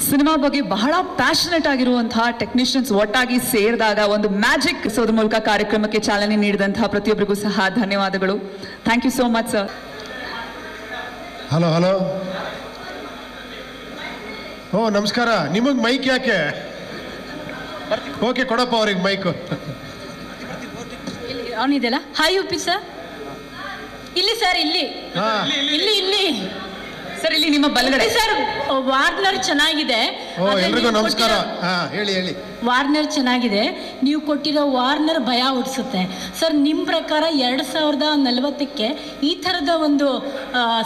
Cinema ಬಗ್ಗೆ ಬಹಳ passionate ಆಗಿರುವಂತಹ ಟೆಕ್ನಿಷಿಯನ್ಸ್ ಒಟ್ಟಾಗಿ ಸೇರಿದಾಗ ಒಂದು ಮ್ಯಾಜಿಕ್ ಸೋದ ಮೂಲಕ ಕಾರ್ಯಕ್ರಮಕ್ಕೆ ಚಾಲನೆ ನೀಡಿದಂತಹ ಪ್ರತಿಯೊಬ್ಬರಿಗೂ ಸಹ ಧನ್ಯವಾದಗಳು. Thank you so much sir. Hello hello. ಓ ನಮಸ್ಕಾರ. ನಿಮಗೆ ಮೈಕ್ ಯಾಕೆ? ಓಕೆ ಕೊಡಪ್ಪ ಅವ್ರಿಗೆ ಮೈಕ್. ಅವನಿದೆಲ್ಲ. Hi Uppi sir. ಇಲ್ಲಿ ಸರ್, ಇಲ್ಲಿ ಇಲ್ಲಿ ಇಲ್ಲಿ ಸರ್, ಇಲ್ಲಿ ನಿಮ್ಮ ಬಲಗಡೆ ಸರ್. ವಾರ್ನರ್ ಚೆನ್ನಾಗಿದೆ. ಎಲ್ರಿಗೂ ನಮಸ್ಕಾರ. ಹೇಳಿ ಹೇಳಿ. ವಾರ್ನರ್ ಚೆನ್ನಾಗಿದೆ. ನೀವು ಕೊಟ್ಟಿರೋ ವಾರ್ನರ್ ಭಯ ಹುಟ್ಟಿಸುತ್ತೆ ಸರ್. ನಿಮ್ಮ ಪ್ರಕಾರ 2040ಕ್ಕೆ ಈ ಥರದ ಒಂದು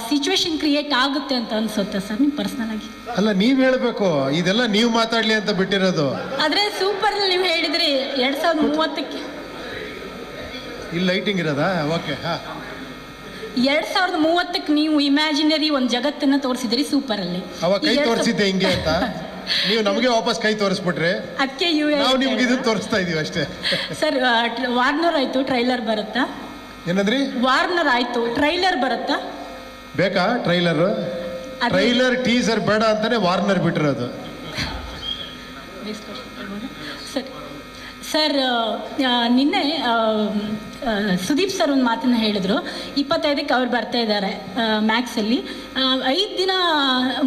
ಸಿಚುವೇಶನ್ ಕ್ರಿಯೇಟ್ ಆಗುತ್ತೆ ಅಂತ ಅನ್ಸುತ್ತೆ ಸರ್, ನಿಮ್ಮ ಪರ್ಸನಲ್ ಆಗಿ? ಅಲ್ಲ, ನೀವ್ ಹೇಳ್ಬೇಕು, ಇದೆಲ್ಲ ನೀವು ಮಾತಾಡ್ಲಿ ಅಂತ ಬಿಟ್ಟಿರೋದು. ಆದ್ರೆ ಸೂಪರ್ ನೀವು ಹೇಳಿದ್ರಿ 2030ಕ್ಕೆ ಇಲ್ಲಿ ಲೈಟಿಂಗ್ ಇರೋದಾ? ಓಕೆ. 2030ಕ್ಕೆ ನೀವು ಇಮ್ಯಾಜಿನರಿ ಒಂದು ಜಗತ್ತನ್ನ ತೋರಿಸಿದ್ರಿ ಸೂಪರ್ ಅಲ್ಲಿ. ಅವಾಗ ಕೈ ತೋರಿಸಿದ್ದೆ ಹಿಂಗೆ ಅಂತ, ನೀವು ನಮಗೆ ವಾಪಸ್ ಕೈ ತೋರಿಸ್ಬಿಟ್ರೆ ಅದಕ್ಕೆ ನಾವು ನಿಮ್ಗೆ ಇದನ್ನ ತೋರಿಸ್ತಾ ಇದೀವಿ ಅಷ್ಟೇ. ಸರ್, ವಾರ್ನರ್ ಆಯ್ತು, ಟ್ರೈಲರ್ ಬರುತ್ತಾ? ಏನಂದ್ರಿ? ವಾರ್ನರ್ ಆಯ್ತು, ಟ್ರೈಲರ್ ಬರುತ್ತಾ? ಬೇಕಾ ಟ್ರೈಲರ್? ಟ್ರೈಲರ್ ಟೀಸರ್ ಬೇಡ ಅಂತಾನೆ ವಾರ್ನರ್ ಬಿಟ್ಟಿರೋದು. ಸರ್, ನಿನ್ನೆ ಸುದೀಪ್ ಸರ್ ಒಂದು ಮಾತನ್ನ ಹೇಳಿದ್ರು. 25ಕ್ಕೆ ಅವ್ರು ಬರ್ತಾ ಇದ್ದಾರೆ ಮ್ಯಾಕ್ಸಲ್ಲಿ. 5 ದಿನ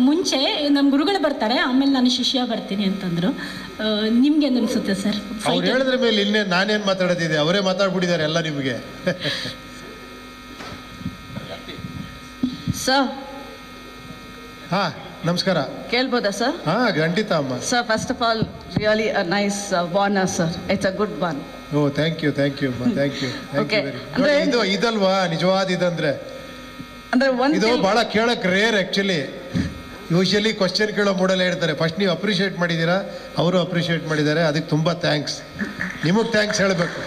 ಮುಂಚೆ ನಮ್ಮ ಗುರುಗಳು ಬರ್ತಾರೆ, ಆಮೇಲೆ ನಾನು ಶಿಷ್ಯ ಬರ್ತೀನಿ ಅಂತಂದ್ರು. ನಿಮ್ಗೆ ಏನು ಅನ್ಸುತ್ತೆ ಸರ್? ಅವ್ರು ಹೇಳಿದ್ರ ಮೇಲೆ ಇನ್ನೇ ನಾನೇನು ಮಾತಾಡೋದಿದೆ, ಅವರೇ ಮಾತಾಡ್ಬಿಟ್ಟಿದ್ದಾರೆ ಎಲ್ಲ ನಿಮಗೆ. ಸರ್ ಹಾ ನಮಸ್ಕಾರ. ಕೇಳ್ಬೋದಾ ಸರ್? ಹಾ ಖಂಡಿತ ಅಮ್ಮ. Sir, first of all really a nice warner sir. It's a good one. Oh thank you thank you thank you. ಅಂದ್ರೆ ಇದು ಇದಲ್ವಾ ನಿಜವಾದ ಇದಂದ್ರೆ? ಅಂದ್ರೆ ಇದು ಬಹಳ ಕೇಳಕ್ ರೇರ್ ಆಕ್ಚುಲಿ. ಯೂಶಲಿ ಕ್ವಶನ್ ಕೇಳೋ ಮೂಡಲ್ಲೇ ಹೇಳ್ತಾರೆ. ಫಸ್ಟ್ ನೀವು ಅಪ್ರಿಷಿಯೇಟ್ ಮಾಡಿದ್ದೀರಾ, ಅವರು ಅಪ್ರಿಷಿಯೇಟ್ ಮಾಡಿದ್ದಾರೆ, ಅದಕ್ಕೆ ತುಂಬಾ ಥ್ಯಾಂಕ್ಸ್. ನಿಮಗೆ ಥ್ಯಾಂಕ್ಸ್ ಹೇಳಬೇಕು.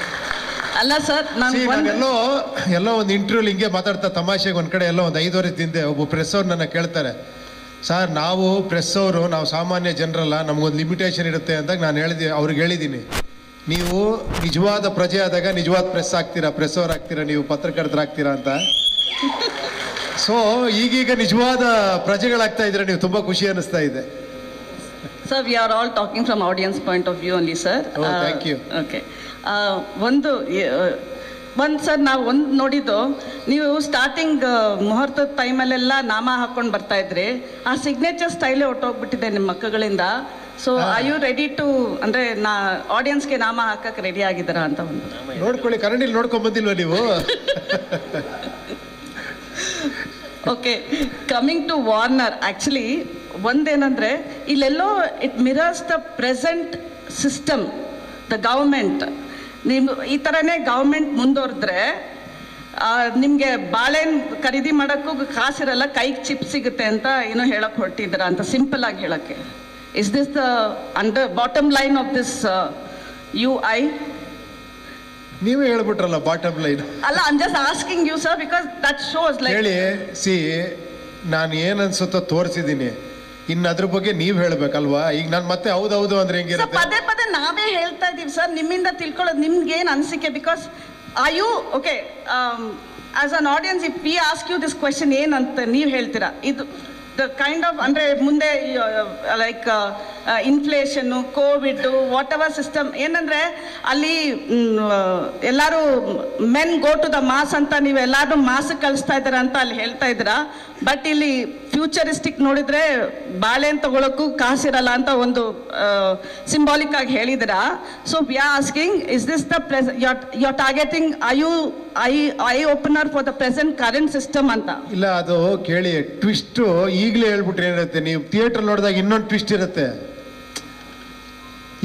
ಅಲ್ಲ ಸರ್, ಎಲ್ಲೋ ಒಂದು ಇಂಟರ್ವ್ಯೂಲಿ ಹಿಂಗೆ ಮಾತಾಡ್ತಾ ತಮಾಷೆಗೆ ಒಂದ್ ಕಡೆ ಎಲ್ಲೋ ಒಂದು 5 ವರ್ಷದ ಹಿಂದೆ ಒಬ್ಬ ಪ್ರೆಸ್ ಅವ್ರು ನನ್ನ ಕೇಳ್ತಾರೆ, ಸರ್ ನಾವು ಪ್ರೆಸ್ ಅವರು, ನಾವು ಸಾಮಾನ್ಯ ಜನರಲ್ಲ, ನಮಗೊಂದು ಲಿಮಿಟೇಷನ್ ಇರುತ್ತೆ ಅಂತ ನಾನು ಅವ್ರಿಗೆ ಹೇಳಿದ್ದೀನಿ. ನೀವು ನಿಜವಾದ ಪ್ರಜೆ ಆದಾಗ ನಿಜವಾದ ಪ್ರೆಸ್ ಆಗ್ತೀರಾ, ಪ್ರೆಸ್ ಅವ್ರು ಆಗ್ತೀರಾ, ನೀವು ಪತ್ರಕರ್ತರಾಗ್ತೀರಾ ಅಂತ. ಸೊ ಈಗೀಗ ನಿಜವಾದ ಪ್ರಜೆಗಳಾಗ್ತಾ ಇದ್ರೆ ನೀವು ತುಂಬಾ ಖುಷಿ ಅನಿಸ್ತಾ ಇದೆ. Sir, we are all talking from audience point of view only sir. Thank you. Okay. ಒಂದು ಸರ್, ನಾವು ಒಂದು ನೋಡಿದ್ದು, ನೀವು ಸ್ಟಾರ್ಟಿಂಗ್ ಮುಹೂರ್ತದ ಟೈಮಲ್ಲೆಲ್ಲ ನಾಮ ಹಾಕೊಂಡು ಬರ್ತಾ ಇದ್ರಿ. ಆ ಸಿಗ್ನೇಚರ್ ಸ್ಟೈಲೇ ಹೊಟ್ಟೋಗ್ಬಿಟ್ಟಿದೆ ನಿಮ್ಮ ಮಕ್ಕಳಿಂದ. So are you ready to, ಅಂದ್ರೆ ಆಡಿಯನ್ಸ್ಗೆ ನಾಮ ಹಾಕಕ್ಕೆ ರೆಡಿ ಆಗಿದ್ದೀರಾ ಅಂತ ಒಂದು ನೋಡ್ಕೊಳ್ಳಿ. ಕನ್ನಡಿಲಿ ನೋಡ್ಕೊಂಡ್ ಬಂದಿಲ್ವ ನೀವು? Okay. Coming to Warner, actually ಒಂದೇನಂದರೆ ಇಲ್ಲೆಲ್ಲೋ it mirrors the present system, the government. ನೀವು ಈ ಥರನೇ ಗೌರ್ಮೆಂಟ್ ಮುಂದುವರೆದ್ರೆ ನಿಮಗೆ ಬಾಳೆಹಣ್ಣು ಖರೀದಿ ಮಾಡೋಕ್ಕೂ ಕಾಸಿರಲ್ಲ, ಕೈಗೆ ಚಿಪ್ ಸಿಗುತ್ತೆ ಅಂತ ಏನೋ ಹೇಳಕ್ಕೆ ಹೊರಟಿದ್ದೀರಾ ಅಂತ ಸಿಂಪಲ್ ಆಗಿ ಹೇಳೋಕ್ಕೆ. Is this the bottom line of this UI? ನೀವೇ ಹೇಳ್ಬಿಟ್ರಲ್ಲ ಬಾಟಮ್ ಲೈನ್. ಅಲ್ಲ, I am just asking you sir, because that shows like. ಹೇಳಿ, ನಾನು ಏನು ಅನ್ಸುತ್ತೋ ತೋರಿಸಿದ್ದೀನಿ, ಇನ್ನು ಅದ್ರ ಬಗ್ಗೆ ನೀವು ಹೇಳ್ಬೇಕಲ್ವಾ? ಈಗ ನಾನು ಮತ್ತೆ ಹೌದೌದು ಅಂದ್ರೆ ಹೆಂಗಿರುತ್ತೆ? ಪದೇ ಪದೇ ನಾವೇ ಹೇಳ್ತಾ ಇದೀವಿ ಸರ್, ನಿಮ್ಮಿಂದ ತಿಳ್ಕೊಳ್ಳೋದು. ನಿಮ್ಗೆ ಏನು ಅನಿಸಿಕೆ? Because are you okay as an audience, if we ask you this question ಏನಂತ ನೀವು ಹೇಳ್ತೀರಾ? ಇದು ದ ಕೈಂಡ್ ಆಫ್, ಅಂದರೆ ಮುಂದೆ ಲೈಕ್ ಇನ್ಫ್ಲೇಷನ್ನು, ಕೋವಿಡ್, ವಾಟ್ ಎವರ್ ಸಿಸ್ಟಮ್, ಏನಂದರೆ ಅಲ್ಲಿ ಎಲ್ಲರೂ men go to the mass ಅಂತ ನೀವು ಎಲ್ಲರೂ ಮಾಸಕ್ಕೆ ಕಳಿಸ್ತಾ ಇದ್ದೀರಾ ಅಂತ ಅಲ್ಲಿ ಹೇಳ್ತಾ ಇದ್ದೀರಾ. ಬಟ್ ಇಲ್ಲಿ ಫ್ಯೂಚರಿಸ್ಟಿಕ್ ನೋಡಿದರೆ ಬಾಳೆಹಣ್ಣು ತಗೊಳಕ್ಕೂ ಕಾಸಿರಲ್ಲ ಅಂತ ಒಂದು ಸಿಂಬಾಲಿಕ್ ಆಗಿ ಹೇಳಿದ್ದೀರಾ. So we are asking, is this the you are targeting, eye opener for the present current system ಅಂತ? ಇಲ್ಲ, ಅದು ಕೇಳಿ, ಟ್ವಿಸ್ಟ್ ಈಗಲೇ ಹೇಳ್ಬಿಟ್ರೆ ಏನಿರುತ್ತೆ, ನೀವು ಥಿಯೇಟರ್ ನೋಡಿದಾಗ ಇನ್ನೊಂದು ಟ್ವಿಸ್ಟ್ ಇರುತ್ತೆ.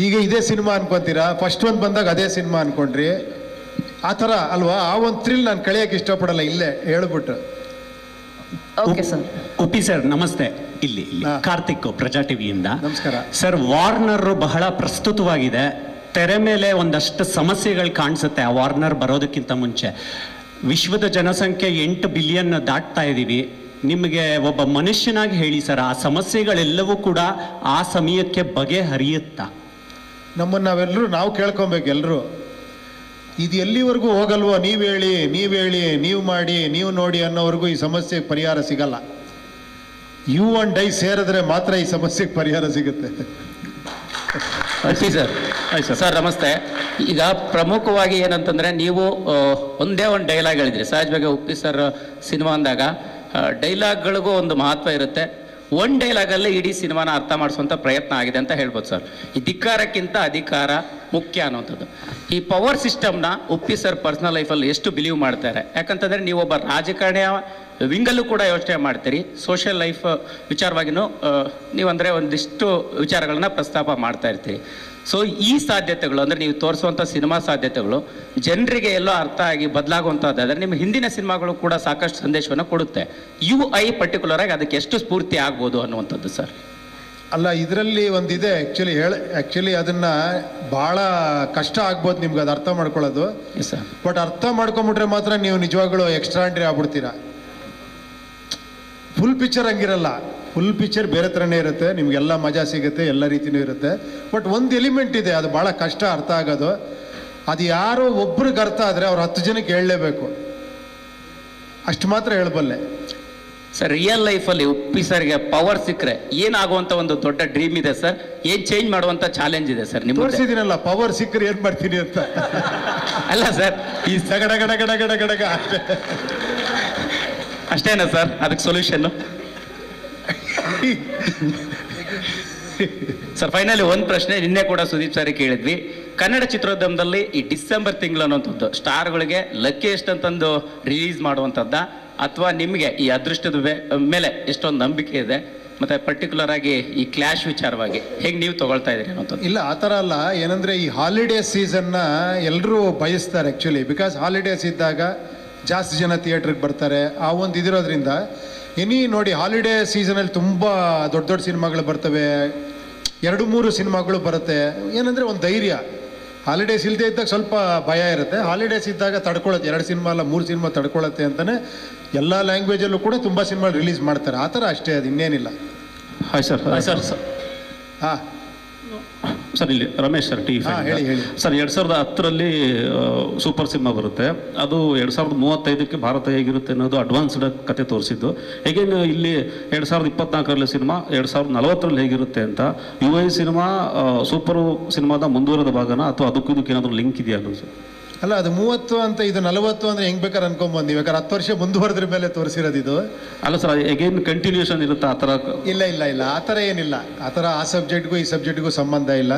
ಈಗ ಇದೇ ಸಿನಿಮಾ ಅನ್ಕೊಂತೀರಾ, ಫಸ್ಟ್ ಒಂದು ಬಂದಾಗ ಅದೇ ಸಿನಿಮಾ ಅನ್ಕೊಂಡ್ರಿ, ಆ ಥರ ಅಲ್ವಾ? ಆ ಒಂದು ಥ್ರಿಲ್ ನಾನು ಕಳಿಯಕ್ಕೆ ಇಷ್ಟಪಡಲ್ಲ, ಇಲ್ಲೇ ಹೇಳ್ಬಿಟ್ಟು. Okay sir. ಉಪ್ಪಿ ಸರ್ ನಮಸ್ತೆ. ಇಲ್ಲಿ ಕಾರ್ತಿಕ್, ಪ್ರಜಾ ಟಿವಿಯಿಂದ. ನಮಸ್ಕಾರ ಸರ್. ವಾರ್ನರ್ ಬಹಳ ಪ್ರಸ್ತುತವಾಗಿದೆ. ತೆರೆ ಮೇಲೆ ಒಂದಷ್ಟು ಸಮಸ್ಯೆಗಳು ಕಾಣಿಸುತ್ತೆ ಆ ವಾರ್ನರ್ ಬರೋದಕ್ಕಿಂತ ಮುಂಚೆ. ವಿಶ್ವದ ಜನಸಂಖ್ಯೆ 8 ಬಿಲಿಯನ್ ದಾಟ್ತಾ ಇದ್ದೀವಿ. ನಿಮಗೆ ಒಬ್ಬ ಮನುಷ್ಯನಾಗಿ ಹೇಳಿ ಸರ್, ಆ ಸಮಸ್ಯೆಗಳೆಲ್ಲವೂ ಕೂಡ ಆ ಸಮಯಕ್ಕೆ ಬಗೆಹರಿಯುತ್ತಾ? ನಮ್ಮನ್ನು ನಾವು ಕೇಳ್ಕೊಬೇಕು ಎಲ್ಲರೂ. ಇದು ಎಲ್ಲಿವರೆಗೂ ಹೋಗಲ್ವೋ, ನೀವು ಹೇಳಿ, ನೀವು ಮಾಡಿ, ನೀವು ನೋಡಿ ಅನ್ನೋವರೆಗೂ ಈ ಸಮಸ್ಯೆಗೆ ಪರಿಹಾರ ಸಿಗಲ್ಲ. ಯು ಅಂಡ್ ಐ ಸೇರಿದ್ರೆ ಮಾತ್ರ ಈ ಸಮಸ್ಯೆಗೆ ಪರಿಹಾರ ಸಿಗುತ್ತೆ. ಸರ್ ನಮಸ್ತೆ. ಈಗ ಪ್ರಮುಖವಾಗಿ ಏನಂತಂದ್ರೆ ನೀವು ಒಂದೇ ಒಂದು ಡೈಲಾಗ್ ಹೇಳಿದ್ರಿ. ಸಹಜವಾಗಿ ಉಪ್ಪಿ ಸರ್ ಸಿನಿಮಾ ಅಂದಾಗ ಡೈಲಾಗ್ಗಳಿಗೂ ಒಂದು ಮಹತ್ವ ಇರುತ್ತೆ. ಒಂದು ಡೈಲಾಗಲ್ಲಿ ಇಡೀ ಸಿನಿಮಾನ ಅರ್ಥ ಮಾಡಿಸುವಂಥ ಪ್ರಯತ್ನ ಆಗಿದೆ ಅಂತ ಹೇಳ್ಬೋದು ಸರ್. ಈ ಧಿಕ್ಕಾರಕ್ಕಿಂತ ಅಧಿಕಾರ ಮುಖ್ಯ ಅನ್ನೋಂಥದ್ದು. ಈ ಪವರ್ ಸಿಸ್ಟಮ್ನ ಉಪ್ಪಿ ಸರ್ ಪರ್ಸನಲ್ ಲೈಫಲ್ಲಿ ಎಷ್ಟು ಬಿಲೀವ್ ಮಾಡ್ತಾರೆ? ಯಾಕಂತಂದರೆ ನೀವೊಬ್ಬ ರಾಜಕಾರಣಿಯ ವಿಂಗಲ್ಲೂ ಕೂಡ ಯೋಚನೆ ಮಾಡ್ತೀರಿ, ಸೋಷಿಯಲ್ ಲೈಫ್ ವಿಚಾರವಾಗಿಯೂ ನೀವಂದರೆ ಒಂದಿಷ್ಟು ವಿಚಾರಗಳನ್ನ ಪ್ರಸ್ತಾಪ ಮಾಡ್ತಾ ಇರ್ತೀರಿ. ಸೊ ಈ ಸಾಧ್ಯತೆಗಳು ಅಂದರೆ ನೀವು ತೋರಿಸುವಂಥ ಸಿನಿಮಾ ಸಾಧ್ಯತೆಗಳು ಜನರಿಗೆ ಎಲ್ಲೋ ಅರ್ಥ ಆಗಿ ಬದಲಾಗುವಂಥದ್ದಾದರೆ ನಿಮ್ಮ ಹಿಂದಿನ ಸಿನಿಮಾಗಳು ಕೂಡ ಸಾಕಷ್ಟು ಸಂದೇಶವನ್ನು ಕೊಡುತ್ತೆ. UI ಪರ್ಟಿಕ್ಯುಲರ್ ಆಗಿ ಅದಕ್ಕೆ ಎಷ್ಟು ಸ್ಫೂರ್ತಿ ಆಗ್ಬೋದು ಅನ್ನುವಂಥದ್ದು ಸರ್. ಅಲ್ಲ, ಇದರಲ್ಲಿ ಒಂದಿದೆ ಆ್ಯಕ್ಚುಲಿ ಅದನ್ನು ಭಾಳ ಕಷ್ಟ ಆಗ್ಬೋದು ನಿಮ್ಗೆ ಅದು ಅರ್ಥ ಮಾಡ್ಕೊಳ್ಳೋದು. ಸರ್ ಬಟ್ ಅರ್ಥ ಮಾಡ್ಕೊಂಬಿಟ್ರೆ ಮಾತ್ರ ನೀವು ನಿಜವಾಗ್ಲೂ ಎಕ್ಸ್ಟ್ರಾಂಡ್ರಿ ಆಗ್ಬಿಡ್ತೀರಾ. ಫುಲ್ ಪಿಕ್ಚರ್ ಹಂಗಿರಲ್ಲ. ಫುಲ್ ಪಿಕ್ಚರ್ ಬೇರೆ ಥರನೇ ಇರುತ್ತೆ, ನಿಮಗೆಲ್ಲ ಮಜಾ ಸಿಗುತ್ತೆ, ಎಲ್ಲ ರೀತಿಯೂ ಇರುತ್ತೆ. ಬಟ್ ಒಂದು ಎಲಿಮೆಂಟ್ ಇದೆ, ಅದು ಭಾಳ ಕಷ್ಟ ಅರ್ಥ ಆಗೋದು. ಅದು ಯಾರೋ ಒಬ್ರಿಗೆ ಅರ್ಥ ಆದರೆ ಅವ್ರು 10 ಜನಕ್ಕೆ ಹೇಳಲೇಬೇಕು, ಅಷ್ಟು ಮಾತ್ರ ಹೇಳಬಲ್ಲೆ. ಸರ್ ರಿಯಲ್ ಲೈಫಲ್ಲಿ ಉಪ್ಪಿ ಸರ್ಗೆ ಪವರ್ ಸಿಕ್ಕರೆ ಏನಾಗುವಂಥ ಒಂದು ದೊಡ್ಡ ಡ್ರೀಮ್ ಇದೆ ಸರ್? ಏನು ಚೇಂಜ್ ಮಾಡುವಂಥ ಚಾಲೆಂಜ್ ಇದೆ ಸರ್? ನಿಮ್ಗೆ ತೋರಿಸಿದ್ದೀನಲ್ಲ, ಪವರ್ ಸಿಕ್ಕರೆ ಏನು ಮಾಡ್ತೀನಿ ಅಂತ. ಅಲ್ಲ ಸರ್, ಈ ಗಡಗಡ ಅಷ್ಟೇ. ಅಷ್ಟೇನಾ ಸರ್ ಅದಕ್ಕೆ ಸೊಲ್ಯೂಷನ್ನು? ಸರ್ ಫೈನಲಿ ಒಂದು ಪ್ರಶ್ನೆ, ನಿನ್ನೆ ಕೂಡ ಸುದೀಪ್ ಸರ್ ಕೇಳಿದ್ವಿ. ಕನ್ನಡ ಚಿತ್ರೋದ್ಯಮದಲ್ಲಿ ಈ ಡಿಸೆಂಬರ್ ತಿಂಗಳು ಅನ್ನೋಂಥದ್ದು ಸ್ಟಾರ್ಗಳಿಗೆ ಲಕ್ಕಿಯೆಸ್ಟ್ ಅಂತಂದು ರಿಲೀಸ್ ಮಾಡುವಂಥದ್ದ, ಅಥವಾ ನಿಮಗೆ ಈ ಅದೃಷ್ಟದ ಮೇಲೆ ಎಷ್ಟೊಂದು ನಂಬಿಕೆ ಇದೆ? ಮತ್ತೆ ಪರ್ಟಿಕ್ಯುಲರ್ ಆಗಿ ಈ ಕ್ಲಾಶ್ ವಿಚಾರವಾಗಿ ಹೇಗೆ ನೀವು ತಗೊಳ್ತಾ ಇದ್ದೀರಿ ಅನ್ನೋಂಥದ್ದು? ಇಲ್ಲ, ಆ ಥರ ಅಲ್ಲ. ಏನಂದರೆ ಈ ಹಾಲಿಡೇ ಸೀಸನ್ನ ಎಲ್ಲರೂ ಬಯಸ್ತಾರೆ ಆ್ಯಕ್ಚುಲಿ. ಬಿಕಾಸ್ ಹಾಲಿಡೇಸ್ ಇದ್ದಾಗ ಜಾಸ್ತಿ ಜನ ಥಿಯೇಟ್ರಿಗೆ ಬರ್ತಾರೆ. ಆ ಒಂದು ಇದಿರೋದ್ರಿಂದ ನೋಡಿ, ಹಾಲಿಡೇ ಸೀಸನಲ್ಲಿ ತುಂಬ ದೊಡ್ಡ ದೊಡ್ಡ ಸಿನಿಮಾಗಳು ಬರ್ತವೆ, 2-3 ಸಿನಿಮಾಗಳು ಬರುತ್ತೆ. ಏನಂದರೆ ಒಂದು ಧೈರ್ಯ. ಹಾಲಿಡೇಸ್ ಇಲ್ಲದೆ ಇದ್ದಾಗ ಸ್ವಲ್ಪ ಭಯ ಇರುತ್ತೆ. ಹಾಲಿಡೇಸ್ ಇದ್ದಾಗ ತಡ್ಕೊಳ್ಳುತ್ತೆ, 2 ಸಿನಿಮಾ ಅಲ್ಲ 3 ಸಿನಿಮಾ ತಡ್ಕೊಳ್ಳುತ್ತೆ ಅಂತಲೇ ಎಲ್ಲ ಲ್ಯಾಂಗ್ವೇಜಲ್ಲೂ ಕೂಡ ತುಂಬ ಸಿನಿಮಾ ರಿಲೀಸ್ ಮಾಡ್ತಾರೆ. ಆ ಥರ ಅಷ್ಟೇ, ಅದು ಇನ್ನೇನಿಲ್ಲ. Hi sir. ಹಾಂ ಸರ್, ಇಲ್ಲಿ ರಮೇಶ್ ಸರ್, ಟಿ ಹೇಳಿ. ಸರ್ 2010ರಲ್ಲಿ ಸೂಪರ್ ಸಿನಿಮಾ ಬರುತ್ತೆ. ಅದು 2035ಕ್ಕೆ ಭಾರತ ಹೇಗಿರುತ್ತೆ ಅನ್ನೋದು ಅಡ್ವಾನ್ಸ್ಡ್ ಕತೆ ತೋರಿಸಿದ್ದು. ಹೇಗೇನು ಇಲ್ಲಿ 2024ರಲ್ಲಿ ಸಿನಿಮಾ 2040ರಲ್ಲಿ ಹೇಗಿರುತ್ತೆ ಅಂತ. UI ಸಿನಿಮಾ ಸೂಪರ್ ಸಿನಿಮಾದ ಮುಂದುವರೆದ ಭಾಗನ, ಅಥವಾ ಅದಕ್ಕೂ ಇದಕ್ಕೆ ಏನಾದರೂ ಲಿಂಕ್ ಇದೆಯಾ ಅಲ್ಲ ಸರ್? ಅಲ್ಲ, ಅದು 30 ಅಂತ, ಇದು 40 ಅಂದರೆ ಹೆಂಗೆ ಬೇಕಾದ್ರೆ ಅನ್ಕೊಂಬೋದು ನೀವು. ಯಾಕಂದ್ರೆ 10 ವರ್ಷ ಮುಂದುವರೆದ್ರ ಮೇಲೆ ತೋರಿಸಿರೋದು ಇದು. ಅಲ್ಲ ಸರ್, ಅಗೇನ್ ಕಂಟಿನ್ಯೂಷನ್ ಇರುತ್ತೆ ಆ ಥರ? ಇಲ್ಲ, ಆ ಥರ ಏನಿಲ್ಲ. ಆ ಥರ ಆ ಸಬ್ಜೆಕ್ಟ್ಗೂ ಈ ಸಬ್ಜೆಕ್ಟ್ಗೂ ಸಂಬಂಧ ಇಲ್ಲ.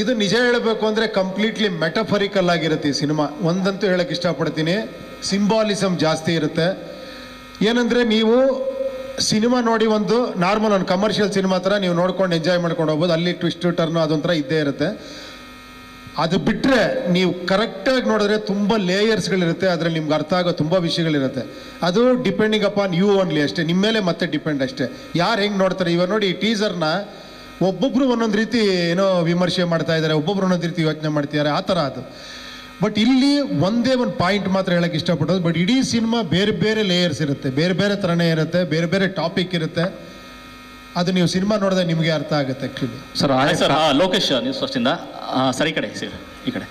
ಇದು ನಿಜ ಹೇಳಬೇಕು ಅಂದರೆ ಕಂಪ್ಲೀಟ್ಲಿ ಮೆಟಫರಿಕಲ್ ಆಗಿರುತ್ತೆ ಈ ಸಿನಿಮಾ. ಒಂದಂತೂ ಹೇಳಕ್ಕೆ ಇಷ್ಟಪಡ್ತೀನಿ, ಸಿಂಬಾಲಿಸಮ್ ಜಾಸ್ತಿ ಇರುತ್ತೆ. ಏನಂದರೆ ನೀವು ಸಿನಿಮಾ ನೋಡಿ ಒಂದು ನಾರ್ಮಲ್ ಒಂದು ಕಮರ್ಷಿಯಲ್ ಸಿನಿಮಾ ಥರ ನೀವು ನೋಡ್ಕೊಂಡು ಎಂಜಾಯ್ ಮಾಡ್ಕೊಂಡು ಹೋಗ್ಬೋದು. ಅಲ್ಲಿ ಟ್ವಿಸ್ಟ್ ಟರ್ನು ಅದೊಂಥರ ಇದ್ದೇ ಇರುತ್ತೆ. ಅದು ಬಿಟ್ಟರೆ ನೀವು ಕರೆಕ್ಟಾಗಿ ನೋಡಿದ್ರೆ ತುಂಬ ಲೇಯರ್ಸ್ಗಳಿರುತ್ತೆ. ಅದರಲ್ಲಿ ನಿಮ್ಗೆ ಅರ್ಥ ಆಗೋ ತುಂಬ ವಿಷಯಗಳಿರುತ್ತೆ. ಅದು ಡಿಪೆಂಡಿಂಗ್ ಅಪಾನ್ ಯು ಓನ್ಲಿ ಅಷ್ಟೇ, ನಿಮ್ಮ ಮೇಲೆ ಮತ್ತೆ ಡಿಪೆಂಡ್ ಅಷ್ಟೇ, ಯಾರು ಹೆಂಗೆ ನೋಡ್ತಾರೆ. ಇವಾಗ ನೋಡಿ, ಈ ಟೀಸರ್ನ ಒಬ್ಬೊಬ್ಬರು ಒಂದೊಂದು ರೀತಿ ಏನೋ ವಿಮರ್ಶೆ ಮಾಡ್ತಾ ಇದ್ದಾರೆ, ಒಬ್ಬೊಬ್ರು ಒಂದೊಂದು ರೀತಿ ಯೋಚನೆ ಮಾಡ್ತಿದ್ದಾರೆ, ಆ ಥರ ಅದು. ಬಟ್ ಇಲ್ಲಿ ಒಂದೇ ಒಂದು ಪಾಯಿಂಟ್ ಮಾತ್ರ ಹೇಳೋಕ್ಕೆ ಇಷ್ಟಪಡೋದು. ಬಟ್ ಇಡೀ ಸಿನಿಮಾ ಬೇರೆ ಬೇರೆ ಲೇಯರ್ಸ್ ಇರುತ್ತೆ, ಬೇರೆ ಬೇರೆ ಥರನೇ ಇರುತ್ತೆ, ಬೇರೆ ಬೇರೆ ಟಾಪಿಕ್ ಇರುತ್ತೆ. ಅದು ನೀವು ಸಿನಿಮಾ ನೋಡಿದ್ರೆ ನಿಮಗೆ ಅರ್ಥ ಆಗುತ್ತೆ ಆ್ಯಕ್ಚುಲಿ. ಸರ್ ಲೋಕೇಶ್ ನ್ಯೂಸ್ ಫಸ್ಟಿಂದ ಸರ್ ಈ ಕಡೆ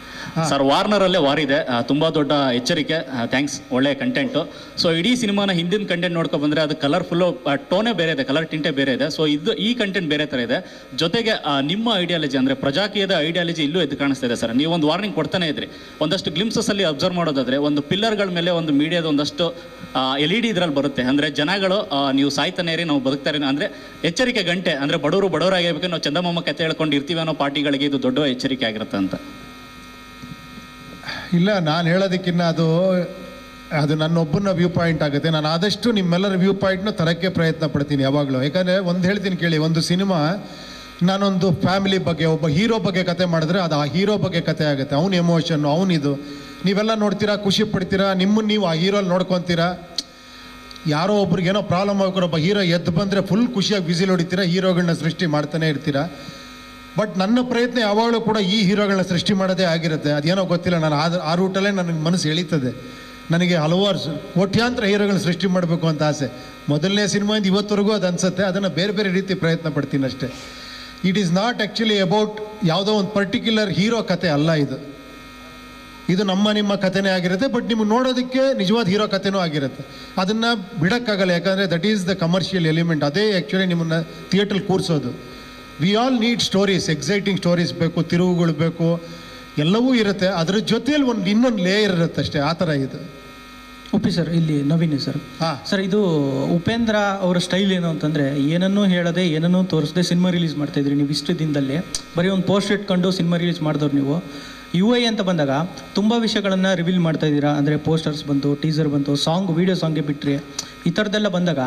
ಸರ್ ವಾರ್ನರಲ್ಲೇ ವಾರಿದೆ, ತುಂಬ ದೊಡ್ಡ ಎಚ್ಚರಿಕೆ. ಥ್ಯಾಂಕ್ಸ್, ಒಳ್ಳೆ ಕಂಟೆಂಟು. ಸೊ ಇಡೀ ಸಿನಿಮಾನ ಹಿಂದಿನ ಕಂಟೆಂಟ್ ನೋಡ್ಕೊ ಬಂದರೆ ಅದು ಕಲರ್ಫುಲ್ಲು, ಟೋನೇ ಬೇರೆ ಇದೆ, ಕಲರ್ ಟಿಂಟೇ ಬೇರೆ ಇದೆ. ಸೊ ಈ ಕಂಟೆಂಟ್ ಬೇರೆ ಥರ ಇದೆ. ಜೊತೆಗೆ ನಿಮ್ಮ ಐಡಿಯಾಲಜಿ ಅಂದರೆ ಪ್ರಜಾಕೀಯದ ಐಡಿಯಾಲಜಿ ಇಲ್ಲೂ ಎದ್ದು ಕಾಣಿಸ್ತಾ ಇದೆ ಸರ್. ನೀವೊಂದು ವಾರ್ನಿಂಗ್ ಕೊಡ್ತಾನೆ ಇದ್ರಿ. ಒಂದಷ್ಟು ಗ್ಲಿಮ್ಸಲ್ಲಿ ಅಬ್ಸರ್ವ್ ಮಾಡೋದಾದರೆ ಒಂದು ಪಿಲ್ಲರ್ಗಳ ಮೇಲೆ ಒಂದು ಮೀಡಿಯಾದ ಒಂದಷ್ಟು LED ಇದರಲ್ಲಿ ಬರುತ್ತೆ. ಅಂದರೆ ಜನಗಳು ನೀವು ಸಾಯ್ತಾನೆ ಇರಿ, ನಾವು ಬದುಕ್ತಾರೆ ಅಂದರೆ ಎಚ್ಚರಿಕೆ ಗಂಟೆ. ಅಂದರೆ ಬಡವರಾಗಿರ್ಬೇಕು, ನಾವು ಚಂದಮಾಮ ಕತೆ ಹೇಳ್ಕೊಂಡು ಇರ್ತೀವಿ ಅನ್ನೋ ಪಾರ್ಟಿಗಳಿಗೆ ಇದು ದೊಡ್ಡ ಎಚ್ಚರಿಕೆ ಆಗಿರುತ್ತೆ ಅಂತ. ಇಲ್ಲ, ನಾನು ಹೇಳೋದಕ್ಕಿಂತ ಅದು ನನ್ನೊಬ್ಬನ ವ್ಯೂ ಪಾಯಿಂಟ್ ಆಗುತ್ತೆ. ನಾನು ಆದಷ್ಟು ನಿಮ್ಮೆಲ್ಲರ ವ್ಯೂ ಪಾಯಿಂಟ್ನ ತರೋಕ್ಕೆ ಪ್ರಯತ್ನ ಪಡ್ತೀನಿ ಯಾವಾಗಲೂ. ಯಾಕಂದರೆ ಒಂದು ಹೇಳ್ತೀನಿ ಕೇಳಿ, ಒಂದು ಸಿನಿಮಾ ನಾನೊಂದು ಫ್ಯಾಮಿಲಿ ಬಗ್ಗೆ, ಒಬ್ಬ ಹೀರೋ ಬಗ್ಗೆ ಕತೆ ಮಾಡಿದ್ರೆ ಅದು ಆ ಹೀರೋ ಬಗ್ಗೆ ಕತೆ ಆಗುತ್ತೆ. ಅವ್ನ ಎಮೋಷನ್ನು, ಅವನಿದು ನೀವೆಲ್ಲ ನೋಡ್ತೀರಾ, ಖುಷಿ ಪಡ್ತೀರಾ, ನಿಮ್ಮನ್ನು ನೀವು ಆ ಹೀರೋಲ್ಲಿ ನೋಡ್ಕೊತೀರಾ. ಯಾರೋ ಒಬ್ರಿಗೆ ಏನೋ ಪ್ರಾಬ್ಲಮ್ ಆಗ್ತಾರೆ, ಒಬ್ಬ ಹೀರೋ ಎದ್ದು ಬಂದರೆ ಫುಲ್ ಖುಷಿಯಾಗಿ ವಿಸಿಲ್ ಹೊಡಿತೀರಾ, ಹೀರೋಗಳನ್ನ ಸೃಷ್ಟಿ ಮಾಡ್ತಾನೆ ಇರ್ತೀರಾ. ಬಟ್ ನನ್ನ ಪ್ರಯತ್ನ ಯಾವಾಗಲೂ ಕೂಡ ಈ ಹೀರೋಗಳನ್ನ ಸೃಷ್ಟಿ ಮಾಡೋದೇ ಆಗಿರುತ್ತೆ. ಅದೇನೋ ಗೊತ್ತಿಲ್ಲ, ನಾನು ಆ ರೂಟಲ್ಲೇ ನನಗೆ ಮನಸ್ಸು ಎಳೀತದೆ. ನನಗೆ ಹಲವಾರು ಕೋಟ್ಯಾಂತರ ಹೀರೋಗಳನ್ನ ಸೃಷ್ಟಿ ಮಾಡಬೇಕು ಅಂತ ಆಸೆ. ಮೊದಲನೇ ಸಿನಿಮಾಯಿಂದ ಇವತ್ತವರೆಗೂ ಅದು ಅನಿಸುತ್ತೆ. ಅದನ್ನು ಬೇರೆ ಬೇರೆ ರೀತಿ ಪ್ರಯತ್ನ ಪಡ್ತೀನಿ ಅಷ್ಟೇ. It is not actually about ಯಾವುದೋ ಒಂದು ಪರ್ಟಿಕ್ಯುಲರ್ ಹೀರೋ ಕತೆ ಅಲ್ಲ ಇದು. ಇದು ನಿಮ್ಮ ಕಥೆನೇ ಆಗಿರುತ್ತೆ, ಬಟ್ ನಿಮ್ಗೆ ನೋಡೋದಕ್ಕೆ ನಿಜವಾದ ಹೀರೋ ಕಥೆನೂ ಆಗಿರುತ್ತೆ. ಅದನ್ನು ಬಿಡೋಕ್ಕಾಗಲ್ಲ, ಯಾಕಂದರೆ that is the commercial element. ಅದೇ ಆ್ಯಕ್ಚುಲಿ ನಿಮ್ಮನ್ನು ಥಿಯೇಟ್ರಲ್ಲಿ ಕೂರಿಸೋದು. We all need stories, exciting stories ಬೇಕು, ತಿರುವುಗಳು ಬೇಕು, ಎಲ್ಲವೂ ಇರುತ್ತೆ. ಅದರ ಜೊತೆಯಲ್ಲಿ ಇನ್ನೊಂದು ಲೇಯರ್ ಇರುತ್ತೆ ಅಷ್ಟೇ, ಆ ಥರ ಇದು. ಉಪ್ಪಿ ಸರ್, ಇಲ್ಲಿ ನವೀನ್ ಸರ್. ಸರ್, ಇದು ಉಪೇಂದ್ರ ಅವರ ಸ್ಟೈಲ್ ಏನು ಅಂತಂದರೆ, ಏನನ್ನೂ ಹೇಳದೆ ಏನನ್ನೂ ತೋರಿಸದೆ ಸಿನಿಮಾ ರಿಲೀಸ್ ಮಾಡ್ತಾಯಿದ್ರಿ ನೀವು ಇಷ್ಟು ದಿನದಲ್ಲಿ. ಬರೀ ಒಂದು ಪೋಸ್ಟ್ ಇಟ್ಕೊಂಡು ಸಿನಿಮಾ ರಿಲೀಸ್ ಮಾಡಿದವ್ರು ನೀವು. UI ಅಂತ ಬಂದಾಗ ತುಂಬ ವಿಷಯಗಳನ್ನು ರಿವೀಲ್ ಮಾಡ್ತಾ ಇದ್ದೀರಾ. ಅಂದರೆ ಪೋಸ್ಟರ್ಸ್ ಬಂತು, ಟೀಸರ್ ಬಂತು, ಸಾಂಗ್, ವೀಡಿಯೋ ಸಾಂಗ್ಗೆ ಬಿಟ್ಟರೆ ಈ ಥರದ್ದೆಲ್ಲ ಬಂದಾಗ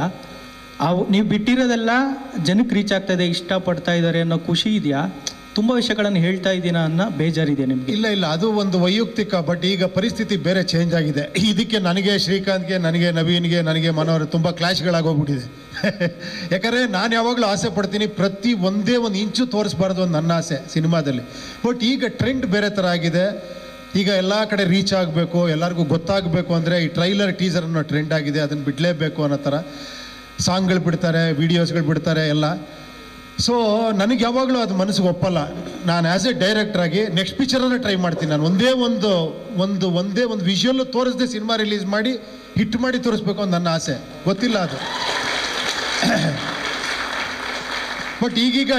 ನೀವು ಬಿಟ್ಟಿರೋದೆಲ್ಲ ಜನಕ್ಕೆ ರೀಚ್ ಆಗ್ತಾಯಿದೆ, ಇಷ್ಟಪಡ್ತಾ ಇದ್ದಾರೆ ಅನ್ನೋ ಖುಷಿ ಇದೆಯಾ? ತುಂಬ ವಿಷಯಗಳನ್ನು ಹೇಳ್ತಾ ಇದ್ದೀನ ಅನ್ನೋ ಬೇಜಾರಿದೆಯಾ ನಿಮಗೆ? ಇಲ್ಲ, ಅದು ಒಂದು ವೈಯಕ್ತಿಕ. ಬಟ್ ಈಗ ಪರಿಸ್ಥಿತಿ ಬೇರೆ ಚೇಂಜ್ ಆಗಿದೆ. ಇದಕ್ಕೆ ನನಗೆ, ಶ್ರೀಕಾಂತ್ಗೆ, ನನಗೆ, ನವೀನ್ಗೆ, ನನಗೆ, ಮನೋಹರ್ ತುಂಬ ಕ್ಲಾಶ್ಗಳಾಗೋಗ್ಬಿಟ್ಟಿದೆ. ಯಾಕಂದರೆ ನಾನು ಯಾವಾಗಲೂ ಆಸೆ ಪಡ್ತೀನಿ ಪ್ರತಿ ಒಂದೇ ಒಂದು ಇಂಚು ತೋರಿಸ್ಬಾರ್ದು ಅಂತ ನನ್ನ ಆಸೆ ಸಿನಿಮಾದಲ್ಲಿ. ಬಟ್ ಈಗ ಟ್ರೆಂಡ್ ಬೇರೆ ಥರ ಆಗಿದೆ. ಈಗ ಎಲ್ಲ ಕಡೆ ರೀಚ್ ಆಗಬೇಕು, ಎಲ್ಲರಿಗೂ ಗೊತ್ತಾಗಬೇಕು ಅಂದರೆ ಈ ಟ್ರೈಲರ್ ಟೀಸರ್ ಅನ್ನೋ ಟ್ರೆಂಡ್ ಆಗಿದೆ. ಅದನ್ನು ಬಿಡಲೇಬೇಕು ಅನ್ನೋ ಥರ ಸಾಂಗ್ಗಳು ಬಿಡ್ತಾರೆ, ವೀಡಿಯೋಸ್ಗಳು ಬಿಡ್ತಾರೆ ಎಲ್ಲ. ಸೊ ನನಗೆ ಯಾವಾಗಲೂ ಅದು ಮನಸ್ಸಿಗೆ ಒಪ್ಪಲ್ಲ. ನಾನು ಆ್ಯಸ್ ಎ ಡೈರೆಕ್ಟ್ರಾಗಿ ನೆಕ್ಸ್ಟ್ ಪಿಕ್ಚರನ್ನು ಟ್ರೈ ಮಾಡ್ತೀನಿ. ನಾನು ಒಂದೇ ಒಂದು ವಿಷುವಲ್ಲು ತೋರಿಸದೆ ಸಿನಿಮಾ ರಿಲೀಸ್ ಮಾಡಿ ಹಿಟ್ ಮಾಡಿ ತೋರಿಸ್ಬೇಕು ಅಂತ ನನ್ನ ಆಸೆ. ಗೊತ್ತಿಲ್ಲ ಅದು. ಬಟ್ ಈಗೀಗ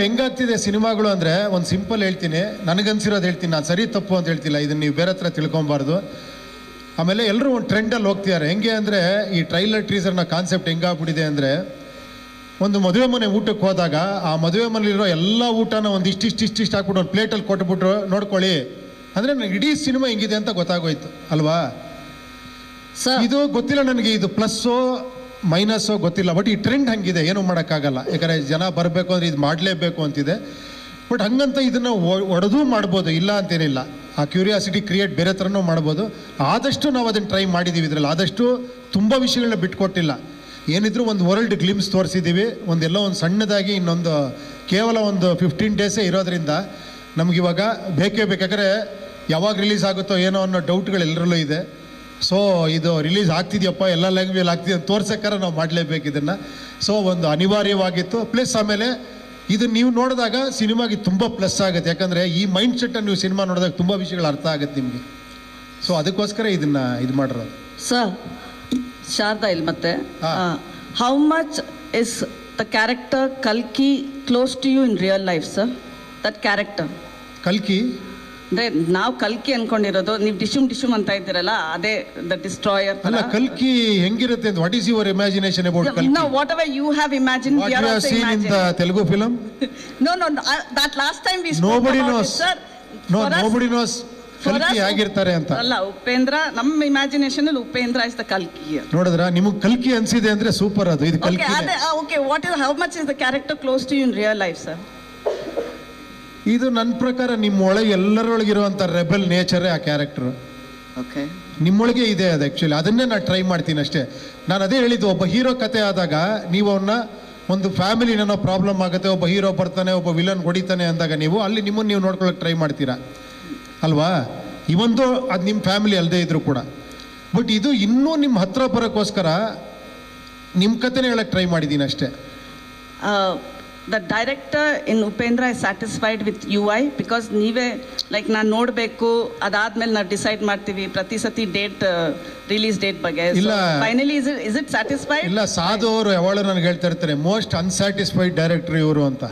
ಹೆಂಗಾಗ್ತಿದೆ ಸಿನಿಮಾಗಳು ಅಂದರೆ, ಒಂದು ಸಿಂಪಲ್ ಹೇಳ್ತೀನಿ, ನನಗನ್ಸಿರೋದು ಹೇಳ್ತೀನಿ. ನಾನು ಸರಿ ತಪ್ಪು ಅಂತ ಹೇಳ್ತಿಲ್ಲ, ಇದನ್ನು ನೀವು ಬೇರೆ ಹತ್ರ ತಿಳ್ಕೊಬಾರ್ದು. ಆಮೇಲೆ ಎಲ್ಲರೂ ಒಂದು ಟ್ರೆಂಡಲ್ಲಿ ಹೋಗ್ತಿದ್ದಾರೆ. ಹೆಂಗೆ ಅಂದರೆ, ಈ ಟ್ರೈಲರ್ ಟೀಸರ್ನ ಕಾನ್ಸೆಪ್ಟ್ ಹೆಂಗಾಗ್ಬಿಟ್ಟಿದೆ ಅಂದರೆ, ಒಂದು ಮದುವೆ ಮನೆ ಊಟಕ್ಕೆ ಹೋದಾಗ ಆ ಮದುವೆ ಮನೇಲಿರೋ ಎಲ್ಲ ಊಟನ ಒಂದು ಇಷ್ಟಿಷ್ಟು ಹಾಕ್ಬಿಟ್ಟು ಒಂದು ಪ್ಲೇಟಲ್ಲಿ ಕೊಟ್ಬಿಟ್ರು, ನೋಡ್ಕೊಳ್ಳಿ ಅಂದರೆ ನನಗೆ ಇಡೀ ಸಿನಿಮಾ ಹೆಂಗಿದೆ ಅಂತ ಗೊತ್ತಾಗೋಯ್ತು ಅಲ್ವಾ? ಇದು ಗೊತ್ತಿಲ್ಲ ನನಗೆ, ಇದು ಪ್ಲಸ್ಸೋ ಮೈನಸ್ಸೋ ಗೊತ್ತಿಲ್ಲ. ಬಟ್ ಈ ಟ್ರೆಂಡ್ ಹಂಗಿದೆ, ಏನೂ ಮಾಡೋಕ್ಕಾಗಲ್ಲ. ಯಾಕಂದರೆ ಜನ ಬರಬೇಕು ಅಂದರೆ ಇದು ಮಾಡಲೇಬೇಕು ಅಂತಿದೆ. ಬಟ್ ಹಂಗಂತ ಇದನ್ನು ಒಡೆದು ಮಾಡ್ಬೋದು, ಇಲ್ಲ ಅಂತೇನಿಲ್ಲ. ಆ ಕ್ಯೂರಿಯಾಸಿಟಿ ಕ್ರಿಯೇಟ್ ಬೇರೆ ಥರನೂ ಮಾಡ್ಬೋದು. ಆದಷ್ಟು ನಾವು ಅದನ್ನು ಟ್ರೈ ಮಾಡಿದ್ದೀವಿ. ಇದರಲ್ಲಿ ಆದಷ್ಟು ತುಂಬ ವಿಷಯಗಳನ್ನ ಬಿಟ್ಕೊಟ್ಟಿಲ್ಲ. ಏನಿದ್ರು ಒಂದು ವರ್ಲ್ಡ್ ಗ್ಲಿಮ್ಸ್ ತೋರಿಸಿದ್ದೀವಿ. ಒಂದೆಲ್ಲ ಒಂದು ಸಣ್ಣದಾಗಿ ಇನ್ನೊಂದು ಕೇವಲ ಒಂದು 15 ಡೇಸೇ ಇರೋದ್ರಿಂದ ನಮಗಿವಾಗ ಬೇಕೇ ಬೇಕು. ಯಾಕಂದರೆ ಯಾವಾಗ ರಿಲೀಸ್ ಆಗುತ್ತೋ ಏನೋ ಅನ್ನೋ ಡೌಟ್ಗಳು ಎಲ್ಲರಲ್ಲೂ ಇದೆ. ಸೊ ಇದು ರಿಲೀಸ್ ಆಗ್ತಿದೆಯಪ್ಪ, ಎಲ್ಲ ಲ್ಯಾಂಗ್ವೇಜ್ ಆಗ್ತಿದೆ ಅಂತ ತೋರ್ಸೋಕ್ಕಾರ ನಾವು ಮಾಡಲೇಬೇಕು ಇದನ್ನು. ಸೊ ಒಂದು ಅನಿವಾರ್ಯವಾಗಿತ್ತು. ಪ್ಲಸ್ ಆಮೇಲೆ ಇದು ನೀವು ನೋಡಿದಾಗ ಸಿನಿಮಾಗೆ ತುಂಬ ಪ್ಲಸ್ ಆಗುತ್ತೆ. ಯಾಕಂದರೆ ಈ ಮೈಂಡ್ ಸೆಟ್ಟನ್ನು ನೀವು ಸಿನಿಮಾ ನೋಡಿದಾಗ ತುಂಬ ವಿಷಯಗಳು ಅರ್ಥ ಆಗುತ್ತೆ ನಿಮಗೆ. ಸೊ ಅದಕ್ಕೋಸ್ಕರ ಇದನ್ನು ಇದು ಮಾಡಿರೋದು. ಸರ್, ಶಾರದಾ ಇಲ್ಲಿ ಮತ್ತೆ, how much is the character ಕಲ್ಕಿ close to you in real life sir? That character ಕಲ್ಕಿ ಅಂದ್ರೆ ನಾವು ಕಲ್ಕಿ ಅನ್ಕೊಂಡಿರೋದು, ನೀವು ಡಿಶುಮ್ ಅಂತ ಇದ್ದೀರಲ್ಲ, ಅದೇ ದ ಡಿಸ್ಟ್ರಾಯರ್. ಅಲ್ಲ, ಕಲ್ಕಿ ಹೆಂಗಿರುತ್ತೆ ಅಂತ, what is your imagination about ಕಲ್ಕಿ? No, whatever you have imagined, what you have seen in the Telugu film? No, that last time we spoke nobody about knows. it, sir. Nobody knows ಕಲ್ಕಿ ಆಗಿರ್ತಾರೆ ಅಂತ. ಅಲ್ಲ, ಉಪೇಂದ್ರ, ನಮ್ಮ imagination ಅಲ್ಲಿ Upendra is the ಕಲ್ಕಿ. ನೋಡಿದ್ರ, ನಿಮಗೆ ಕಲ್ಕಿ ಅನ್ಸಿದೆ ಅಂದ್ರೆ ಸೂಪರ್. ಅದು ಇದು ಕಲ್ಕಿ. Okay, what is, how much is the character close to you in real life sir? ಇದು ನನ್ನ ಪ್ರಕಾರ ನಿಮ್ಮೊಳಗೆ ಎಲ್ಲರೊಳಗಿರುವಂಥ ರೆಬೆಲ್ ನೇಚರೇ ಆ ಕ್ಯಾರೆಕ್ಟರ್. ಓಕೆ, ನಿಮ್ಮೊಳಗೆ ಇದೆ ಅದು. ಆ್ಯಕ್ಚುಲಿ ಅದನ್ನೇ ನಾನು ಟ್ರೈ ಮಾಡ್ತೀನಿ ಅಷ್ಟೇ. ನಾನು ಅದೇ ಹೇಳಿದ್ದು, ಒಬ್ಬ ಹೀರೋ ಕತೆ ಆದಾಗ ನೀವು ಅವನ್ನ ಒಂದು ಫ್ಯಾಮಿಲಿನೇನೋ ಪ್ರಾಬ್ಲಮ್ ಆಗುತ್ತೆ, ಒಬ್ಬ ಹೀರೋ ಬರ್ತಾನೆ, ಒಬ್ಬ ವಿಲನ್ ಹೊಡಿತಾನೆ ಅಂದಾಗ ನೀವು ಅಲ್ಲಿ ನಿಮ್ಮನ್ನು ನೀವು ನೋಡ್ಕೊಳ್ಳೋಕೆ ಟ್ರೈ ಮಾಡ್ತೀರಾ ಅಲ್ವಾ? ಇವಂದು ಅದು ನಿಮ್ಮ ಫ್ಯಾಮಿಲಿ ಅಲ್ಲದೆ ಇದ್ರು ಕೂಡ. ಬಟ್ ಇದು ಇನ್ನೂ ನಿಮ್ಮ ಹತ್ರ ಬರೋಕ್ಕೋಸ್ಕರ ನಿಮ್ಮ ಕತೆನೇ ಹೇಳಕ್ಕೆ ಟ್ರೈ ಮಾಡಿದ್ದೀನಿ ಅಷ್ಟೇ. The director in Upendra is satisfied with UI because ನೀವೇ ಲೈಕ್ ನಾನು ನೋಡಬೇಕು, ಅದಾದ್ಮೇಲೆ ನಾವು ಡಿಸೈಡ್ ಮಾಡ್ತೀವಿ ಪ್ರತಿ ಸತಿ ಡೇಟ್, ರಿಲೀಸ್ ಡೇಟ್ ಬಗ್ಗೆ. ಇಲ್ಲ, ಫೈನಲಿ ಇಸ್ ಇಟ್ ಸ್ಯಾಟಿಸ್ಫೈಡ್? ಇಲ್ಲ, ಸಾಧು ಅವರು ಯಾವಾಗಲೂ ನನಗೆ ಹೇಳ್ತಾ ಇರ್ತಾರೆ, ಮೋಸ್ಟ್ ಅನ್ಸ್ಯಾಟಿಸ್ಫೈಡ್ ಡೈರೆಕ್ಟರ್ ಇವರು ಅಂತ.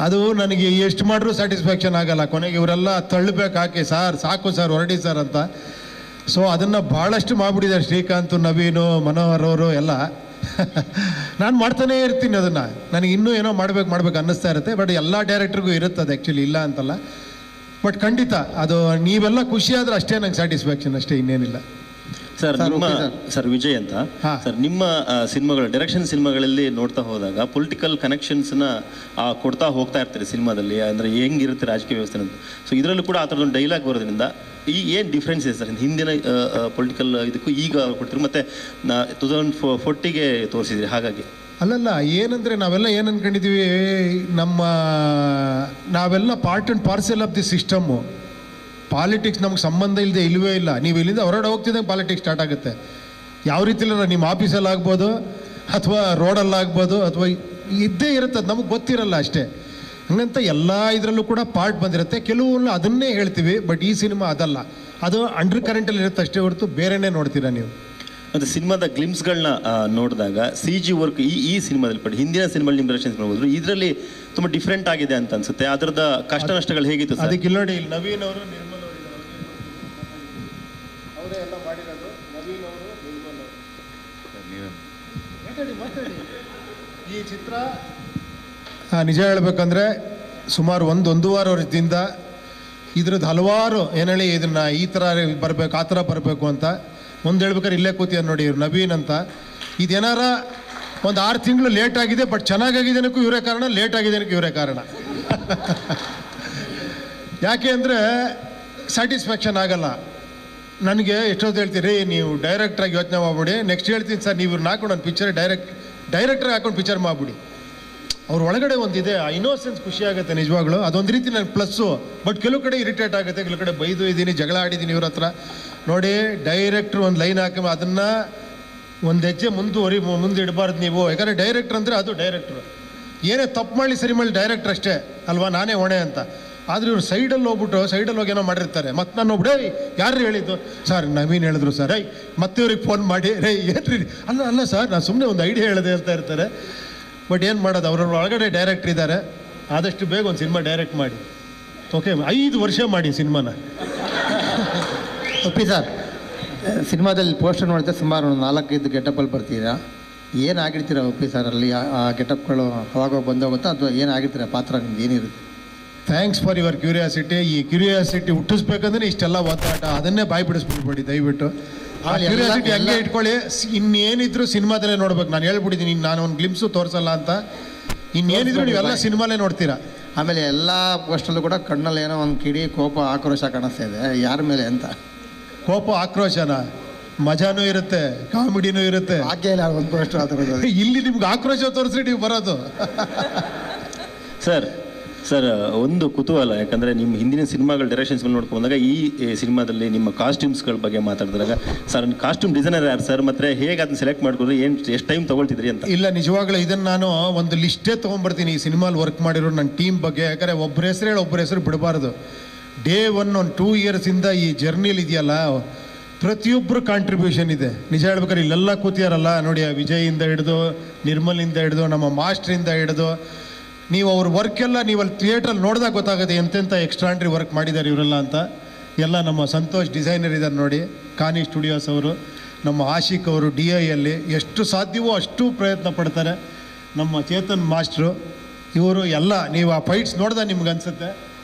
ಅದು ನನಗೆ ಎಷ್ಟು ಮಾಡಿದ್ರೂ ಸ್ಯಾಟಿಸ್ಫ್ಯಾಕ್ಷನ್ ಆಗಲ್ಲ. ಕೊನೆಗೆ ಇವರೆಲ್ಲ ತಳ್ಳಬೇಕು, ಹಾಕಿ ಸಾರ್ ಸಾಕು ಸರ್ ಹೊರಡಿ ಸರ್ ಅಂತ. ಸೊ ಅದನ್ನು ಭಾಳಷ್ಟು ಮಾಡಿಬಿಟ್ಟಿದ್ದಾರೆ ಶ್ರೀಕಾಂತ್, ನವೀನು, ಮನೋಹರ್ ಅವರು ಎಲ್ಲ. ನಾನು ಮಾಡ್ತಾನೇ ಇರ್ತೀನಿ ಅದನ್ನು. ನನಗೆ ಇನ್ನೂ ಏನೋ ಮಾಡ್ಬೇಕು ಅನ್ನಿಸ್ತಾ ಇರುತ್ತೆ. ಬಟ್ ಎಲ್ಲ ಡೈರೆಕ್ಟ್ರಿಗೂ ಇರುತ್ತೆ ಅದು, ಆ್ಯಕ್ಚುಲಿ ಇಲ್ಲ ಅಂತಲ್ಲ. ಬಟ್ ಖಂಡಿತ ಅದು ನೀವೆಲ್ಲ ಖುಷಿಯಾದರೆ ಅಷ್ಟೇ ನಂಗೆ ಸ್ಯಾಟಿಸ್ಫ್ಯಾಕ್ಷನ್, ಅಷ್ಟೇ, ಇನ್ನೇನಿಲ್ಲ. ಸರ್ ವಿಜಯ್ ಅಂತ ಸರ್, ನಿಮ್ಮ ಸಿನಿಮಾಗಳು, ಡೈರೆಕ್ಷನ್ ಸಿನಿಮಾಗಳಲ್ಲಿ ನೋಡ್ತಾ ಹೋದಾಗ ಪೊಲಿಟಿಕಲ್ ಕನೆಕ್ಷನ್ಸ್ನ ಕೊಡ್ತಾ ಹೋಗ್ತಾ ಇರ್ತೀರಿ ಸಿನಿಮಾದಲ್ಲಿ. ಅಂದರೆ ಹೆಂಗಿರುತ್ತೆ ರಾಜಕೀಯ ವ್ಯವಸ್ಥೆ ಅಂತ. ಸೊ ಇದರಲ್ಲೂ ಕೂಡ ಆ ಥರದೊಂದು ಡೈಲಾಗ್ ಬರೋದ್ರಿಂದ ಈ ಏನು ಡಿಫ್ರೆನ್ಸ್ ಇದೆ ಸರ್ ಹಿಂದಿನ ಪೊಲಿಟಿಕಲ್ ಇದಕ್ಕೂ ಈಗ ಕೊಡ್ತೀರಿ, ಮತ್ತು 2040ಗೆ ತೋರಿಸಿದ್ರಿ? ಹಾಗಾಗಿ ಅಲ್ಲಲ್ಲ, ಏನಂದರೆ ನಾವೆಲ್ಲ ಏನು ಅಂದ್ಕೊಂಡಿದ್ದೀವಿ, ನಾವೆಲ್ಲ part and parcel of the system. Politics ನಮ್ಗೆ ಸಂಬಂಧ ಇಲ್ಲದೆ ಇಲ್ಲವೇ ಇಲ್ಲ. ನೀವು ಇಲ್ಲಿಂದ ಹೊರಗಡೆ ಹೋಗ್ತಿದ್ದಂಗೆ ಪಾಲಿಟಿಕ್ಸ್ ಸ್ಟಾರ್ಟ್ ಆಗುತ್ತೆ. ಯಾವ ರೀತಿಲ್ಲ, ನಿಮ್ಮ ಆಫೀಸಲ್ಲಿ ಆಗ್ಬೋದು ಅಥವಾ ರೋಡಲ್ಲಾಗ್ಬೋದು ಅಥವಾ ಇದ್ದೇ ಇರುತ್ತೆ, ಅದು ನಮಗೆ ಗೊತ್ತಿರಲ್ಲ ಅಷ್ಟೇ. ಹಂಗಂತ ಎಲ್ಲ ಇದರಲ್ಲೂ ಕೂಡ ಪಾರ್ಟ್ ಬಂದಿರುತ್ತೆ. ಕೆಲವು ಅದನ್ನೇ ಹೇಳ್ತೀವಿ, ಬಟ್ ಈ ಸಿನಿಮಾ ಅದಲ್ಲ, ಅದು ಅಂಡರ್ ಕರೆಂಟಲ್ಲಿ ಇರುತ್ತೆ ಅಷ್ಟೇ ಹೊರತು ಬೇರೆನೇ ನೋಡ್ತೀರಾ ನೀವು. ಮತ್ತು ಸಿನಿಮಾದ ಗ್ಲಿಮ್ಸ್ಗಳನ್ನ ನೋಡಿದಾಗ CG ವರ್ಕ್ ಈ ಸಿನಿಮಾದಲ್ಲಿ ಬಟ್ ಹಿಂದಿನ ಸಿನಿಮಾದಲ್ಲಿ ನಿಮ್ಮ ಡೈರೆಕ್ಷನ್ಸ್ ನೋಡಿದ್ರು ಇದರಲ್ಲಿ ತುಂಬ ಡಿಫ್ರೆಂಟ್ ಆಗಿದೆ ಅಂತ ಅನ್ಸುತ್ತೆ. ಅದರದ ಕಷ್ಟ ನಷ್ಟಗಳು ಹೇಗಿತ್ತು ಸರ್? ಅದಕ್ಕೆ ಇಲ್ಲಿ ನೋಡಿ, ಇಲ್ಲಿ ನವೀನ್ ಅವರು ನಿರ್ಮಲ್ ಅವರು ಅವರೇ ಎಲ್ಲ ಮಾಡಿರೋದು. ನವೀನ್ ಅವರು ನಿರ್ಮಲ್ ಅವರು ಮಾತಾಡಿ. ಈ ಚಿತ್ರ ನಿಜ ಹೇಳ್ಬೇಕಂದ್ರೆ ಸುಮಾರು ಒಂದೂವರೆ ವರ್ಷದಿಂದ ಇದ್ರದ್ದು ಹಲವಾರು ಏನೇಳಿ ಇದನ್ನ ಈ ಥರ ಬರಬೇಕು ಆ ಥರ ಬರಬೇಕು ಅಂತ ಒಂದು ಹೇಳ್ಬೇಕಾದ್ರೆ ಇಲ್ಲೇ ಕೂತಿಯ ನೋಡಿ ಇವ್ರು ನವೀನ್ ಅಂತ. ಇದೇನಾರ ಒಂದು 6 ತಿಂಗಳು ಲೇಟ್ ಆಗಿದೆ, ಬಟ್ ಚೆನ್ನಾಗಾಗಿದ್ದೇನಕ್ಕೂ ಇವರೇ ಕಾರಣ, ಲೇಟ್ ಆಗಿದ್ದೇನಕ್ಕೂ ಇವರೇ ಕಾರಣ. ಯಾಕೆ ಅಂದರೆ ಸ್ಯಾಟಿಸ್ಫ್ಯಾಕ್ಷನ್ ಆಗಲ್ಲ ನನಗೆ. ಎಷ್ಟೊತ್ತು ಹೇಳ್ತೀರಿ ನೀವು ಡೈರೆಕ್ಟ್ರಾಗಿ ಯೋಚನೆ ಮಾಡ್ಬಿಡಿ, ನೆಕ್ಸ್ಟ್ ಹೇಳ್ತೀನಿ ಸರ್ ನೀವು ಇವ್ರನ್ನ ಹಾಕೊಂಡು ಒಂದು ಪಿಕ್ಚರ್ ಡೈರೆಕ್ಟ್ರಾಗಿ ಹಾಕೊಂಡು ಪಿಕ್ಚರ್ ಮಾಡಿಬಿಡಿ. ಅವ್ರ ಒಳಗಡೆ ಒಂದಿದೆ, ಆ ಇನ್ನೋಸೆನ್ಸ್ ಖುಷಿ ಆಗುತ್ತೆ ನಿಜವಾಗ್ಲೂ. ಅದೊಂದು ರೀತಿ ನನ್ನ ಪ್ಲಸ್ಸು. ಬಟ್ ಕೆಲವು ಕಡೆ ಇರಿಟೇಟ್ ಆಗುತ್ತೆ, ಕೆಲವು ಕಡೆ ಬೈದು ಇದ್ದೀನಿ, ಜಗಳ ಆಡಿದ್ದೀನಿ ಇವ್ರ ಹತ್ರ. ನೋಡಿ, ಡೈರೆಕ್ಟ್ರು ಒಂದು ಲೈನ್ ಹಾಕಿ ಅದನ್ನು ಒಂದು ಹೆಜ್ಜೆ ಮುಂದೆ ಇಡಬಾರ್ದು ನೀವು. ಯಾಕಂದರೆ ಡೈರೆಕ್ಟ್ರ್ ಅಂದರೆ ಅದು ಡೈರೆಕ್ಟ್ರು. ಏನೇ ತಪ್ಪು ಮಾಡಿ ಸರಿ ಮಾಡಿ ಡೈರೆಕ್ಟ್ರ್ ಅಷ್ಟೇ ಅಲ್ವಾ, ನಾನೇ ಹೊಣೆ ಅಂತ. ಆದರೆ ಇವ್ರು ಸೈಡಲ್ಲಿ ಹೋಗಿ ಏನೋ ಮಾಡಿರ್ತಾರೆ. ಮತ್ತು ನಾನು ಒಬ್ಬಡೇ ಯಾರು ಹೇಳಿದ್ದು ಸರ್, ನವೀನ್ ಹೇಳಿದ್ರು ಸರ್, ಮತ್ತೆ ಇವ್ರಿಗೆ ಫೋನ್ ಮಾಡಿ ಏನ್ರಿ ಅಲ್ಲ ಸರ್ ನಾನು ಸುಮ್ಮನೆ ಒಂದು ಐಡಿಯಾ ಹೇಳಿದೆ ಹೇಳ್ತಾ ಇರ್ತಾರೆ. ಬಟ್ ಏನು ಮಾಡೋದು, ಅವ್ರ ಒಳಗಡೆ ಡೈರೆಕ್ಟ್ರ್ ಇದ್ದಾರೆ. ಆದಷ್ಟು ಬೇಗ ಒಂದು ಸಿನಿಮಾ ಡೈರೆಕ್ಟ್ ಮಾಡಿ. ಓಕೆ, 5 ವರ್ಷ ಮಾಡಿ ಸಿನಿಮಾನ. ಒಪ್ಪಿ ಸರ್, ಸಿನಿಮಾದಲ್ಲಿ ಪೋಸ್ಟರ್ ನೋಡಿದ್ರೆ ಸುಮಾರು 4-5 ಗೆಟಪ್ಪಲ್ಲಿ ಬರ್ತೀರಾ. ಏನಾಗಿರ್ತೀರ ಒಪ್ಪಿ ಸರ್ ಅಲ್ಲಿ? ಆ ಗೆಟಪ್ಗಳು ಅವಾಗ ಬಂದೋಗುತ್ತಾ ಅಥವಾ ಏನಾಗಿರ್ತೀರ ಪಾತ್ರ ನಿಮ್ದು ಏನಿರುತ್ತೆ? Thanks for your curiosity. ಈ ಕ್ಯೂರಿಯಾಸಿಟಿ ಹುಟ್ಟಿಸ್ಬೇಕಂದ್ರೆ ಇಷ್ಟೆಲ್ಲ ಒತ್ತಾಟ, ಅದನ್ನೇ ಬಾಯಿ ಬಿಡಿಸ್ಬಿಡ್ಬೇಡಿ ದಯವಿಟ್ಟು. ಆ ಕ್ಯೂರಿಯಾಸಿಟಿ ಹಂಗೆ ಇಟ್ಕೊಳ್ಳಿ. ಇನ್ನೇನಿದ್ರು ಸಿನಿಮಾದಲ್ಲೇ ನೋಡ್ಬೇಕು. ನಾನು ಹೇಳ್ಬಿಟ್ಟಿದ್ದೀನಿ, ನಾನು ಒಂದು ಗ್ಲಿಮ್ಸು ತೋರಿಸಲ್ಲ ಅಂತ. ಇನ್ನೇನಿದ್ರು ನೀವೆಲ್ಲ ಸಿನಿಮಾಲೇ ನೋಡ್ತೀರಾ. ಆಮೇಲೆ ಎಲ್ಲ ಪೋಸ್ಟಲ್ಲೂ ಕೂಡ ಕಣ್ಣಲ್ಲಿ ಏನೋ ಒಂದು ಕಿಡಿ ಕೋಪ ಆಕ್ರೋಶ ಕಾಣಿಸ್ತಾ ಇದೆ. ಯಾರ ಮೇಲೆ ಅಂತ? ಕೋಪ ಆಕ್ರೋಶನ ಮಜಾನೂ ಇರುತ್ತೆ, ಕಾಮಿಡಿನೂ ಇರುತ್ತೆ. ಹಾಗೆ ಇಲ್ಲ ಒಂದು ಪೋಸ್ಟರ್ ಆ ಥರ ಇಲ್ಲಿ ನಿಮ್ಗೆ ಆಕ್ರೋಶ ತೋರಿಸ್ರಿ ನೀವು ಬರೋದು. ಸರ್ ಒಂದು ಕುತೂಹಲ, ಯಾಕಂದರೆ ನಿಮ್ಮ ಹಿಂದಿನ ಸಿನಿಮಾಗಳ ಡೈರೆಕ್ಷನ್ಸ್ ನೋಡ್ಕೊಂಡು ಬಂದಾಗ ಈ ಸಿನಿಮಾದಲ್ಲಿ ನಿಮ್ಮ ಕಾಸ್ಟ್ಯೂಮ್ಸ್ಗಳ ಬಗ್ಗೆ ಮಾತಾಡಿದಾಗ ಸರ್ ಕಾಸ್ಟ್ಯೂಮ್ ಡಿಸೈನರ್ ಯಾರು ಸರ್, ಮತ್ತು ಹೇಗೆ ಅದನ್ನ ಸೆಲೆಕ್ಟ್ ಮಾಡ್ಕೊಂಡ್ರೆ ಎಷ್ಟು ಟೈಮ್ ತೊಗೊಳ್ತಿದ್ರಿ ಅಂತ? ಇಲ್ಲ, ನಿಜವಾಗ್ಲೂ ಇದನ್ನು ನಾನು ಒಂದು ಲಿಸ್ಟೇ ತೊಗೊಂಡ್ಬರ್ತೀನಿ ಈ ಸಿನಿಮಾಲಿ ವರ್ಕ್ ಮಾಡಿರೋ ನನ್ನ ಟೀಮ್ ಬಗ್ಗೆ. ಯಾಕಂದರೆ ಒಬ್ಬರ ಹೆಸರು ಹೇಳಿ ಒಬ್ಬರ ಹೆಸರು ಬಿಡಬಾರ್ದು. ಡೇ 1 ಒಂದು 2 ಇಯರ್ಸಿಂದ ಈ ಜರ್ನಿಲಿ ಇದೆಯಲ್ಲ, ಪ್ರತಿಯೊಬ್ಬರು ಕಾಂಟ್ರಿಬ್ಯೂಷನ್ ಇದೆ. ನಿಜ ಹೇಳ್ಬೇಕಾದ್ರೆ ಇಲ್ಲೆಲ್ಲ ಕೂತಿಯಾರಲ್ಲ ನೋಡಿ, ವಿಜಯಿಂದ ಹಿಡಿದು ನಿರ್ಮಲಿಂದ ಹಿಡಿದು ನಮ್ಮ ಮಾಸ್ಟ್ರಿಂದ ಹಿಡಿದು ನೀವು ಅವ್ರ ವರ್ಕೆಲ್ಲ ನೀವು ಅಲ್ಲಿ ಥಿಯೇಟ್ರಲ್ಲಿ ನೋಡಿದಾಗ ಗೊತ್ತಾಗುತ್ತೆ ಎಂತೆಂಥ ಎಕ್ಸ್ಟ್ರಾಂಡ್ರಿ ವರ್ಕ್ ಮಾಡಿದ್ದಾರೆ ಇವರೆಲ್ಲ ಅಂತ. ಎಲ್ಲ ನಮ್ಮ ಸಂತೋಷ್ ಡಿಸೈನರ್ ಇದ್ದಾರೆ ನೋಡಿ, ಕಾನಿ ಸ್ಟುಡಿಯೋಸ್ ಅವರು, ನಮ್ಮ ಆಶಿಕ್ ಅವರು DIಯಲ್ಲಿ ಎಷ್ಟು ಸಾಧ್ಯವೋ ಅಷ್ಟು ಪ್ರಯತ್ನ ಪಡ್ತಾರೆ. ನಮ್ಮ ಚೇತನ್ ಮಾಸ್ಟ್ರು ಇವರು ಎಲ್ಲ ನೀವು ಆ ಫೈಟ್ಸ್ ನೋಡಿದಾಗ ನಿಮ್ಗೆ ಅನಿಸುತ್ತೆ.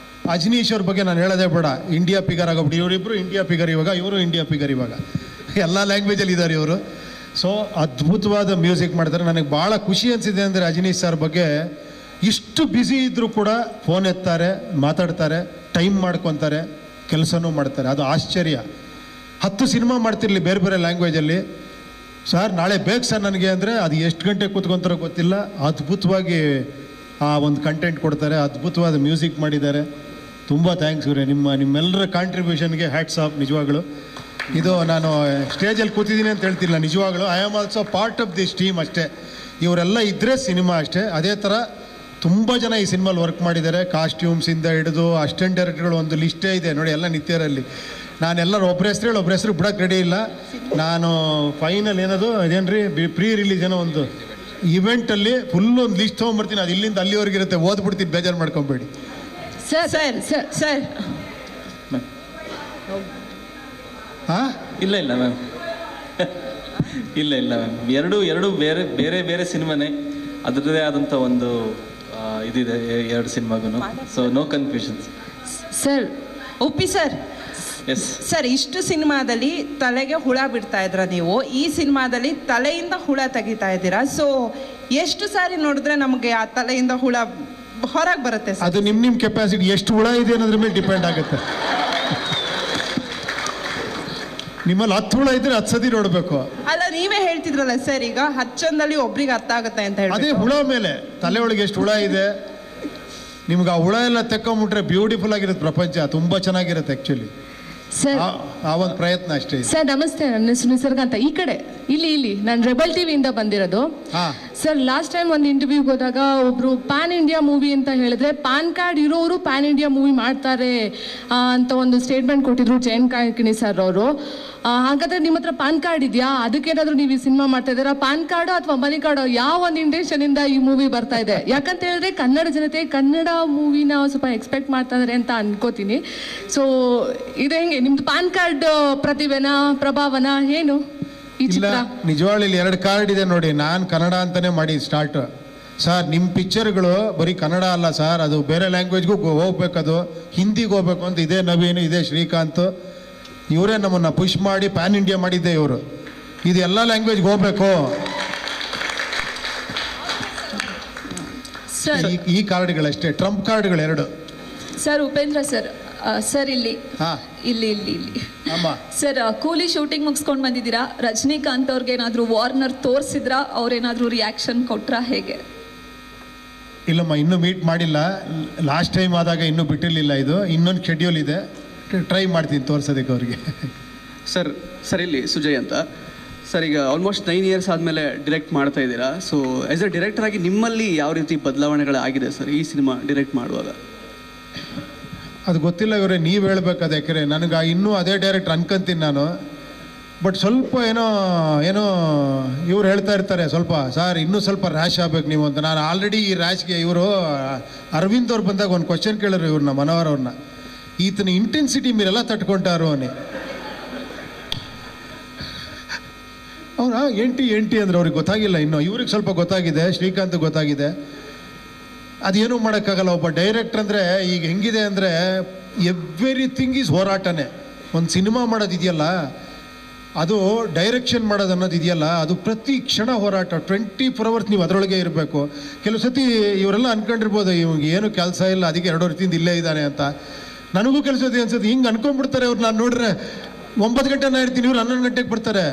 ಅಜನೀಶ್ ಅವ್ರ ಬಗ್ಗೆ ನಾನು ಹೇಳೋದೇ ಬೇಡ, ಇಂಡಿಯಾ ಫಿಗರ್ ಆಗೋಗ್ಬಿಟ್ಟು ಇವರಿಬ್ಬರು ಇಂಡಿಯಾ ಫಿಗರ್ ಇವಾಗ, ಇವರು ಇಂಡಿಯಾ ಫಿಗರ್ ಇವಾಗ, ಎಲ್ಲ ಲ್ಯಾಂಗ್ವೇಜಲ್ಲಿ ಇದ್ದಾರೆ ಇವರು. ಸೊ ಅದ್ಭುತವಾದ ಮ್ಯೂಸಿಕ್ ಮಾಡ್ತಾರೆ. ನನಗೆ ಭಾಳ ಖುಷಿ ಅನಿಸಿದೆ ಅಂದರೆ ಅಜನೀಶ್ ಸರ್ ಬಗ್ಗೆ ಇಷ್ಟು ಬ್ಯುಸಿ ಇದ್ದರೂ ಕೂಡ ಫೋನ್ ಎತ್ತಾರೆ, ಮಾತಾಡ್ತಾರೆ, ಟೈಮ್ ಮಾಡ್ಕೊತಾರೆ, ಕೆಲಸನೂ ಮಾಡ್ತಾರೆ. ಅದು ಆಶ್ಚರ್ಯ. 10 ಸಿನಿಮಾ ಮಾಡ್ತಿರಲಿ ಬೇರೆ ಬೇರೆ ಲ್ಯಾಂಗ್ವೇಜಲ್ಲಿ. ಸರ್ ನಾಳೆ ಬೇಕು ಸರ್ ನನಗೆ ಅಂದರೆ ಅದು ಎಷ್ಟು ಗಂಟೆ ಕೂತ್ಕೊತಾರೋ ಗೊತ್ತಿಲ್ಲ, ಅದ್ಭುತವಾಗಿ ಆ ಒಂದು ಕಂಟೆಂಟ್ ಕೊಡ್ತಾರೆ, ಅದ್ಭುತವಾದ ಮ್ಯೂಸಿಕ್ ಮಾಡಿದ್ದಾರೆ. ತುಂಬ ಥ್ಯಾಂಕ್ಸ್ ಇವರೇ, ನಿಮ್ಮೆಲ್ಲರ ಕಾಂಟ್ರಿಬ್ಯೂಷನ್ಗೆ ಹ್ಯಾಟ್ಸ್ ಆಫ್. ನಿಜವಾಗ್ಲು ಇದು ನಾನು ಸ್ಟೇಜಲ್ಲಿ ಕೂತಿದ್ದೀನಿ ಅಂತ ಹೇಳ್ತಿಲ್ಲ, ನಿಜವಾಗ್ಲು I am also part of this team ಅಷ್ಟೇ. ಇವರೆಲ್ಲ ಇದ್ದರೆ ಸಿನಿಮಾ ಅಷ್ಟೇ. ಅದೇ ಥರ ತುಂಬ ಜನ ಈ ಸಿನಿಮಾಲಿ ವರ್ಕ್ ಮಾಡಿದ್ದಾರೆ. ಕಾಸ್ಟ್ಯೂಮ್ಸಿಂದ ಹಿಡಿದು ಅಸಿಸ್ಟೆಂಟ್ ಡೈರೆಕ್ಟರ್ಗಳು ಒಂದು ಲಿಸ್ಟೇ ಇದೆ ನೋಡಿ, ಎಲ್ಲ ನಿತ್ಯರಲ್ಲಿ. ನಾನೆಲ್ಲರೂ ಒಬ್ಬರ ಹೆಸರು ಬಿಡೋಕ್ಕೆ ರೆಡಿ ಇಲ್ಲ. ನಾನು ಫೈನಲ್ ಏನದು ಅದೇನ್ರಿ ಪ್ರೀ ರಿಲೀಸ್ ಏನೋ ಒಂದು ಇವೆಂಟಲ್ಲಿ ಫುಲ್ ಒಂದು ಲಿಸ್ಟ್ ತೊಗೊಂಡ್ಬರ್ತೀನಿ. ಅದು ಇಲ್ಲಿಂದ ಅಲ್ಲಿವರೆಗೆ ಇರುತ್ತೆ, ಓದ್ಬಿಡ್ತೀನಿ, ಬೇಜಾರು ಮಾಡ್ಕೊಬೇಡಿ. ಸರ್ ಹಾಂ, ಇಲ್ಲ ಮ್ಯಾಮ್, ಇಲ್ಲ ಮ್ಯಾಮ್, ಎರಡು ಬೇರೆ ಸಿನಿಮಾನೇ, ಅದರದೇ ಆದಂಥ ಒಂದು ಇದಿದೆ 2 ಸಿನಿಮಾಗೂ. So no confusions. Sir Uppi sir. Yes sir, ಇಷ್ಟು ಸಿನಿಮಾದಲ್ಲಿ ತಲೆಗೆ ಹುಳ ಬಿಡ್ತಾ ಇದ್ರ ನೀವು, ಈ ಸಿನಿಮಾದಲ್ಲಿ ತಲೆಯಿಂದ ಹುಳ ತೆಗಿತಾ ಇದ್ದೀರಾ. ಸೊ ಎಷ್ಟು ಸಾರಿ ನೋಡಿದ್ರೆ ನಮಗೆ ಆ ತಲೆಯಿಂದ ಹುಳ ಹೊರಗೆ ಬರುತ್ತೆ ಸರ್? ಅದು ನಿಮ್ಮ ಕೆಪಾಸಿಟಿ ಎಷ್ಟು ಹುಳ ಇದೆ ಅನ್ನೋದ್ರ ಮೇಲೆ ಡಿಪೆಂಡ್ ಆಗುತ್ತೆ. ನಿಮ್ಮಲ್ಲಿ 10 ಹುಳ ಇದ್ರೆ 10 ಸತಿ ನೋಡಬೇಕು. ಅಲ್ಲ, ನೀವೇ ಹೇಳ್ತಿದ್ರಲ್ಲ ಸರ್, ಈಗ 10 ಜನದಲ್ಲಿ ಒಬ್ರಿಗೆ ಅರ್ಥ ಆಗುತ್ತೆ ಅಂತ ಹೇಳಿ. ಅದೇ ಹುಳ ಮೇಲೆ, ತಲೆ ಒಳಗೆ ಎಷ್ಟು ಹುಳ ಇದೆ ನಿಮ್ಗೆ ಆ ಹುಳ ಎಲ್ಲ ತೆಕ್ಕೊಂಬಿಟ್ರೆ ಬ್ಯೂಟಿಫುಲ್ ಆಗಿರುತ್ತೆ ಪ್ರಪಂಚ, ತುಂಬ ಚೆನ್ನಾಗಿರುತ್ತೆ ಆ್ಯಕ್ಚುಲಿ. ಸರ್ ಆ ಒಂದು ಪ್ರಯತ್ನ ಅಷ್ಟೇ. ಸರ್ ನಮಸ್ತೆ, ನನ್ನ ಹೆಸರು ನಿಸರ್ಗ ಅಂತ. ಈ ಕಡೆ ಇಲ್ಲಿ ನಾನು ರೆಬಲ್ ಟಿವಿಯಿಂದ ಬಂದಿರೋದು. ಸರ್ ಲಾಸ್ಟ್ ಟೈಮ್ ಒಂದು ಇಂಟರ್ವ್ಯೂಗೆ ಹೋದಾಗ ಒಬ್ರು ಪ್ಯಾನ್ ಇಂಡಿಯಾ ಮೂವಿ ಅಂತ ಹೇಳಿದ್ರೆ ಪಾನ್ ಕಾರ್ಡ್ ಇರೋರು ಪ್ಯಾನ್ ಇಂಡಿಯಾ ಮೂವಿ ಮಾಡ್ತಾರೆ ಅಂತ ಒಂದು ಸ್ಟೇಟ್ಮೆಂಟ್ ಕೊಟ್ಟಿದ್ರು ಜಯಂತ್ ಕಾಯ್ಕಿಣಿ ಸರ್ ಅವರು. ಹಾಗಾದ್ರೆ ನಿಮ್ಮ ಹತ್ರ ಪಾನ್ ಕಾರ್ಡ್ ಇದೆಯಾ? ಅದಕ್ಕೇನಾದ್ರೂ ನೀವು ಈ ಸಿನಿಮಾ ಮಾಡ್ತಾ ಇದ್ದೀರಾ? ಪಾನ್ ಕಾರ್ಡು ಅಥವಾ ಮನಿ ಕಾರ್ಡು ಯಾವ ಒಂದು ಇಂಟೆನ್ಷನ್ ಇಂದ ಈ ಮೂವಿ ಬರ್ತಾ ಇದೆ? ಯಾಕಂತ ಹೇಳಿದ್ರೆ ಕನ್ನಡ ಜನತೆ ಕನ್ನಡ ಮೂವಿನ ಸ್ವಲ್ಪ ಎಕ್ಸ್ಪೆಕ್ಟ್ ಮಾಡ್ತಾ ಇದಾರೆ ಅಂತ ಅನ್ಕೋತೀನಿ. ಸೊ ಇದು ಹೆಂಗೆ ನಿಮ್ದು ಪಾನ್ ಕಾರ್ಡ್ ಪ್ರತಿಭೆನಾ ಪ್ರಭಾವನ ಏನು ಈ ಚಿತ್ರ? ನಿಜವಾಗ್ಲೂ ಇಲ್ಲಿ 2 ಕಾರ್ಡ್ ಇದೆ ನೋಡಿ. ನಾನು ಕನ್ನಡ ಅಂತಾನೆ ಮಾಡಿ ಸ್ಟಾರ್ಟ್. ಸರ್ ನಿಮ್ಮ ಪಿಕ್ಚರ್ಗಳು ಬರೀ ಕನ್ನಡ ಅಲ್ಲ ಸರ್, ಅದು ಬೇರೆ ಲ್ಯಾಂಗ್ವೇಜ್ಗೂ ಹೋಗ್ಬೇಕು, ಅದು ಹಿಂದಿಗೆ ಹೋಗ್ಬೇಕು ಅಂತ. ಇದೇ ನವೀನ್, ಇದೇ ಶ್ರೀಕಾಂತ್, ಇವರೇ ನಮ್ಮನ್ನು ಪುಷ್ ಮಾಡಿ ಪ್ಯಾನ್ ಇಂಡಿಯಾ ಮಾಡಿದ್ದೆ ಇವರು. ಇದು ಎಲ್ಲ ಲ್ಯಾಂಗ್ವೇಜ್ಗೆ ಹೋಗ್ಬೇಕು. ಈ ಕಾರ್ಡ್ಗಳಷ್ಟೇ, ಟ್ರಂಪ್ ಕಾರ್ಡ್ಗಳು 2. ಸರ್ ಉಪೇಂದ್ರ ಸರ್, ಸರ್ ಇಲ್ಲಿ ಸರ್ ಕೂಲಿ ಶೂಟಿಂಗ್ ಮುಗಿಸ್ಕೊಂಡು ಬಂದಿದ್ದೀರಾ. ರಜನಿಕಾಂತ್ ಅವ್ರಿಗೆ ಏನಾದರೂ ವಾರ್ನರ್ ತೋರಿಸಿದ್ರಾ? ಅವ್ರೇನಾದರೂ ರಿಯಾಕ್ಷನ್ ಕೊಟ್ರಾ? ಹೇಗೆ? ಇಲ್ಲಮ್ಮ, ಇನ್ನೂ ಮೀಟ್ ಮಾಡಿಲ್ಲ. ಲಾಸ್ಟ್ ಟೈಮ್ ಆದಾಗ ಇನ್ನೂ ಬಿಟ್ಟಿರಲಿಲ್ಲ. ಇದು ಇನ್ನೊಂದು ಶೆಡ್ಯೂಲ್ ಇದೆ, ಟ್ರೈ ಮಾಡ್ತೀನಿ ತೋರಿಸೋದಕ್ಕೆ ಅವ್ರಿಗೆ. ಸರ್ ಇಲ್ಲಿ ಸುಜಯ್ ಅಂತ. ಸರ್ ಈಗ ಆಲ್ಮೋಸ್ಟ್ 9 ಇಯರ್ಸ್ ಆದಮೇಲೆ ಡಿರೆಕ್ಟ್ ಮಾಡ್ತಾ ಇದ್ದೀರಾ. ಸೊ ಆ್ಯಸ್ ಎ ಡೈರೆಕ್ಟರ್ ಆಗಿ ನಿಮ್ಮಲ್ಲಿ ಯಾವ ರೀತಿ ಬದಲಾವಣೆಗಳಾಗಿದೆ ಸರ್ ಈ ಸಿನಿಮಾ ಡಿರೆಕ್ಟ್ ಮಾಡುವಾಗ? ಅದು ಗೊತ್ತಿಲ್ಲ ಇವರೇ, ನೀವು ಹೇಳ್ಬೇಕಾದ. ಯಾಕಂದರೆ ನನಗೆ ಇನ್ನೂ ಅದೇ ಡೈರೆಕ್ಟ್ ಅನ್ಕೊಂತೀನಿ ನಾನು. ಬಟ್ ಸ್ವಲ್ಪ ಏನೋ ಇವ್ರು ಹೇಳ್ತಾ ಇರ್ತಾರೆ ಸ್ವಲ್ಪ, ಸರ್ ಇನ್ನೂ ಸ್ವಲ್ಪ ರ್ಯಾಶ್ ಆಗ್ಬೇಕು ನೀವು ಅಂತ. ನಾನು ಆಲ್ರೆಡಿ ಈ ರ್ಯಾಶ್ಗೆ ಇವರು ಅರವಿಂದ್ ಅವ್ರು ಬಂದಾಗ ಒಂದು ಕ್ವಶನ್ ಕೇಳಿದ್ರು ಇವ್ರನ್ನ, ಮನೋಹರ್ ಅವ್ರನ್ನ, ಈತನ ಇಂಟೆನ್ಸಿಟಿ ಮೀರೆಲ್ಲ ತಟ್ಕೊಂಟಾರು ಅನ್ನಿ. ಅವರ ಎಂಟಿ ಅಂದ್ರೆ ಅವ್ರಿಗೆ ಗೊತ್ತಾಗಿಲ್ಲ ಇನ್ನೂ. ಇವ್ರಿಗೆ ಸ್ವಲ್ಪ ಗೊತ್ತಾಗಿದೆ, ಶ್ರೀಕಾಂತ್ ಗೊತ್ತಾಗಿದೆ. ಅದೇನೂ ಮಾಡೋಕ್ಕಾಗಲ್ಲ. ಒಬ್ಬ ಡೈರೆಕ್ಟರ್ ಅಂದರೆ ಈಗ ಹೆಂಗಿದೆ ಅಂದರೆ ಎವ್ರಿಥಿಂಗ್ ಈಸ್ ಹೋರಾಟನೇ. ಒಂದು ಸಿನಿಮಾ ಮಾಡೋದಿದೆಯಲ್ಲ, ಅದು ಡೈರೆಕ್ಷನ್ ಮಾಡೋದು ಅನ್ನೋದು ಇದೆಯಲ್ಲ, ಅದು ಪ್ರತಿ ಕ್ಷಣ ಹೋರಾಟ. 24 hours ನೀವು ಅದರೊಳಗೆ ಇರಬೇಕು. ಕೆಲವು ಸತಿ ಇವರೆಲ್ಲ ಅನ್ಕೊಂಡಿರ್ಬೋದು ಇವಾಗ ಏನು ಕೆಲಸ ಇಲ್ಲ, ಅದಕ್ಕೆ 2 ವರ್ಷದಿಂದ ಇಲ್ಲೇ ಇದ್ದಾನೆ ಅಂತ. ನನಗೂ ಕೆಲಸ ಇದೆ ಅನ್ಸುತ್ತೆ. ಹಿಂಗೆ ಅನ್ಕೊಂಡ್ಬಿಡ್ತಾರೆ ಅವ್ರು. ನಾನು ನೋಡ್ರೆ 9 ಗಂಟೆ ನಾ ಇರ್ತೀನಿ, ಇವ್ರು 11 ಗಂಟೆಗೆ ಬರ್ತಾರೆ.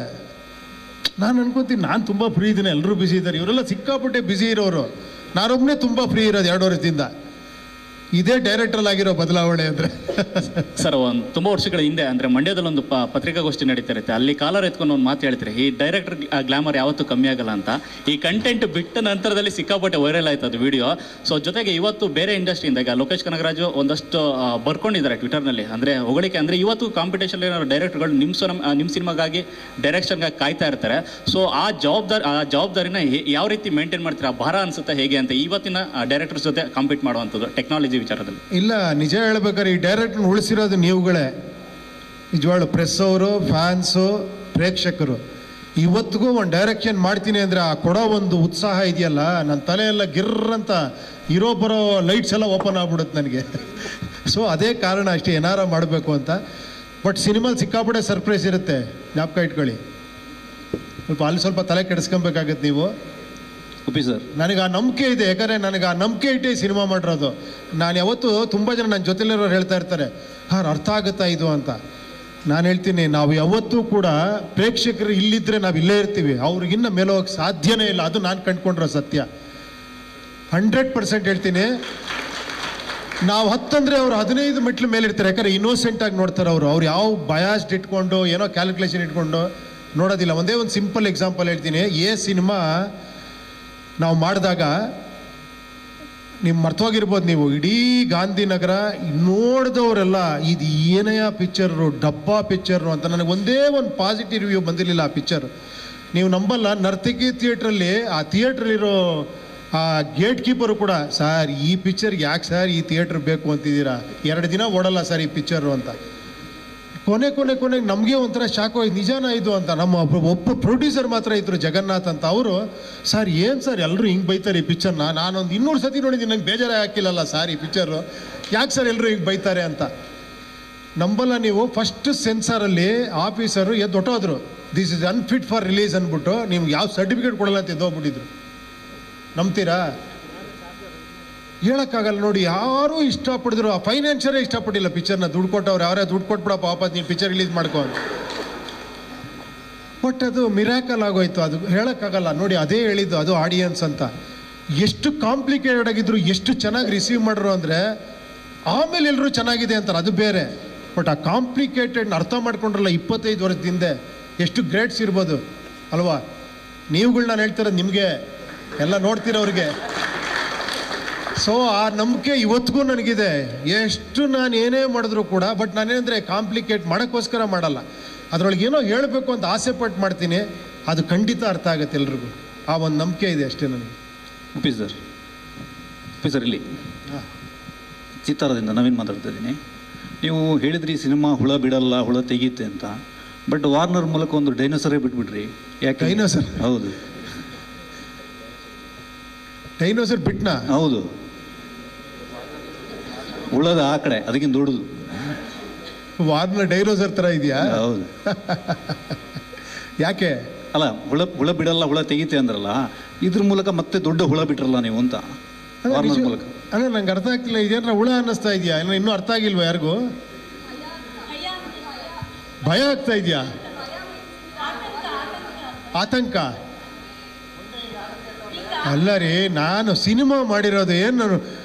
ನಾನು ಅನ್ಕೊತೀನಿ ನಾನು ತುಂಬ ಫ್ರೀ ಇದ್ದೀನಿ, ಎಲ್ಲರೂ ಬ್ಯುಸಿ ಇದ್ದಾರೆ. ಇವರೆಲ್ಲ ಸಿಕ್ಕಾಪಟ್ಟೆ ಬ್ಯುಸಿ ಇರೋರು, ನಾನೊಬ್ಬನೇ ತುಂಬ ಫ್ರೀ ಇರೋದು 2 ವರ್ಷದಿಂದ. ಇದೇ ಡೈರೆಕ್ಟರ್ ಆಗಿರೋ ಬದಲಾವಣೆ ಅಂದರೆ. ಸರ್ ಒಂದು ತುಂಬ ವರ್ಷಗಳ ಹಿಂದೆ ಅಂದರೆ ಮಂಡ್ಯದಲ್ಲಿ ಒಂದು ಪತ್ರಿಕಾಗೋಷ್ಠಿ ನಡೀತಾ ಇರುತ್ತೆ. ಅಲ್ಲಿ ಕಾಲರ್ ಎತ್ಕೊಂಡು ಒಂದು ಮಾತು ಹೇಳ್ತಾರೆ, ಈ ಡೈರೆಕ್ಟರ್ ಗ್ಲಾಮರ್ ಯಾವತ್ತೂ ಕಮ್ಮಿ ಆಗಲ್ಲ ಅಂತ. ಈ ಕಂಟೆಂಟ್ ಬಿಟ್ಟ ನಂತರದಲ್ಲಿ ಸಿಕ್ಕಾಪಟ್ಟೆ ವೈರಲ್ ಆಯ್ತು ಅದು ವಿಡಿಯೋ. ಸೊ ಜೊತೆಗೆ ಇವತ್ತು ಬೇರೆ ಇಂಡಸ್ಟ್ರಿಯಿಂದ ಈಗ ಲೋಕೇಶ್ ಕನಗರಾಜು ಒಂದಷ್ಟು ಬರ್ಕೊಂಡಿದ್ದಾರೆ ಟ್ವಿಟರ್ನಲ್ಲಿ, ಅಂದರೆ ಹೊಗಳಿಕೆ. ಅಂದರೆ ಇವತ್ತು ಕಾಂಪಿಟೇಷನ್ ಏನಾದ್ರು ಡೈರೆಕ್ಟರ್ಗಳು ನಿಮ್ಮ ಸಿನಿಮಾಗಾಗಿ ಡೈರೆಕ್ಷನ್ಗಾಗಿ ಕಾಯ್ತಾ ಇರ್ತಾರೆ. ಸೊ ಆ ಜವಾಬ್ದಾರಿನ ಯಾವ ರೀತಿ ಮೇಂಟೈನ್ ಮಾಡ್ತೀರಾ? ಭಾರ ಅನ್ಸುತ್ತೆ ಹೇಗೆ ಅಂತ ಇವತ್ತಿನ ಡೈರೆಕ್ಟರ್ಸ್ ಜೊತೆ ಕಾಂಪೀಟ್ ಮಾಡುವಂಥದ್ದು ಟೆಕ್ನಾಲಜಿ ವಿಚಾರದಲ್ಲಿ? ಇಲ್ಲ, ನಿಜ ಹೇಳ್ಬೇಕಾದ್ರೆ ಈ ಡೈರೆಕ್ಟರ್ ಉಳಿಸಿರೋದು ನೀವುಗಳೇ. ನಿಜವಾಳು ಪ್ರೆಸ್ ಅವರು, ಫ್ಯಾನ್ಸು, ಪ್ರೇಕ್ಷಕರು. ಇವತ್ತಿಗೂ ಒಂದು ಡೈರೆಕ್ಷನ್ ಮಾಡ್ತೀನಿ ಅಂದರೆ ಆ ಕೊಡೋ ಒಂದು ಉತ್ಸಾಹ ಇದೆಯಲ್ಲ, ನನ್ನ ತಲೆಯೆಲ್ಲ ಗಿರ್ರಂತ ಇರೋ ಬರೋ ಲೈಟ್ಸ್ ಎಲ್ಲ ಓಪನ್ ಆಗ್ಬಿಡುತ್ತೆ ನನಗೆ. ಸೊ ಅದೇ ಕಾರಣ ಅಷ್ಟೇ, ಏನಾರ ಮಾಡಬೇಕು ಅಂತ. ಬಟ್ ಸಿನಿಮಾಲಿ ಸಿಕ್ಕಾಪಟ್ಟೆ ಸರ್ಪ್ರೈಸ್ ಇರುತ್ತೆ, ಜ್ಞಾಪಕ ಇಟ್ಕೊಳ್ಳಿ. ಅಲ್ಲಿ ಸ್ವಲ್ಪ ತಲೆ ಕೆಡಿಸ್ಕೊಬೇಕಾಗತ್ತೆ ನೀವು. ಸರ್ ನನಗೆ ಆ ನಂಬಿಕೆ ಇದೆ. ಯಾಕಂದರೆ ನನಗೆ ಆ ನಂಬಿಕೆ ಇಟ್ಟೇ ಸಿನಿಮಾ ಮಾಡಿರೋದು. ನಾನು ಯಾವತ್ತೂ ತುಂಬ ಜನ ನನ್ನ ಜೊತೆಲಿರೋರು ಹೇಳ್ತಾ ಇರ್ತಾರೆ, ಅರ್ಥ ಆಗುತ್ತಾ ಇದು ಅಂತ. ನಾನು ಹೇಳ್ತೀನಿ, ನಾವು ಯಾವತ್ತೂ ಕೂಡ ಪ್ರೇಕ್ಷಕರು ಇಲ್ಲಿದ್ದರೆ ನಾವು ಇಲ್ಲೇ ಇರ್ತೀವಿ, ಅವ್ರಿಗಿನ್ನ ಮೇಲೆ ಹೋಗಕ್ಕೆ ಸಾಧ್ಯನೇ ಇಲ್ಲ. ಅದು ನಾನು ಕಂಡುಕೊಂಡಿರೋ ಸತ್ಯ. 100% ಹೇಳ್ತೀನಿ. ನಾವು 10 ಅಂದರೆ ಅವ್ರು 15 ಮೆಟ್ಲು ಮೇಲೆ ಇರ್ತಾರೆ. ಯಾಕಂದರೆ ಇನ್ನೋಸೆಂಟಾಗಿ ನೋಡ್ತಾರೆ ಅವರು. ಅವ್ರು ಯಾವ ಬಯಾಸ್ಡ್ ಇಟ್ಕೊಂಡು ಏನೋ ಕ್ಯಾಲ್ಕುಲೇಷನ್ ಇಟ್ಕೊಂಡು ನೋಡೋದಿಲ್ಲ. ಒಂದೇ ಒಂದು ಸಿಂಪಲ್ ಎಕ್ಸಾಂಪಲ್ ಹೇಳ್ತೀನಿ. ಸಿನಿಮಾ ನಾವು ಮಾಡಿದಾಗ ನೀವು ಮರ್ತೋಗಿರ್ಬೋದು, ನೀವು ಇಡೀ ಗಾಂಧಿನಗರ ನೋಡಿದವರೆಲ್ಲ ಇದು ಏನಯ್ಯ ಪಿಕ್ಚರು, ಡಬ್ಬಾ ಪಿಕ್ಚರು ಅಂತ. ನನಗೆ ಒಂದೇ ಒಂದು ಪಾಸಿಟಿವ್ ರಿವ್ಯೂ ಬಂದಿರಲಿಲ್ಲ ಆ ಪಿಕ್ಚರ್. ನೀವು ನಂಬಲ್ಲ, ನರ್ತಕಿ ಥಿಯೇಟ್ರಲ್ಲಿ ಆ ಥಿಯೇಟ್ರಲ್ಲಿರೋ ಆ ಗೇಟ್ ಕೀಪರು ಕೂಡ, ಸರ್ ಈ ಪಿಕ್ಚರ್ಗೆ ಯಾಕೆ ಸರ್ ಈ ಥಿಯೇಟ್ರ್ ಬೇಕು ಅಂತಿದ್ದೀರಾ, 2 ದಿನ ಓಡಲ್ಲ ಸರ್ ಈ ಪಿಕ್ಚರು ಅಂತ. ಕೊನೆಗೆ ನಮಗೆ ಒಂಥರ ಶಾಕ್ ಹೋಯ್ತು, ನಿಜಾನ ಇದು ಅಂತ. ನಮ್ಮ ಒಬ್ಬ ಪ್ರೊಡ್ಯೂಸರ್ ಮಾತ್ರ ಇದ್ರು, ಜಗನ್ನಾಥ್ ಅಂತ. ಅವರು, ಸರ್ ಏನು ಸರ್ ಎಲ್ಲರೂ ಹಿಂಗೆ ಬೈತಾರೆ ಈ ಪಿಕ್ಚರ್ನ, ನಾನೊಂದು 200 ಸತಿ ನೋಡಿದ್ದೀನಿ, ನಂಗೆ ಬೇಜಾರೇ ಹಾಕಿಲ್ಲಲ್ಲ ಸರ್ ಈ ಪಿಕ್ಚರು, ಯಾಕೆ ಸರ್ ಎಲ್ಲರೂ ಹಿಂಗೆ ಬೈತಾರೆ ಅಂತ. ನಂಬಲ್ಲ ನೀವು, ಫಸ್ಟ್ ಸೆನ್ಸಾರಲ್ಲಿ ಆಫೀಸರು ಹೊಟ್ಟೋದ್ರು, this is unfit for release ಅಂದ್ಬಿಟ್ಟು ನಿಮ್ಗೆ ಯಾವ ಸರ್ಟಿಫಿಕೇಟ್ ಕೊಡಲ್ಲ ಅಂತ ಎದ್ದೋಗ್ಬಿಟ್ಟಿದ್ರು. ನಂಬ್ತೀರಾ? ಹೇಳೋಕ್ಕಾಗಲ್ಲ ನೋಡಿ. ಯಾರೂ ಇಷ್ಟಪಡಿದ್ರು, ಆ ಫೈನಾನ್ಷಿಯರೇ ಇಷ್ಟಪಟ್ಟಿಲ್ಲ ಪಿಕ್ಚರ್ನ. ದುಡ್ಡು ಕೊಟ್ಟವ್ರು ಯಾರೇ ದುಡ್ಡು ಕೊಟ್ಬಿಡಪ್ಪ ವಾಪಸ್ ನೀನು ಪಿಕ್ಚರ್ ರಿಲೀಸ್ ಮಾಡ್ಕೊ ಅಂತ. ಬಟ್ ಅದು ಮಿರಾಕಲ್ ಆಗೋಯ್ತು. ಅದು ಹೇಳೋಕ್ಕಾಗಲ್ಲ ನೋಡಿ. ಅದೇ ಹೇಳಿದ್ದು, ಅದು ಆಡಿಯನ್ಸ್ ಅಂತ. ಎಷ್ಟು ಕಾಂಪ್ಲಿಕೇಟೆಡ್ ಆಗಿದ್ರು, ಎಷ್ಟು ಚೆನ್ನಾಗಿ ರಿಸೀವ್ ಮಾಡ್ರು ಅಂದರೆ ಆಮೇಲೆ ಎಲ್ಲರೂ ಚೆನ್ನಾಗಿದೆ ಅಂತಾರೆ, ಅದು ಬೇರೆ. ಬಟ್ ಆ ಕಾಂಪ್ಲಿಕೇಟೆಡ್ ಅರ್ಥ ಮಾಡ್ಕೊಂಡ್ರಲ್ಲ 25 ವರ್ಷದಿಂದ ಎಷ್ಟು ಗ್ರೇಟ್ಸ್ ಇರ್ಬೋದು ಅಲ್ವಾ? ನೀವುಗಳು ನಾನು ಹೇಳ್ತಿರೋದು ನಿಮಗೆ ಎಲ್ಲ ನೋಡ್ತಿರೋರಿಗೆ. ಸೊ ಆ ನಂಬಿಕೆ ಇವತ್ತಿಗೂ ನನಗಿದೆ. ಎಷ್ಟು ನಾನು ಏನೇ ಮಾಡಿದ್ರು ಕೂಡ, ಬಟ್ ನಾನೇನಂದರೆ ಕಾಂಪ್ಲಿಕೇಟ್ ಮಾಡೋಕ್ಕೋಸ್ಕರ ಮಾಡಲ್ಲ, ಅದರೊಳಗೆ ಏನೋ ಹೇಳಬೇಕು ಅಂತ ಆಸೆ ಪಟ್ಟು ಮಾಡ್ತೀನಿ. ಅದು ಖಂಡಿತ ಅರ್ಥ ಆಗುತ್ತೆ ಎಲ್ರಿಗೂ. ಆ ಒಂದು ನಂಬಿಕೆ ಇದೆ ಅಷ್ಟೇ ನನಗೆ. ಸರ್ ಇಲ್ಲಿ ಚಿತ್ತಾರದಿಂದ ನವೀನ್ ಮಾತಾಡ್ತಾ ಇದ್ದೀನಿ. ನೀವು ಹೇಳಿದ್ರಿ ಸಿನಿಮಾ ಹುಳ ಬಿಡಲ್ಲ, ಹುಳ ತೆಗೀತೆ ಅಂತ. ಬಟ್ ವಾರ್ನರ್ ಮೂಲಕ ಒಂದು ಡೈನೋಸರೇ ಬಿಟ್ಬಿಟ್ರಿ. ಯಾಕೆ? ಡೈನೋಸರ್? ಹೌದು, ಡೈನೋಸರ್ ಬಿಟ್ನಾ? ಹೌದು, ಹುಳದ ಆ ಕಡೆ ಅದಕ್ಕಿಂತ ದೊಡ್ಡದು. ವಾರ್ನರ್ ಡೈನೋಸರ್ ಥರ ಇದೆಯಾ? ಹೌದು. ಯಾಕೆ? ಅಲ್ಲ, ಹುಳ ಬಿಡಲ್ಲ, ಹುಳ ತೆಗೀತೆ ಅಂದ್ರಲ್ಲ, ಇದ್ರ ಮೂಲಕ ಮತ್ತೆ ದೊಡ್ಡ ಹುಳ ಬಿಟ್ರಲ್ಲ ನೀವು ಅಂತ. ವಾರ್ನರ್ ಮೂಲಕ ಅಲ್ಲ, ನಂಗೆ ಅರ್ಥ ಆಗ್ತಿಲ್ಲ. ಇದೇನಾರ ಹುಳ ಅನ್ನಿಸ್ತಾ ಇದೆಯಾ? ಇನ್ನೂ ಅರ್ಥ ಆಗಿಲ್ವಾ ಯಾರಿಗೂ? ಭಯ ಆಗ್ತಾ ಇದೆಯಾ? ಆತಂಕ? ಅಲ್ಲ ರೀ, ನಾನು ಸಿನಿಮಾ ಮಾಡಿರೋದು ಏನು,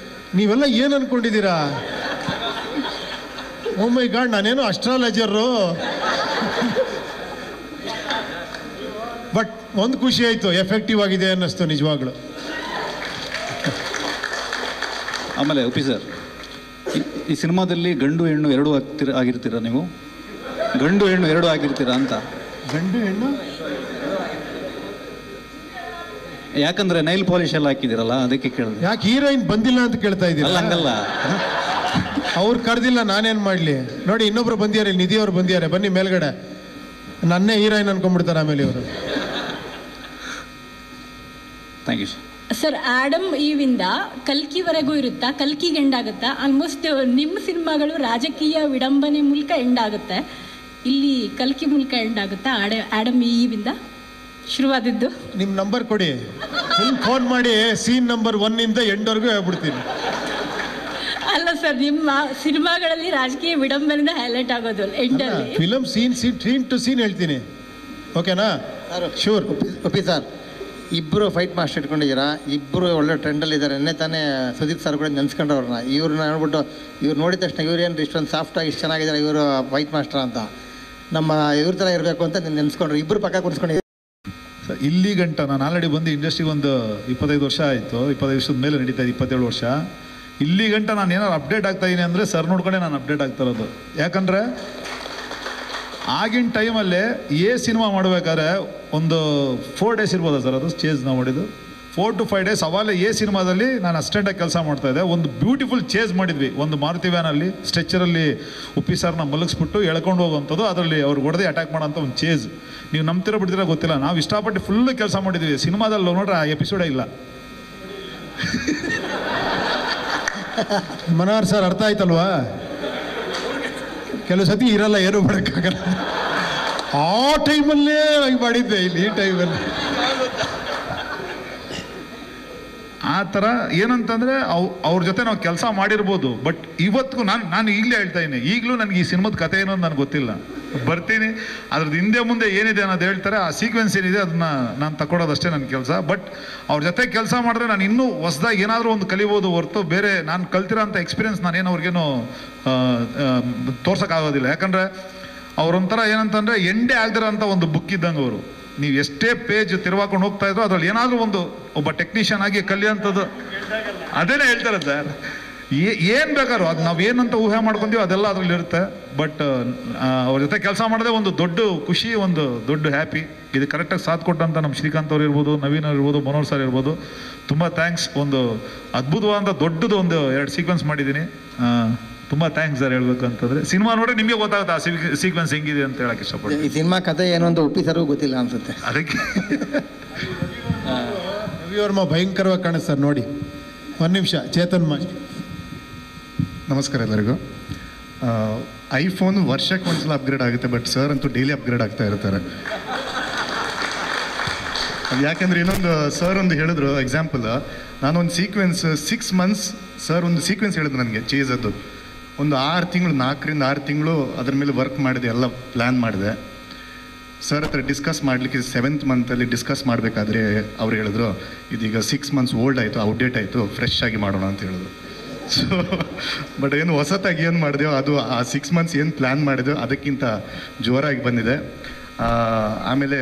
ನೀವೆಲ್ಲ ಏನು ಅನ್ಕೊಂಡಿದ್ದೀರಾ? ಓ ಮೈ ಗಾಡ್, ನಾನೇನು ಅಸ್ಟ್ರಾಲಜರು. ಬಟ್ ಒಂದು ಖುಷಿ ಆಯಿತು, ಎಫೆಕ್ಟಿವ್ ಆಗಿದೆ ಅನ್ನಿಸ್ತು ನಿಜವಾಗ್ಲು. ಆಮೇಲೆ ಸರ್, ಈ ಸಿನಿಮಾದಲ್ಲಿ ಗಂಡು ಹೆಣ್ಣು ಎರಡೂ ಆಗಿರ್ತೀರಾ ನೀವು? ಗಂಡು ಹೆಣ್ಣು ಎರಡೂ ಆಗಿರ್ತೀರಾ ಅಂತ. ಗಂಡು ಹೆಣ್ಣು ಯಾಕಂದ್ರೆ ನೈಲ್ ಪಾಲಿಶ್ ಎಲ್ಲ ಹಾಕಿದಿರಲ್ಲ, ಅದಕ್ಕೆ ಕೇಳಿದೆ. ಯಾಕೆ ಹೀರೋಯಿನ್ ಬಂದಿಲ್ಲ ಅಂತ ಕೇಳ್ತಾ ಇದ್ದೀರಾ? ಹಂಗಲ್ಲ, ಅವ್ರು ಕರೆದಿಲ್ಲ, ನಾನೇನು ಮಾಡಲಿ? ನೋಡಿ, ಇನ್ನೊಬ್ರು ಬಂದಿದ್ದಾರೆ, ನಿಧಿ ಅವ್ರು ಬಂದಿದ್ದಾರೆ, ಬನ್ನಿ ಮೇಲ್ಗಡೆ. ನನ್ನೇ ಹೀರೋಯಿನ್ ಅನ್ಕೊಂಡ್ಬಿಡ್ತಾರೆ ಆಮೇಲೆ ಇವರು. Thank you sir. ಆಡಮ್ ಈವಿಂದ ಕಲ್ಕಿವರೆಗೂ ಇರುತ್ತಾ? ಕಲ್ಕಿಗೆ ಎಂಡ್ ಆಗುತ್ತಾ? ಆಲ್ಮೋಸ್ಟ್ ನಿಮ್ಮ ಸಿನಿಮಾಗಳು ರಾಜಕೀಯ ವಿಡಂಬನೆ ಮೂಲಕ ಎಂಡ್ ಆಗುತ್ತೆ, ಇಲ್ಲಿ ಕಲ್ಕಿ ಮೂಲಕ ಎಂಡ್ ಆಗುತ್ತಾ? ಆಡಮ್ ಈವಿಂದ ಶುರುವಾದದ್ದು. ನಿಮ್ಮ ನಂಬರ್ ಕೊಡಿ, ಫೋನ್ ಮಾಡಿ. ಸೀನ್ ನಂಬರ್ 1 ಇಂದ ಎಂಡ್ವರೆಗೂ ಹೇಳ್ಬಿಡ್ತೀನಿ. ಅಲ್ಲ ಸರ್, ನಿಮ್ಮ ಸಿನಿಮಾಗಳಲ್ಲಿ ರಾಜಕೀಯ ವಿಡಂಬನೆಯಿಂದ ಹೈಲೈಟ್ ಆಗೋದು ಎಂಡಲ್ಲಿ. ಫಿಲಮ್ ಸೀನ್ ಟು ಸೀನ್ ಹೇಳ್ತೀನಿ, ಓಕೆನಾ? ಶೂರ್. ಸರ್, ಇಬ್ಬರು ಫೈಟ್ ಮಾಸ್ಟರ್ ಇಟ್ಕೊಂಡಿದ್ದೀರಾ, ಇಬ್ಬರು ಒಳ್ಳೆ ಟ್ರೆಂಡಲ್ಲಿ ಇದ್ದಾರೆ. ನೆನ್ನೆ ತಾನೇ ಸುದೀಪ್ ಸರ್ ಕೂಡ ನೆನೆಸ್ಕೊಂಡವ್ರನ್ನ. ಇವ್ರನ್ನ ನೋಡ್ಬಿಟ್ಟು ಇವ್ರು ನೋಡಿದ ತಕ್ಷಣ ಇವ್ರೇನು ಇಷ್ಟೊಂದು ಸಾಫ್ಟಾಗಿ ಇಷ್ಟು ಚೆನ್ನಾಗಿದ್ದಾರೆ ಇವರು ಫೈಟ್ ಮಾಸ್ಟರ್ ಅಂತ, ನಮ್ಮ ಇವ್ರ ಥರ ಇರಬೇಕು ಅಂತ ನೆನೆಸ್ಕೊಂಡ್ರು. ಇಬ್ಬರು ಪಕ್ಕ ಕುಡಿಸ್ಕೊಂಡಿದ್ದಾರೆ. ಸರ್, ಇಲ್ಲಿ ಗಂಟ ನಾನು ಆಲ್ರೆಡಿ ಬಂದು ಇಂಡಸ್ಟ್ರಿಗೆ ಒಂದು 25 ವರ್ಷ ಆಯಿತು. 25 ವರ್ಷದ ಮೇಲೆ ನಡೀತಾ ಇದೆ, 27 ವರ್ಷ. ಇಲ್ಲಿ ಗಂಟ ನಾನು ಏನಾದ್ರು ಅಪ್ಡೇಟ್ ಆಗ್ತಾ ಇದ್ದೀನಿ ಅಂದರೆ ಸರ್ ನೋಡ್ಕೊಂಡೆ ನಾನು ಅಪ್ಡೇಟ್ ಆಗ್ತಾ ಇರೋದು. ಯಾಕಂದರೆ ಆಗಿನ ಟೈಮಲ್ಲಿ ಸಿನಿಮಾ ಮಾಡಬೇಕಾದ್ರೆ ಒಂದು 4 ಡೇಸ್ ಇರ್ಬೋದಾ ಸರ್, ಅದು ಚೇಸ್ ನಾವು ಮಾಡಿದ್ದು 4 to 5 ಡೇಸ್. ಅವಾಗಲೇ ಸಿನಿಮಾದಲ್ಲಿ ನಾನು ಅಸಿಸ್ಟೆಂಟಾಗಿ ಕೆಲಸ ಮಾಡ್ತಾಯಿದ್ದೆ. ಒಂದು ಬ್ಯೂಟಿಫುಲ್ ಚೇಸ್ ಮಾಡಿದ್ವಿ, ಒಂದು ಮಾರುತಿ ವ್ಯಾನಲ್ಲಿ ಸ್ಟ್ರೆಚರಲ್ಲಿ ಉಪ್ಪಿ ಸರ್ನ ಮಲಗಿಸ್ಬಿಟ್ಟು ಎಳ್ಕೊಂಡು ಹೋಗುವಂಥದ್ದು, ಅದರಲ್ಲಿ ಅವ್ರಿಗೆ ಹೊಡೆದೇ ಅಟ್ಯಾಕ್ ಮಾಡೋಂಥ ಒಂದು ಚೇಸ್. ನೀವು ನಂಬ್ತಿರೋ ಬಿಡ್ತಿರೋ ಗೊತ್ತಿಲ್ಲ, ನಾವು ಇಷ್ಟಪಟ್ಟು ಫುಲ್ ಕೆಲಸ ಮಾಡಿದ್ವಿ. ಸಿನಿಮಾದಲ್ಲಿ ನೋಡ್ರೆ ಆ ಎಪಿಸೋಡೇ ಇಲ್ಲ. ಮನೋಹರ್ ಸರ್, ಅರ್ಥ ಆಯ್ತಲ್ವಾ? ಕೆಲವು ಸತಿ ಇರಲ್ಲ, ಏನು ಮಾಡೋಕ್ಕಾಗಲ್ಲ. ಆ ಟೈಮಲ್ಲೇ ಮಾಡಿದ್ದೆ, ಇಲ್ಲಿ ಈ ಟೈಮಲ್ಲಿ ಆ ಥರ. ಏನಂತಂದರೆ ಅವ್ರ ಜೊತೆ ನಾವು ಕೆಲಸ ಮಾಡಿರ್ಬೋದು, ಬಟ್ ಇವತ್ತಿಗೂ ನಾನು ಈಗಲೇ ಹೇಳ್ತಾ ಇದ್ದೀನಿ, ಈಗಲೂ ನನಗೆ ಈ ಸಿನಿಮಾದ ಕಥೆ ಏನೋ ನನಗೆ ಗೊತ್ತಿಲ್ಲ. ಬರ್ತೀನಿ, ಅದ್ರದ್ದು ಹಿಂದೆ ಮುಂದೆ ಏನಿದೆ ಅನ್ನೋದು ಹೇಳ್ತಾರೆ, ಆ ಸೀಕ್ವೆನ್ಸ್ ಏನಿದೆ ಅದನ್ನು ನಾನು ತಗೊಳ್ಳೋದಷ್ಟೇ ನನ್ನ ಕೆಲಸ. ಬಟ್ ಅವ್ರ ಜೊತೆ ಕೆಲಸ ಮಾಡಿದ್ರೆ ನಾನು ಇನ್ನೂ ಹೊಸದಾಗಿ ಏನಾದರೂ ಒಂದು ಕಲಿಬೋದು ಹೊರತು ಬೇರೆ ನಾನು ಕಲ್ತಿರೋಂಥ ಎಕ್ಸ್ಪೀರಿಯನ್ಸ್ ನಾನೇನು ಅವ್ರಿಗೇನು ತೋರ್ಸೋಕ್ಕಾಗೋದಿಲ್ಲ. ಯಾಕಂದರೆ ಅವ್ರೊಂಥರ ಏನಂತಂದರೆ ಎಂಡೇ ಆಗದಿರೋಂಥ ಒಂದು ಬುಕ್ ಇದ್ದಂಗೆ ಅವರು. ನೀವು ಎಷ್ಟೇ ಪೇಜ್ ತಿರುವಾಕೊಂಡು ಹೋಗ್ತಾ ಇದ್ರು ಅದ್ರಲ್ಲಿ ಏನಾದರೂ ಒಬ್ಬ ಟೆಕ್ನಿಷಿಯನ್ ಆಗಿ ಕಲಿಯೋಂಥದ್ದು ಅದೇನೇ ಹೇಳ್ತಾರೆ ಸರ್. ಏನು ಬೇಕಾದ್ರು ಅದು ನಾವು ಏನಂತ ಊಹೆ ಮಾಡ್ಕೊಂತೀವಿ ಅದೆಲ್ಲ ಅದರಲ್ಲಿ ಇರುತ್ತೆ. ಬಟ್ ಅವ್ರ ಜೊತೆ ಕೆಲಸ ಮಾಡೋದೇ ಒಂದು ದೊಡ್ಡ ಖುಷಿ, ಒಂದು ದೊಡ್ಡ ಹ್ಯಾಪಿ. ಇದು ಕರೆಕ್ಟಾಗಿ ಸಾಥ್ ಕೊಟ್ಟಂತ ನಮ್ಮ ಶ್ರೀಕಾಂತ್ ಅವ್ರು ಇರ್ಬೋದು, ನವೀನ್ ಅವ್ರು ಇರ್ಬೋದು, ಮನೋಹರ್ ಸರ್ ಇರ್ಬೋದು, ತುಂಬ ಥ್ಯಾಂಕ್ಸ್. ಒಂದು ಅದ್ಭುತವಾದ ದೊಡ್ಡದು ಒಂದು 2 ಸೀಕ್ವೆನ್ಸ್ ಮಾಡಿದ್ದೀನಿ. ತುಂಬ ಥ್ಯಾಂಕ್ಸ್ ಸರ್. ಹೇಳ್ಬೇಕು ಅಂತಂದರೆ ಸಿನಿಮಾ ನೋಡ್ರೆ ನಿಮಗೆ ಗೊತ್ತಾಗುತ್ತೆ ಆ ಸೀಕ್ವೆನ್ಸ್ ಹೆಂಗಿದೆ ಅಂತ ಹೇಳಕ್ಕೆ ಇಷ್ಟಪಡ್ತೀನಿ. ಈ ಸಿನಿಮಾ ಕಥೆ ಏನು ಅಂತ ಉಪ್ಪಿ ಸರ್ಗೂ ಗೊತ್ತಿಲ್ಲ ಅನ್ಸುತ್ತೆ. ಅದಕ್ಕೆ ರವಿವರ್ಮ ಭಯಂಕರವಾಗಿ ಕಾಣಿಸ್ತಾರೆ ನೋಡಿ. 1 ನಿಮಿಷ, ಚೇತನ್ ಮಾಸ್ಟರ್. ನಮಸ್ಕಾರ ಎಲ್ಲರಿಗೂ. ಐಫೋನ್ ವರ್ಷಕ್ಕೆ ಒಂದ್ಸಲ ಅಪ್ಗ್ರೇಡ್ ಆಗುತ್ತೆ, ಬಟ್ ಸರ್ ಅಂತೂ ಡೈಲಿ ಅಪ್ಗ್ರೇಡ್ ಆಗ್ತಾ ಇರ್ತಾರೆ. ಯಾಕೆಂದ್ರೆ ಇನ್ನೊಂದು ಸರ್ ಒಂದು ಹೇಳಿದ್ರು ಎಕ್ಸಾಂಪಲ್, ನಾನೊಂದು ಸೀಕ್ವೆನ್ಸ್ 6 months ಸರ್ ಒಂದು ಸೀಕ್ವೆನ್ಸ್ ಹೇಳಿದ್ರು ನನಗೆ ಚೇಸದ್ದು. ಒಂದು 6 ತಿಂಗಳು, 4 ರಿಂದ 6 ತಿಂಗಳು ಅದ್ರ ಮೇಲೆ ವರ್ಕ್ ಮಾಡಿದೆ, ಎಲ್ಲ ಪ್ಲ್ಯಾನ್ ಮಾಡಿದೆ. ಸರ್ ಹತ್ರ ಡಿಸ್ಕಸ್ ಮಾಡಲಿಕ್ಕೆ 7th month ಡಿಸ್ಕಸ್ ಮಾಡಬೇಕಾದ್ರೆ ಅವ್ರು ಹೇಳಿದ್ರು, ಇದೀಗ 6 months ಓಲ್ಡ್ ಆಯಿತು, ಔಟ್ಡೇಟ್ ಆಯಿತು, ಫ್ರೆಶ್ ಆಗಿ ಮಾಡೋಣ ಅಂತ ಹೇಳಿದ್ರು. ಸೊ ಬಟ್ ಏನು ಹೊಸತಾಗಿ ಏನು ಮಾಡಿದೆವು ಅದು ಆ 6 months ಏನು ಪ್ಲ್ಯಾನ್ ಮಾಡಿದೆವು ಅದಕ್ಕಿಂತ ಜೋರಾಗಿ ಬಂದಿದೆ. ಆಮೇಲೆ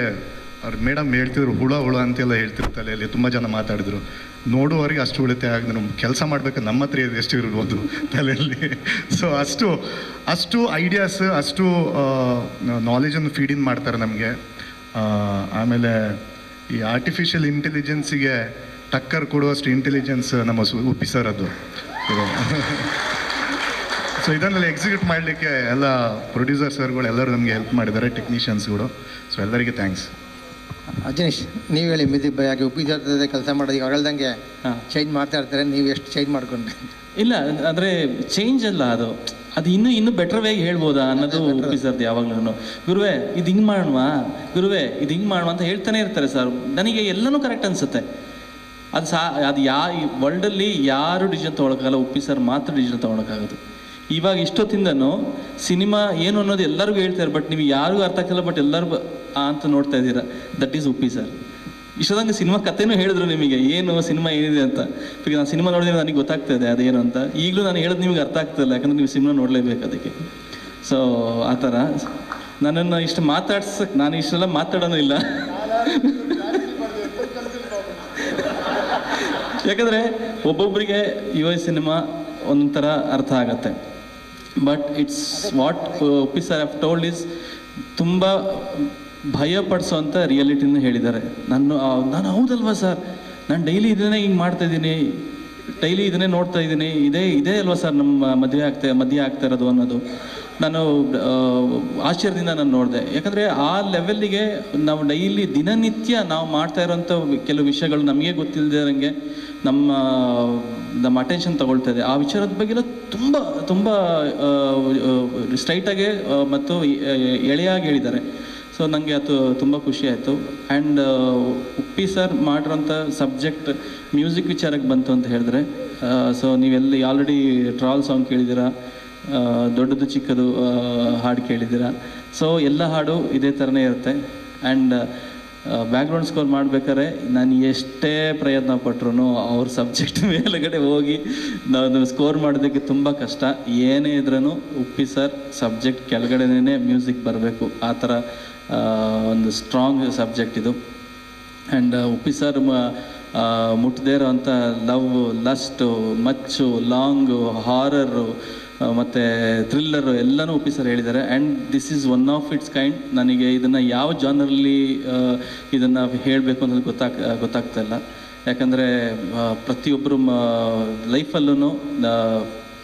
ಅವ್ರು ಮೇಡಮ್ ಹೇಳ್ತಿದ್ರು ಹುಳ ಅಂತೆಲ್ಲ ಹೇಳ್ತಿರು ತಲೆಯಲ್ಲಿ, ತುಂಬ ಜನ ಮಾತಾಡಿದ್ರು. ನೋಡುವವರಿಗೆ ಅಷ್ಟು ಉಳಿತಾಯ ಆಗಿದೆ, ನಮ್ಮ ಕೆಲಸ ಮಾಡ್ಬೇಕಾದ್ರೆ ನಮ್ಮ ಹತ್ರ ಎಷ್ಟು ಇರ್ಬೋದು ತಲೆಯಲ್ಲಿ. ಸೊ ಅಷ್ಟು ಐಡಿಯಾಸ್, ಅಷ್ಟು ನಾಲೆಜನ್ನು ಫೀಡ್ ಇನ್ ಮಾಡ್ತಾರೆ ನಮಗೆ. ಆಮೇಲೆ ಈ ಆರ್ಟಿಫಿಷಿಯಲ್ ಇಂಟೆಲಿಜೆನ್ಸಿಗೆ ಟಕ್ಕರ್ ಕೊಡುವಷ್ಟು ಇಂಟೆಲಿಜೆನ್ಸ್ ನಮ್ಮ ಉಪ್ಪಿ ಸರ್ ಅದು. ಸೊ ಇದನ್ನೆಲ್ಲ ಎಕ್ಸಿಕ್ಯೂಟ್ ಮಾಡಲಿಕ್ಕೆ ಎಲ್ಲ ಪ್ರೊಡ್ಯೂಸರ್ ಸರ್ಗಳು ಎಲ್ಲರೂ ನಮಗೆ ಹೆಲ್ಪ್ ಮಾಡಿದ್ದಾರೆ, ಟೆಕ್ನಿಷಿಯನ್ಸ್ಗಳು. ಸೊ ಎಲ್ಲರಿಗೆ ಥ್ಯಾಂಕ್ಸ್. ಅಜನೀಶ್, ನೀವು ಹೇಳಿ ಮ್ಯೂಸಿಕ್ ಬೈ ಆಗಿ ಉಪ್ಪಿ ಜೊತೆ ಕೆಲಸ ಮಾಡೋದು, ಈಗ ಹೇಳ್ದಂಗೆ ಚೇಂಜ್ ಮಾಡ್ತಾ ಇರ್ತಾರೆ, ನೀವು ಎಷ್ಟು ಚೇಂಜ್ ಮಾಡ್ಕೊಂಡ್ರಿ? ಇಲ್ಲ, ಅಂದರೆ ಚೇಂಜ್ ಅಲ್ಲ, ಅದು ಇನ್ನೂ ಬೆಟರ್ ವೇಗೆ ಹೇಳ್ಬೋದಾ ಅನ್ನೋದು ಉಪ್ಪಿ ಸರ್ದು ಯಾವಾಗಲೂ. ಗುರುವೇ ಇದು ಹಿಂಗೆ ಮಾಡುವ, ಗುರುವೇ ಇದು ಹಿಂಗೆ ಮಾಡುವ ಅಂತ ಹೇಳ್ತಾನೆ ಇರ್ತಾರೆ ಸರ್. ನನಗೆ ಎಲ್ಲನೂ ಕರೆಕ್ಟ್ ಅನಿಸುತ್ತೆ. ಅದು ಈ ವರ್ಲ್ಡಲ್ಲಿ ಯಾರು ಡಿಸಿಷನ್ ತೊಗೊಳಕ್ಕಾಗಲ್ಲ, ಉಪ್ಪಿ ಸರ್ ಮಾತ್ರ ಡಿಸಿಷನ್ ತೊಗೊಳಕ್ಕಾಗೋದು. ಇವಾಗ ಇಷ್ಟೊತ್ತಿಂದನೂ ಸಿನಿಮಾ ಏನು ಅನ್ನೋದು ಎಲ್ಲರಿಗೂ ಹೇಳ್ತಾರೆ, ಬಟ್ ನೀವು ಯಾರಿಗೂ ಅರ್ಥ ಆಗ್ತಿಲ್ಲ, ಬಟ್ ಎಲ್ಲರೂ ಅಂತ ನೋಡ್ತಾ ಇದ್ದೀರಾ. That is Uppi sir. ಇಷ್ಟೊಂದಂಗೆ ಸಿನಿಮಾ ಕಥೆನೂ ಹೇಳಿದ್ರು ನಿಮಗೆ, ಏನು ಸಿನಿಮಾ ಏನಿದೆ ಅಂತ. ಈಗ ನಾನು ಸಿನಿಮಾ ನೋಡಿದ್ರೆ ನನಗೆ ಗೊತ್ತಾಗ್ತಾ ಇದೆ ಅದೇನು ಅಂತ. ಈಗಲೂ ನಾನು ಹೇಳೋದು ನಿಮ್ಗೆ ಅರ್ಥ ಆಗ್ತಿಲ್ಲ, ಯಾಕಂದ್ರೆ ನೀವು ಸಿನಿಮಾ ನೋಡಲೇಬೇಕು ಅದಕ್ಕೆ. ಸೊ ಆ ಥರ ನನ್ನನ್ನು ಇಷ್ಟು ಮಾತಾಡ್ಸಕ್ಕೆ ನಾನು ಇಷ್ಟೆಲ್ಲ ಮಾತಾಡೋನು ಇಲ್ಲ. ಯಾಕಂದರೆ ಒಬ್ಬೊಬ್ಬರಿಗೆ ಯುವ ಸಿನಿಮಾ ಒಂಥರ ಅರ್ಥ ಆಗತ್ತೆ. But it's what Uppi sir have told is ತುಂಬ ಭಯಪಡಿಸೋವಂಥ ರಿಯಾಲಿಟಿನ ಹೇಳಿದ್ದಾರೆ. ನಾನು ಹೌದಲ್ವಾ ಸರ್, ನಾನು ಡೈಲಿ ಇದನ್ನೇ ಹಿಂಗೆ ಮಾಡ್ತಾಯಿದ್ದೀನಿ, ಡೈಲಿ ಇದನ್ನೇ ನೋಡ್ತಾ ಇದ್ದೀನಿ, ಇದೇ ಅಲ್ವಾ ಸರ್ ನಮ್ಮ ಮದುವೆ ಆಗ್ತಾ ಇರೋದು ಅನ್ನೋದು ನಾನು ಆಶ್ಚರ್ಯದಿಂದ ನಾನು ನೋಡಿದೆ. ಯಾಕಂದರೆ ಆ ಲೆವೆಲ್ಲಿಗೆ ನಾವು ಡೈಲಿ ದಿನನಿತ್ಯ ನಾವು ಮಾಡ್ತಾ ಇರೋಂಥ ಕೆಲವು ವಿಷಯಗಳು ನಮಗೆ ಗೊತ್ತಿಲ್ಲದಿರೋಂಗೆ ನಮ್ಮ ಅಟೆನ್ಷನ್ ತಗೊಳ್ತಾ ಇದೆ. ಆ ವಿಚಾರದ ಬಗ್ಗೆಲ್ಲ ತುಂಬ ಸ್ಟ್ರೈಟಾಗೆ ಮತ್ತು ಎಳೆಯಾಗಿ ಹೇಳಿದ್ದಾರೆ. ಸೊ ನನಗೆ ಅದು ತುಂಬ ಖುಷಿ ಆಯಿತು. ಆ್ಯಂಡ್ ಉಪ್ಪಿ ಸರ್ ಮಾಡಿರೋಂಥ ಸಬ್ಜೆಕ್ಟ್ ಮ್ಯೂಸಿಕ್ ವಿಚಾರಕ್ಕೆ ಬಂತು ಅಂತ ಹೇಳಿದ್ರೆ, ಸೊ ನೀವೆಲ್ಲಿ ಆಲ್ರೆಡಿ ಟ್ರಾಲ್ ಸಾಂಗ್ ಕೇಳಿದ್ದೀರಾ, ದೊಡ್ಡದು ಚಿಕ್ಕದು ಹಾಡು ಕೇಳಿದ್ದೀರಾ. ಸೊ ಎಲ್ಲ ಹಾಡು ಇದೇ ಥರನೇ ಇರುತ್ತೆ. ಆ್ಯಂಡ್ ಬ್ಯಾಕ್ಗ್ರೌಂಡ್ ಸ್ಕೋರ್ ಮಾಡಬೇಕಾದ್ರೆ ನಾನು ಎಷ್ಟೇ ಪ್ರಯತ್ನ ಪಟ್ರು ಅವ್ರ ಸಬ್ಜೆಕ್ಟ್ ಮೇಲುಗಡೆ ಹೋಗಿ ನಾನು ಸ್ಕೋರ್ ಮಾಡೋದಕ್ಕೆ ತುಂಬ ಕಷ್ಟ. ಏನೇ ಇದ್ರೂ ಉಪ್ಪಿ ಸರ್ ಸಬ್ಜೆಕ್ಟ್ ಕೆಳಗಡೆನೇ ಮ್ಯೂಸಿಕ್ ಬರಬೇಕು, ಆ ಥರ ಒಂದು ಸ್ಟ್ರಾಂಗ್ ಸಬ್ಜೆಕ್ಟ್ ಇದು. ಆ್ಯಂಡ್ ಉಪ್ಪಿ ಸರ್ ಮುಟ್ಟದೇ ಇರೋವಂಥ ಲವ್, ಲಸ್ಟು, ಮಚ್ಚು, ಲಾಂಗು, ಹಾರರು ಮತ್ತು ಥ್ರಿಲ್ಲರು ಎಲ್ಲನೂ ಉಪ್ಪಿ ಸರ್ ಹೇಳಿದ್ದಾರೆ. And this is one of it's kind. ನನಗೆ ಇದನ್ನು ಯಾವ ಜಾನರಲ್ಲಿ ಇದನ್ನು ಹೇಳಬೇಕು ಅನ್ನೋದು ಗೊತ್ತಾಗ್ತಾ ಇಲ್ಲ. ಯಾಕಂದರೆ ಪ್ರತಿಯೊಬ್ಬರು ಲೈಫಲ್ಲೂ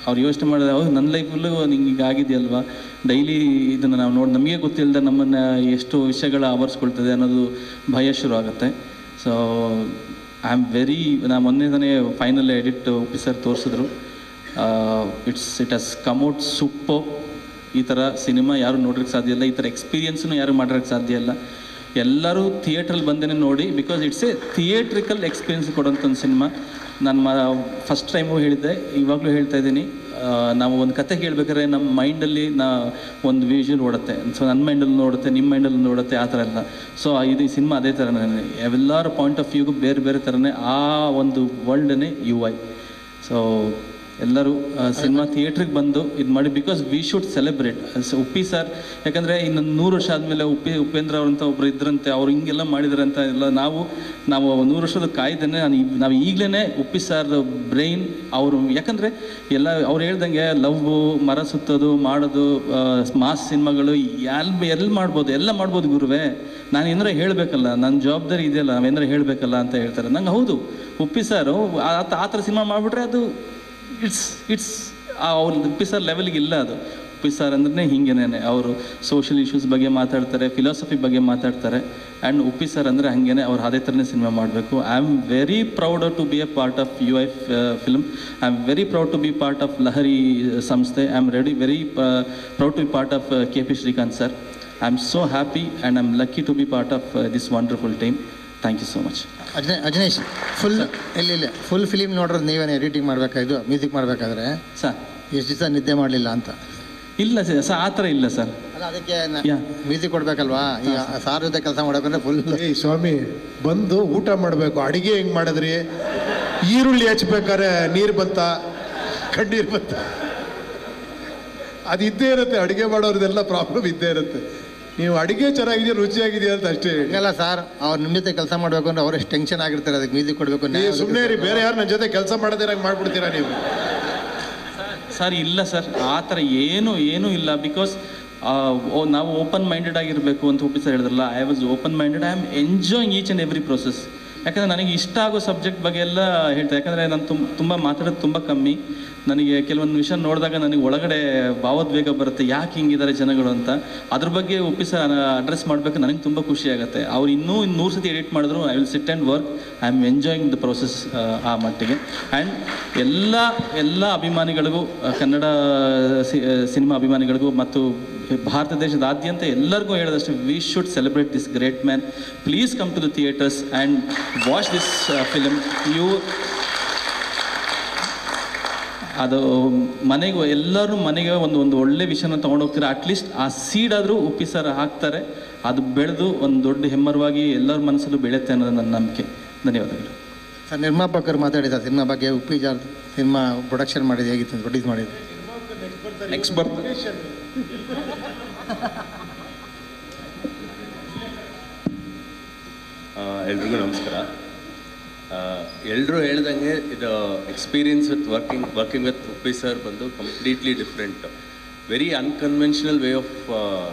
ಅವ್ರು ಯೋಚನೆ ಮಾಡಿದ್ರೆ, ಹೌದು ನನ್ನ ಲೈಫಲ್ಲೂ ನಿಂಗೆ ಈಗ ಆಗಿದೆಯಲ್ವಾ, ಡೈಲಿ ಇದನ್ನು ನಾವು ನಮಗೆ ಗೊತ್ತಿಲ್ಲದೆ ನಮ್ಮನ್ನು ಎಷ್ಟು ವಿಷಯಗಳ ಆವರಿಸ್ಕೊಳ್ತದೆ ಅನ್ನೋದು ಭಯ ಶುರು ಆಗುತ್ತೆ. ಸೊ ಐ ಆಮ್ ವೆರಿ, ನಾ ಮೊನ್ನೆ ತಾನೇ ಫೈನಲ್ ಎಡಿಟ್ ಉಪ್ಪಿ ಸರ್ ತೋರಿಸಿದ್ರು. It has come out super. ಈ ಥರ ಸಿನಿಮಾ ಯಾರು ನೋಡ್ಲಿಕ್ಕೆ ಸಾಧ್ಯ ಇಲ್ಲ, ಈ ಥರ ಎಕ್ಸ್ಪೀರಿಯನ್ಸ್ನು ಯಾರು ಮಾಡೋಕ್ಕೆ ಸಾಧ್ಯ ಇಲ್ಲ. ಎಲ್ಲರೂ ಥಿಯೇಟ್ರಲ್ಲಿ ಬಂದೇ ನೋಡಿ, because it's a theatrical experience ಕೊಡೋಂಥ ಒಂದು ಸಿನಿಮಾ. ನಾನು ಫಸ್ಟ್ ಟೈಮು ಹೇಳಿದ್ದೆ, ಇವಾಗಲೂ ಹೇಳ್ತಾ ಇದ್ದೀನಿ, ನಾವು ಒಂದು ಕತೆ ಕೇಳಬೇಕಾದ್ರೆ ನಮ್ಮ ಮೈಂಡಲ್ಲಿ ಒಂದು ವಿಷುವಲ್ ಓಡುತ್ತೆ. ಸೊ ನನ್ನ ಮೈಂಡಲ್ಲಿ ನೋಡುತ್ತೆ, ನಿಮ್ಮ ಮೈಂಡಲ್ಲಿ ನೋಡುತ್ತೆ, ಆ ಥರ ಎಲ್ಲ. ಸೊ ಈ ಸಿನಿಮಾ ಅದೇ ಥರನೇ, ಎಲ್ಲರ ಪಾಯಿಂಟ್ ಆಫ್ ವ್ಯೂಗೂ ಬೇರೆ ಬೇರೆ ಥರನೇ ಆ ಒಂದು ವರ್ಲ್ಡನ್ನೇ UI. ಸೊ ಎಲ್ಲರೂ ಸಿನಿಮಾ ಥಿಯೇಟ್ರಿಗೆ ಬಂದು ಇದು ಮಾಡಿ, because we should celebrate Uppi sir. ಯಾಕಂದರೆ ಇನ್ನೊಂದು 100 ವರ್ಷ ಆದಮೇಲೆ ಉಪೇಂದ್ರ ಅವರಂತ ಒಬ್ಬರು ಇದ್ರಂತೆ, ಅವ್ರು ಹಿಂಗೆಲ್ಲ ಮಾಡಿದಾರೆ ಅಂತ ಎಲ್ಲ ನಾವು 100 ವರ್ಷದ ಕಾಯ್ದೇನೆ ನಾವು ಈಗಲೇ ಉಪ್ಪಿ ಸರ್ ಬ್ರೈನ್ ಅವರು. ಯಾಕಂದರೆ ಅವ್ರು ಹೇಳ್ದಂಗೆ ಲವ್ವು, ಮರ ಸುತ್ತೋದು, ಮಾಡೋದು, ಮಾಸ್ ಸಿನಿಮಾಗಳು ಎಲ್ಲಿ ಮಾಡ್ಬೋದು, ಎಲ್ಲ ಮಾಡ್ಬೋದು ಗುರುವೇ. ನಾನು ಏನಾರ ಹೇಳಬೇಕಲ್ಲ, ನನ್ನ ಜವಾಬ್ದಾರಿ ಇದೆಯಲ್ಲ, ನಾವೇನಾರ ಹೇಳಬೇಕಲ್ಲ ಅಂತ ಹೇಳ್ತಾರೆ. ನಂಗೆ ಹೌದು, ಉಪ್ಪಿ ಸರ್ ಆ ಥರ ಸಿನಿಮಾ ಮಾಡಿಬಿಟ್ರೆ ಅದು ಇಟ್ಸ್ ಅವ್ರ ಉಪ್ಪಿ ಸರ್ ಲೆವೆಲ್ಗೆ ಇಲ್ಲ. ಅದು ಉಪ್ಪಿ ಸರ್ ಅಂದ್ರೆ ಹಿಂಗೇನೆ, ಅವರು ಸೋಷಿಯಲ್ ಇಶ್ಯೂಸ್ ಬಗ್ಗೆ ಮಾತಾಡ್ತಾರೆ, ಫಿಲಾಸಫಿ ಬಗ್ಗೆ ಮಾತಾಡ್ತಾರೆ. ಆ್ಯಂಡ್ ಉಪ್ಪಿ ಸರ್ ಅಂದರೆ ಹಾಗೇನೆ, ಅವ್ರು ಅದೇ ಥರನೇ ಸಿನಿಮಾ ಮಾಡಬೇಕು. I am very proud to be a part of UI film. I am very proud to be part of Lahari ಸಂಸ್ಥೆ. I am very proud to be part of KP Srikanth sir. I am so happy and I am lucky to be part of this wonderful team. Thank you so much. Ajaneesh, full film ನೋಡ್ರೆ ನೀವೇನು editing ಮಾಡಬೇಕಾಯ್ತು, music ಮಾಡಬೇಕಾದ್ರೆ sir ಎಷ್ಟು ದಿವಸ ನಿದ್ದೆ ಮಾಡಲಿಲ್ಲ ಅಂತ? ಇಲ್ಲ ಸರ್, ಆ ಥರ ಇಲ್ಲ ಸರ್. ಅಲ್ಲ, ಅದಕ್ಕೆ ಮ್ಯೂಸಿಕ್ ಕೊಡ್ಬೇಕಲ್ವಾ? ಈಗ ಸಾರ್ ಜೊತೆ ಕೆಲಸ ಮಾಡಬೇಕಂದ್ರೆ ಫುಲ್ ಸ್ವಾಮಿ ಬಂದು ಊಟ ಮಾಡಬೇಕು. ಅಡಿಗೆ ಹೆಂಗೆ ಮಾಡಿದ್ರಿ? ಈರುಳ್ಳಿ ಹಚ್ಬೇಕಾರೆ ನೀರು ಬಂತ, ಕಣ್ಣೀರು ಬಂತ. ಅದು ಇದ್ದೇ ಇರುತ್ತೆ, ಅಡುಗೆ ಮಾಡೋರದೆಲ್ಲ ಪ್ರಾಬ್ಲಮ್ ಇದ್ದೇ ಇರುತ್ತೆ. ನೀವು ಅಡುಗೆ ಚೆನ್ನಾಗಿದೆಯಾ ರುಚಿಯಾಗಿದೆಯಾ ಅಂತ ಅಷ್ಟೇ ಹೇಳಿ. ಇಲ್ಲ ಸರ್, ಅವ್ರು ನಿಮ್ಮ ಜೊತೆ ಕೆಲಸ ಮಾಡಬೇಕು ಅಂದ್ರೆ ಅವರೆಷ್ಟು ಟೆನ್ಷನ್ ಆಗಿರ್ತಾರೆ, ಅದಕ್ಕೆ ಮ್ಯೂಸಿಕ್ ಕೊಡಬೇಕು. ನೀವು ಸುಮ್ಮನೆ ರೀ, ಬೇರೆ ಯಾರು ನನ್ನ ಜೊತೆ ಕೆಲಸ ಮಾಡೋದಿರಾಗ ಮಾಡ್ಬಿಡ್ತೀರಾ ನೀವು? ಸರ್ ಇಲ್ಲ ಸರ್, ಆ ಥರ ಏನೂ ಇಲ್ಲ. ಬಿಕಾಸ್ ನಾವು ಓಪನ್ ಮೈಂಡೆಡ್ ಆಗಿರಬೇಕು ಅಂತ ಒಪ್ಪಿ ಸರ್ ಹೇಳಿದ್ರಲ್ಲ, I was open minded. I am enjoying each and every process. ಯಾಕಂದರೆ ನನಗೆ ಇಷ್ಟ ಆಗೋ ಸಬ್ಜೆಕ್ಟ್ ಬಗ್ಗೆ ಎಲ್ಲ ಹೇಳ್ತಾರೆ. ಯಾಕಂದರೆ ನಾನು ತುಂಬ ಮಾತಾಡೋದು ತುಂಬ ಕಮ್ಮಿ. ನನಗೆ ಕೆಲವೊಂದು ವಿಷಯ ನೋಡಿದಾಗ ನನಗೆ ಒಳಗಡೆ ಭಾವೋದ್ವೇಗ ಬರುತ್ತೆ, ಯಾಕೆ ಹಿಂಗಿದ್ದಾರೆ ಜನಗಳು ಅಂತ. ಅದ್ರ ಬಗ್ಗೆ ಒಪ್ಪಿಸ ಅಡ್ರೆಸ್ ಮಾಡಬೇಕು, ನನಗೆ ತುಂಬ ಖುಷಿ ಆಗುತ್ತೆ. ಅವ್ರು ಇನ್ನೂ 100 ಸತಿ ಎಡಿಟ್ ಮಾಡಿದ್ರು I will sit and work. I am enjoying the process ಆ ಮಟ್ಟಿಗೆ. ಆ್ಯಂಡ್ ಎಲ್ಲ ಅಭಿಮಾನಿಗಳಿಗೂ, ಕನ್ನಡ ಸಿನಿಮಾ ಅಭಿಮಾನಿಗಳಿಗೂ ಮತ್ತು ಭಾರತ ದೇಶದಾದ್ಯಂತ ಎಲ್ಲರಿಗೂ ಹೇಳೋದಷ್ಟೇ, we should celebrate this great man. Please come to the theatres and watch this film. ಅದು ಮನೆಗೆ ಎಲ್ಲರೂ ಮನೆಗೆ ಒಂದು ಒಳ್ಳೆ ವಿಷಯನ ತೊಗೊಂಡೋಗ್ತಾರೆ. ಅಟ್ಲೀಸ್ಟ್ ಆ ಸೀಡ್ ಆದರೂ ಉಪ್ಪಿ ಸರ್ ಹಾಕ್ತಾರೆ, ಅದು ಬೆಳೆದು ಒಂದು ದೊಡ್ಡ ಹೆಮ್ಮರವಾಗಿ ಎಲ್ಲರ ಮನಸ್ಸಲ್ಲೂ ಬೆಳೆಯುತ್ತೆ ಅನ್ನೋದು ನನ್ನ ನಂಬಿಕೆ. ಧನ್ಯವಾದಗಳು ಸರ್. ನಿರ್ಮಾಪಕರು ಮಾತಾಡಿದ ಸಿನಿಮಾ ಬಗ್ಗೆ, ಉಪ್ಪಿ ಜಾರ್ ಸಿನಿಮಾ ಪ್ರೊಡಕ್ಷನ್ ಮಾಡಿದ್ದು ಹೇಗಿತ್ತು, ಪ್ರೊಡ್ಯೂಸ್ ಮಾಡಿದ್ದು? ನೆಕ್ಸ್ಟ್ ಬರ್ತದೆ. ಎಲ್ರಿಗೂ ನಮಸ್ಕಾರ. ಎಲ್ಲರೂ ಹೇಳ್ದಂಗೆ ಇದು experience with working with Uppi sir ಬಂದು completely different, very unconventional way of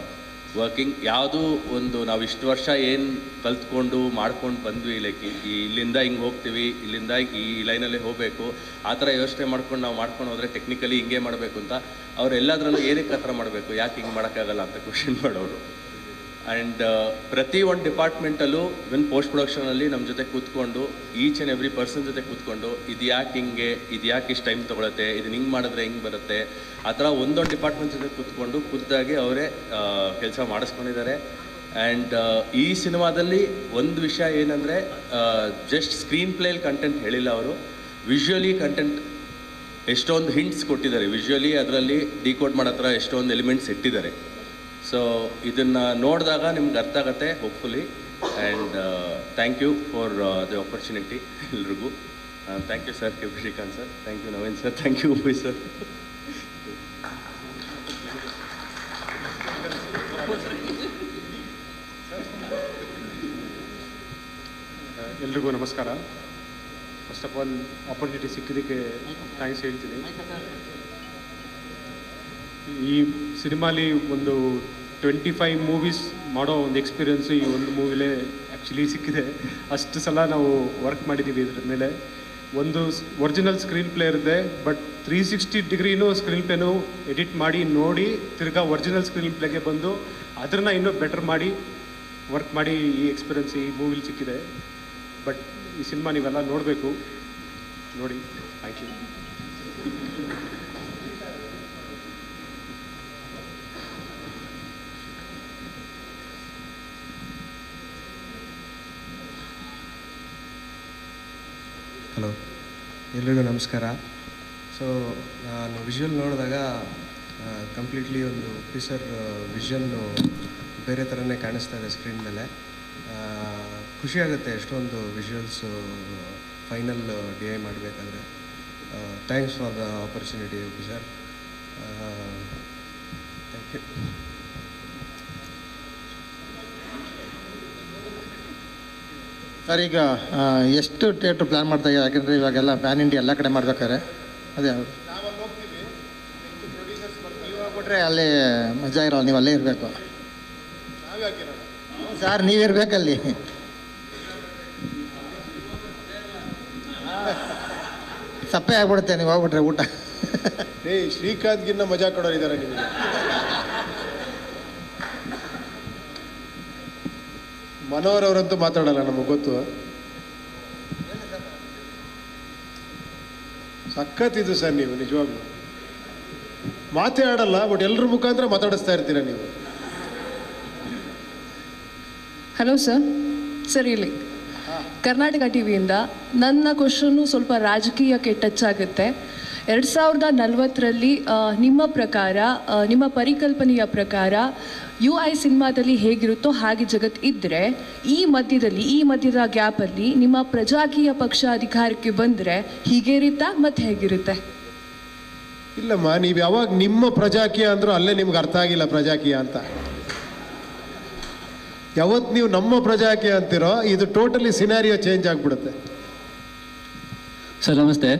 working. ಯಾವುದೂ ಒಂದು ನಾವು ಇಷ್ಟು ವರ್ಷ ಏನು ಕಲ್ತ್ಕೊಂಡು ಮಾಡ್ಕೊಂಡು ಬಂದ್ವಿ, ಲೈಕ್ ಇಲ್ಲಿಂದ ಹಿಂಗೆ ಹೋಗ್ತೀವಿ, ಇಲ್ಲಿಂದ ಈ ಲೈನಲ್ಲೇ ಹೋಗಬೇಕು, ಆ ಥರ ಯೋಚನೆ ಮಾಡ್ಕೊಂಡು ನಾವು ಮಾಡ್ಕೊಂಡು ಹೋದರೆ ಟೆಕ್ನಿಕಲಿ ಹಿಂಗೆ ಮಾಡಬೇಕು ಅಂತ ಅವ್ರು ಎಲ್ಲದರಲ್ಲೂ ಏನಕ್ಕೆ ಆ ಥರ ಮಾಡಬೇಕು, ಯಾಕೆ ಹಿಂಗೆ ಮಾಡೋಕ್ಕಾಗಲ್ಲ ಅಂತ ಕ್ವಶನ್ ಮಾಡೋರು. ಆ್ಯಂಡ್ ಪ್ರತಿ ಒಂದು ಡಿಪಾರ್ಟ್ಮೆಂಟಲ್ಲೂ ಇವನ್ ಪೋಸ್ಟ್ ಪ್ರೊಡಕ್ಷನಲ್ಲಿ ನಮ್ಮ ಜೊತೆ ಕೂತ್ಕೊಂಡು ಈಚ್ ಆ್ಯಂಡ್ ಎವ್ರಿ ಪರ್ಸನ್ ಜೊತೆ ಕೂತ್ಕೊಂಡು ಇದು ಯಾಕೆ ಹಿಂಗೆ, ಇದು ಯಾಕೆ ಇಷ್ಟು ಟೈಮ್ ತೊಗೊಳುತ್ತೆ, ಇದನ್ನ ಹಿಂಗೆ ಮಾಡಿದ್ರೆ ಹಿಂಗೆ ಬರುತ್ತೆ, ಆ ಥರ ಒಂದೊಂದು ಡಿಪಾರ್ಟ್ಮೆಂಟ್ ಜೊತೆ ಕೂತ್ಕೊಂಡು ಖುದ್ದಾಗಿ ಅವರೇ ಕೆಲಸ ಮಾಡಿಸ್ಕೊಂಡಿದ್ದಾರೆ. ಆ್ಯಂಡ್ ಈ ಸಿನಿಮಾದಲ್ಲಿ ಒಂದು ವಿಷಯ ಏನಂದರೆ, ಜಸ್ಟ್ ಸ್ಕ್ರೀನ್ ಪ್ಲೇಲಿ ಕಂಟೆಂಟ್ ಹೇಳಿಲ್ಲ ಅವರು, ವಿಜುವಲಿ ಕಂಟೆಂಟ್ ಎಷ್ಟೊಂದು ಹಿಂಟ್ಸ್ ಕೊಟ್ಟಿದ್ದಾರೆ. ವಿಜುವಲಿ ಅದರಲ್ಲಿ ಡಿಕೋಡ್ ಮಾಡೋ ಥರ ಎಷ್ಟೊಂದು ಎಲಿಮೆಂಟ್ಸ್ ಇಟ್ಟಿದ್ದಾರೆ. ಸೊ ಇದನ್ನು ನೋಡಿದಾಗ ನಿಮ್ಗೆ ಅರ್ಥ ಆಗುತ್ತೆ hopefully. And thank you for the opportunity ಎಲ್ರಿಗೂ. Thank you sir, K. Srikanth sir, thank you Naveen sir, thank you Uppi sir. ಎಲ್ರಿಗೂ ನಮಸ್ಕಾರ. ಫಸ್ಟ್ ಆಫ್ ಆಲ್ ಆಪರ್ಚುನಿಟಿ ಸಿಕ್ಕಿದ್ದಕ್ಕೆ ಥ್ಯಾಂಕ್ಸ್ ಹೇಳ್ತೀನಿ. ಈ ಸಿನಿಮಾಲಿ ಒಂದು 25 ಮೂವೀಸ್ ಮಾಡೋ ಒಂದು ಎಕ್ಸ್ಪೀರಿಯೆನ್ಸು ಈ ಒಂದು ಮೂವಿಲೇ ಆ್ಯಕ್ಚುಲಿ ಸಿಕ್ಕಿದೆ. ಅಷ್ಟು ಸಲ ನಾವು ವರ್ಕ್ ಮಾಡಿದ್ದೀವಿ ಇದ್ರ ಮೇಲೆ. ಒಂದು ಒರಿಜಿನಲ್ ಸ್ಕ್ರೀನ್ ಪ್ಲೇ ಇರುತ್ತೆ, ಬಟ್ 360 ಡಿಗ್ರಿನೂ ಸ್ಕ್ರೀನ್ ಪ್ಲೇನೂ ಎಡಿಟ್ ಮಾಡಿ ನೋಡಿ ತಿರ್ಗಾ ಒರಿಜಿನಲ್ ಸ್ಕ್ರೀನ್ ಪ್ಲೇಗೆ ಬಂದು ಅದನ್ನು ಇನ್ನೂ ಬೆಟರ್ ಮಾಡಿ ವರ್ಕ್ ಮಾಡಿ ಈ ಎಕ್ಸ್ಪೀರಿಯೆನ್ಸ್ ಈ ಮೂವಿಲಿ ಸಿಕ್ಕಿದೆ. ಬಟ್ ಈ ಸಿನಿಮಾ ನೀವೆಲ್ಲ ನೋಡಬೇಕು, ನೋಡಿ. Thank you. ಹಲೋ, ಎಲ್ರಿಗೂ ನಮಸ್ಕಾರ. ಸೊ ನಾನು ವಿಷುವಲ್ ನೋಡಿದಾಗ ಕಂಪ್ಲೀಟ್ಲಿ ಒಂದು ಉಪ್ಪಿ ಸರ್ ವಿಷನ್ನು ಬೇರೆ ಥರನೇ ಕಾಣಿಸ್ತಾ ಇದೆ ಸ್ಕ್ರೀನ್ ಮೇಲೆ. ಖುಷಿಯಾಗುತ್ತೆ ಎಷ್ಟೊಂದು ವಿಷುವಲ್ಸು ಫೈನಲ್ ಡಿ ಐ ಮಾಡಬೇಕಾದ್ರೆ. Thanks for the opportunity Uppi sir. Thank you. Sir, ಈಗ ಎಷ್ಟು ಥಿಯೇಟ್ರ್ ಪ್ಲ್ಯಾನ್ ಮಾಡ್ತಾ ಇದ್ದಾರೆ? ಯಾಕೆಂದರೆ ಇವಾಗೆಲ್ಲ ಪ್ಯಾನ್ ಇಂಡಿಯಾ ಎಲ್ಲ ಕಡೆ ಮಾಡ್ಬೇಕಾದ್ರೆ ಅದೇ ನೀವು ಹೋಗ್ಬಿಟ್ರೆ ಅಲ್ಲಿ ಮಜಾ ಇರೋಲ್ಲ, ನೀವು ಅಲ್ಲೇ ಇರಬೇಕು ಸರ್, ನೀವಿರ್ಬೇಕಲ್ಲಿ. ಸಪ್ಪೆ ಆಗ್ಬಿಡುತ್ತೆ ನೀವು ಹೋಗ್ಬಿಟ್ರೆ ಊಟ. ಶ್ರೀಕಾಂತ್ಗಿನ್ನ ಮಜಾ ಕೊಡೋರಿದ್ದಾರೆ ನಿಮಗೆ. ಮನೋಹರ್ ಅವರಂತೂ ಮಾತಾಡಲ್ಲ, ನಮಗೆ ಗೊತ್ತು. ಸಖತ್ತಿದ್ದು ಸರ್, ನೀವು ನಿಜವಾಗ್ಲೂ ಮಾತೇ ಆಡಲ್ಲ, ಬಟ್ ಎಲ್ಲರ ಮುಖಾಂತರ ಮಾತಾಡಿಸ್ತಾ ಇರ್ತೀರ ನೀವು. ಹಲೋ ಸರ್ ಇಲ್ಲಿ ಕರ್ನಾಟಕ ಟಿವಿಯಿಂದ ನನ್ನ ಕ್ವಶನ್ನು ಸ್ವಲ್ಪ ರಾಜಕೀಯಕ್ಕೆ ಟಚ್ ಆಗುತ್ತೆ. 2040ರಲ್ಲಿ ನಿಮ್ಮ ಪ್ರಕಾರ, ನಿಮ್ಮ ಪರಿಕಲ್ಪನೆಯ ಪ್ರಕಾರ UI ಸಿನಿಮಾದಲ್ಲಿ ಹೇಗಿರುತ್ತೋ ಹಾಗೆ ಜಗತ್ತು ಇದ್ದರೆ, ಈ ಮಧ್ಯದ ಗ್ಯಾಪಲ್ಲಿ ನಿಮ್ಮ ಪ್ರಜಾಕೀಯ ಪಕ್ಷ ಅಧಿಕಾರಕ್ಕೆ ಬಂದರೆ ಹೀಗೆ ಇರುತ್ತಾ ಮತ್ತು ಹೇಗಿರುತ್ತೆ? ಇಲ್ಲಮ್ಮ, ನೀವು ಯಾವಾಗ ನಿಮ್ಮ ಪ್ರಜಾಕೀಯ ಅಂದ್ರೂ ಅಲ್ಲೇ ನಿಮ್ಗೆ ಅರ್ಥ ಆಗಿಲ್ಲ ಪ್ರಜಾಕೀಯ ಅಂತ. ಯಾವತ್ತು ನೀವು ನಮ್ಮ ಪ್ರಜಾಕೀಯ ಅಂತಿರೋ ಇದು ಟೋಟಲಿ ಸಿನಾರಿಯೋ ಚೇಂಜ್ ಆಗಿಬಿಡುತ್ತೆ. ಸರ್ ನಮಸ್ತೆ,